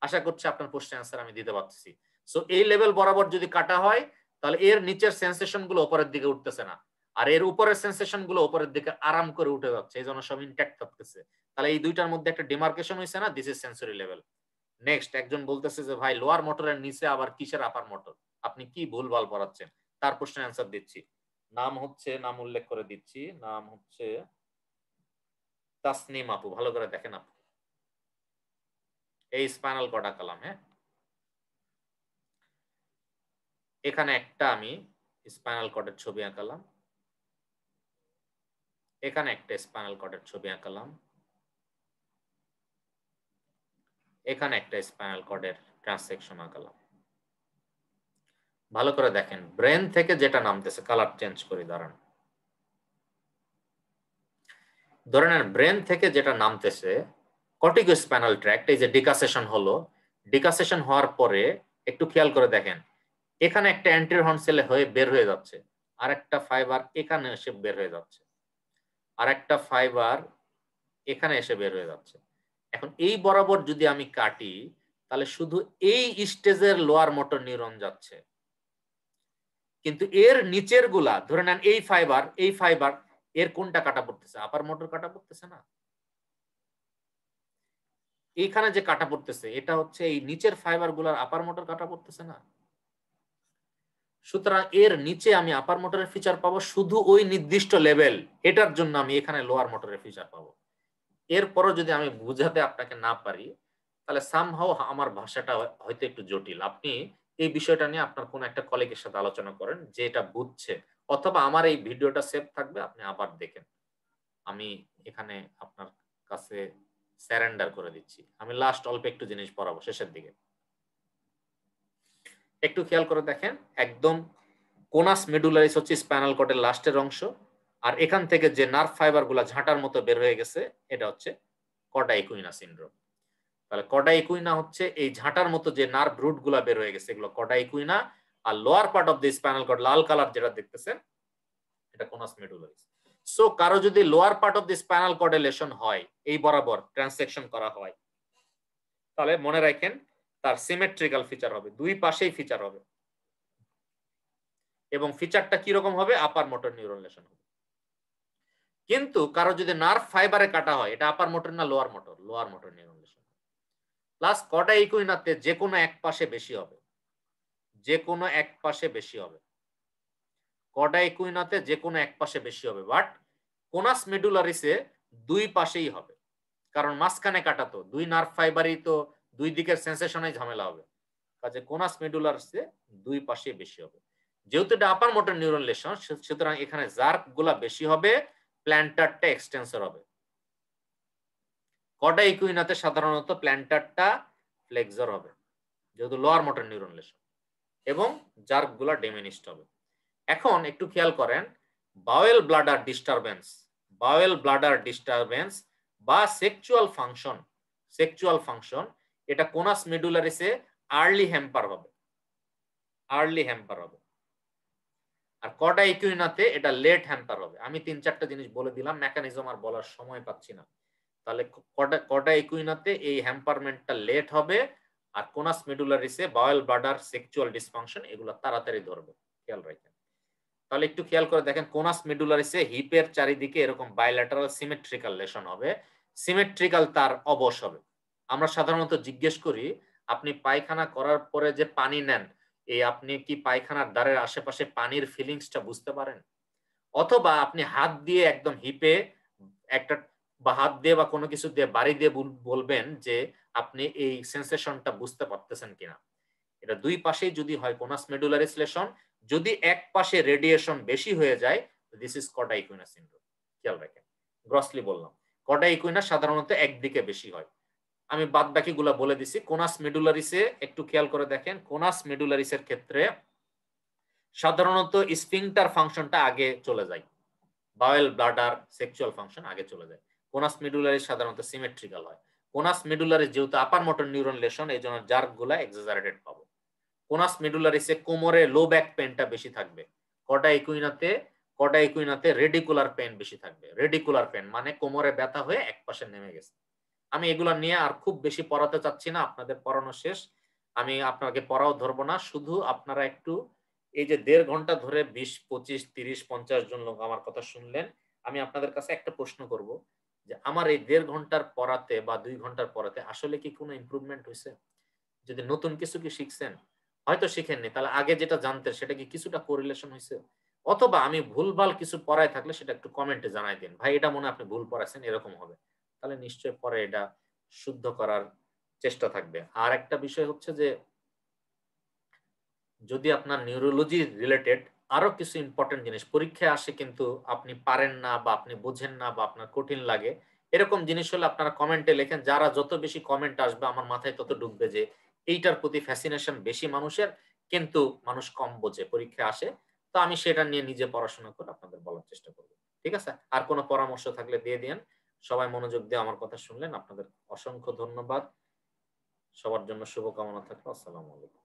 আশা করছি আপনার প্রশ্নের অ্যান্সার আমি দিতে পারছি। সো এই লেভেল বরাবর যদি কাটা হয় তাহলে এর নিচের সেন্সেশন গুলো উপরের দিকে উঠতেছে না, আর এর উপরের সেন্সেশন গুলো উপরের দিকে আরাম করে উঠে যাচ্ছে, এই জন্য সব ইনট্যাক্ট থাকতেছে। তাহলে এই দুইটার মধ্যে একটা ডিমার্কেশন হয়েছে না, this is sensory level. Next একজন বলতেছে যে ভাই লোয়ার মোটরের নিচে আবার কিসের আপার মোটর, আপনি কি ভুলভাল পড়াচ্ছেন? তার প্রশ্নের অ্যান্সার দিচ্ছি। নাম হচ্ছে, নাম উল্লেখ করে দিচ্ছি, নাম হচ্ছে তাসনিম আপু। ভালো করে দেখেন আপু, এই স্পাইনাল কর্ড আঁকালাম। হ্যাঁ, এখানে একটা আমি স্পাইনাল কর্ডের ছবি আঁকালাম, এখানে একটা স্পাইনাল কর্ডের ছবি আঁকালাম, এখানে একটা স্পাইনাল কর্ডের ট্রান্সেকশন আঁকালাম। ভালো করে দেখেন, ব্রেন থেকে যেটা নামতেছে, কালার চেঞ্জ করে দাঁড়ান, ধরে নেন ব্রেন থেকে যেটা নামতেছে কর্টিকো স্পাইনাল ট্র্যাক্ট, এই যে ডিকাসেশন হলো, ডিকাসেশন হওয়ার পরে একটু খেয়াল করে দেখেন, এখানে একটা অ্যান্টেরিয়র হর্ন সেলে হয়ে বের হয়ে যাচ্ছে, আরেকটা ফাইবার এখানে এসে বের হয়ে যাচ্ছে, আরেকটা ফাইবার এখানে এসে বের হয়ে যাচ্ছে। এখন এই বরাবর যদি আমি কাটি তাহলে শুধু এই স্টেজের লোয়ার মোটর নিউরন যাচ্ছে, কিন্তু এর নিচের গুলা ধরে নেন এই ফাইবার এর কোনটা কাটা পড়তেছে? আপার মোটর কাটা পড়তেছে না? এইখানে যে কাটা পড়তেছে এটা হচ্ছে এই নিচের ফাইবার গুলার আপার মোটর কাটা পড়তেছে না? সুতরাং এর নিচে আমি আপার মোটরের ফিচার পাবো শুধু ওই নির্দিষ্ট লেভেল, এটার জন্য আমি এখানে লোয়ার মোটরের ফিচার পাবো। এরপরও যদি আমি বুঝাতে আপনাকে না পারি তাহলে সামহাও আমার ভাষাটা হয়তো একটু জটিল। আপনি এই বিষয়টা নিয়ে আপনার কোন একটা কলিগের সাথে আলোচনা করেন যে এটা বুঝছে, অথবা আমার এই ভিডিওটা সেভ থাকবে, আপনি আবার দেখেন। আমি এখানে আপনার কাছে স্যারেন্ডার করে দিচ্ছি। আমি লাস্ট অল্প একটু জিনিস পড়াবো শেষের দিকে, একটু খেয়াল করে দেখেন। একদম কোনাস মেডুলারিস হচ্ছে স্পাইনাল কর্ডের লাস্টের অংশ, আর এখান থেকে যে নার্ভ ফাইবার গুলা ঝাঁটার মতো বের হয়ে গেছে এটা হচ্ছে কর্ডা ইকুইনা সিনড্রোম। তাহলে কর্ডা ইকুইনা হচ্ছে এই ঝাঁটার মতো যে নার্ভ রুট গুলা বের হয়ে গেছে, এগুলো কর্ডা ইকুইনা। আর lower part of the spinal cord, লাল কালার যেটা দেখতেছেন, এটা কোনাস মেডুলারিস। সো কারো যদি lower part of the spinal কর্ডে লেশন হয়, এই বরাবর ট্রান্সেকশন করা হয়, তাহলে মনে রাখেন তার সিমেট্রিক্যাল ফিচার হবে, দুই পাশেই ফিচার হবে, এবং ফিচারটা কি রকম হবে? আপার মোটর নিউরন লেশন হবে। কিন্তু কারো যদি নার্ভ ফাইবারে কাটা হয়, এটা আপার মোটর না lower motor? Lower motor neuron lesion. Plus cauda ইকুইনাতে যে কোনো এক পাশে বেশি হবে, যে কোনো এক পাশে বেশি হবে, কর্ডা ইকুইনাতে যে কোনো এক পাশে বেশি হবে, বাট কোনাস মেডুলারিসে দুই পাশেই হবে, কারণ মাঝখানে কাটা তো দুই নার্ভ ফাইবারই তো দুই দিকের সেন্সেশনে ঝামেলা হবে, কাজে কোনাস মেডুলারিসে দুই পাশে বেশি হবে। যেহেতু এটা আপার মোটর নিউরন লেশন, সুতরাং এখানে জার্ক গুলা বেশি হবে, প্ল্যান্টারটা এক্সটেন্সর হবে। কর্ডা ইকুইনাতে সাধারণত প্ল্যান্টারটা ফ্লেক্সর হবে, যেহেতু লোয়ার মোটর নিউরন লেশন, এবং জার্ক গুলা ডিমিনিশড হবে। এখন একটু খেয়াল করেন, bowel bladder disturbance, bowel bladder disturbance বা সেক্সুয়াল ফাংশন, এটা কোনাস মেডুলারিসে আর্লি হ্যাম্পার হবে, আর্লি হ্যাম্পার হবে। আর কর্ডা ইকুইনাতে এটা লেট হ্যাম্পার হবে। আমি 3-4টা জিনিস বলে দিলাম, মেকানিজম আর বলার সময় পাচ্ছি না। তাহলে কর্ডা ইকুইনাতে এই হ্যাম্পারমেন্টটা লেট হবে, আর কোনাস মেডুলারিসে বাওয়েল ব্লাডার সেক্সুয়াল ডিসফাংশন এগুলো তাড়াতাড়ি ধরবে। খেয়াল রাখেন। তাহলে একটু খেয়াল করে দেখেন, কোনাস মেডুলারিসে হিপের চারিদিকে এরকম বাইল্যাটারাল সিমেট্রিক্যাল লেশন হবে, সিমেট্রিক্যাল তার অবশ হবে। আমরা সাধারণত জিজ্ঞেস করি, আপনি পায়খানা করার পরে যে পানি নেন, এই আপনি কি পায়খানার দ্বারের আশেপাশে পানির ফিলিংসটা বুঝতে পারেন? অথবা আপনি হাত দিয়ে একদম হিপে একটা, বা হাত দিয়ে বা কোনো কিছু দিয়ে বাড়ি দিয়ে বলবেন যে আপনি এই সেন্সেশনটা বুঝতে পারতেছেন কিনা। এটা দুই পাশেই যদি হয় কোনাস মেডুলারিস লেশন, যদি এক পাশে রেডিয়েশন বেশি হয়ে যায়, this is Korda equina syndrome. খেয়াল রাখেন, গ্রসলি বললাম, কর্ডা ইকুইনা সাধারণত একদিকে বেশি হয়। আমি বাদ বাকি গুলা বলে দিছি। কোনাস মেডুলারিসে একটু খেয়াল করে দেখেন, কোনাস মেডুলারিসের ক্ষেত্রে সাধারণত স্ফিংটার ফাংশনটা আগে চলে যায়, বাওয়েল ব্লাডার সেক্সুয়াল ফাংশন আগে চলে যায়। কোনাস মেডুলারিস সাধারণত সিমেট্রিক্যাল হয়। কোনাস মেডুলারিস যেহেতু আপার মোটর নিউরন লেশন, এই জন্য জার্ক গুলা এক্সাজারেটেড পাবো। কোনাস মেডুলারিসে কোমরে লো ব্যাক পেনটা বেশি থাকবে, কর্ডা ইকুইনাতে কডা ইকুইনাতে রেডিকুলার পেন বেশি থাকবে। রেডিকুলার পেন মানে কোমরে ব্যথা হয়ে একপাশে নেমে গেছে। আমি এগুলা নিয়ে আর খুব বেশি পড়াতে চাচ্ছি না, আপনাদের পড়ানো শেষ। আমি আপনাকে পড়াও ধরবো না, শুধু আপনারা একটু এই যে 1.5 ঘন্টা ধরে 20, 25, 30, 50 জন লোক আমার কথা শুনলেন, আমি আপনাদের কাছে একটা প্রশ্ন করব যে আমার এই 1.5 ঘন্টার পড়াতে বা 2 ঘন্টার পড়াতে আসলে কি কোনো ইমপ্রুভমেন্ট হয়েছে? যদি নতুন কিছু কি শিখছেন? হয়তো শিখেননি, তাহলে আগে যেটা জানতেন সেটা কি কিছুটা কোরিলেশন হয়েছে? অথবা আমি ভুলভাল কিছু পড়ায় থাকলে সেটা একটু কমেন্টে জানাই দিন, ভাই এটা মনে হয় আপনি ভুল পড়াচ্ছেন, এরকম হবে। তাহলে নিশ্চয়ই পরে এটা শুদ্ধ করার চেষ্টা থাকবে। আর একটা বিষয় হচ্ছে যে যদি আপনার নিউরোলজি রিলেটেড আরো কিছু ইম্পর্টেন্ট জিনিস পরীক্ষায় আসে কিন্তু আপনি পারেন না বা আপনি বোঝেন না বা আপনার কঠিন লাগে, এরকম জিনিস হলে আপনারা কমেন্টে লেখেন। যারা যত বেশি কমেন্ট আসবে আমার মাথায় তত ঢুকবে যে এইটার প্রতি ফ্যাসিনেশন বেশি মানুষের, কিন্তু মানুষ কম বোঝে, পরীক্ষায় আসে। তো আমি সেটা নিয়ে নিজে পড়াশোনা করে আপনাদের বলার চেষ্টা করব। ঠিক আছে? আর কোনো পরামর্শ থাকলে দিয়ে দিন। সবাই মনোযোগ দিয়ে আমার কথা শুনলেন, আপনাদের অসংখ্য ধন্যবাদ। সবার জন্য শুভকামনা থাকলো। আসসালামু আলাইকুম।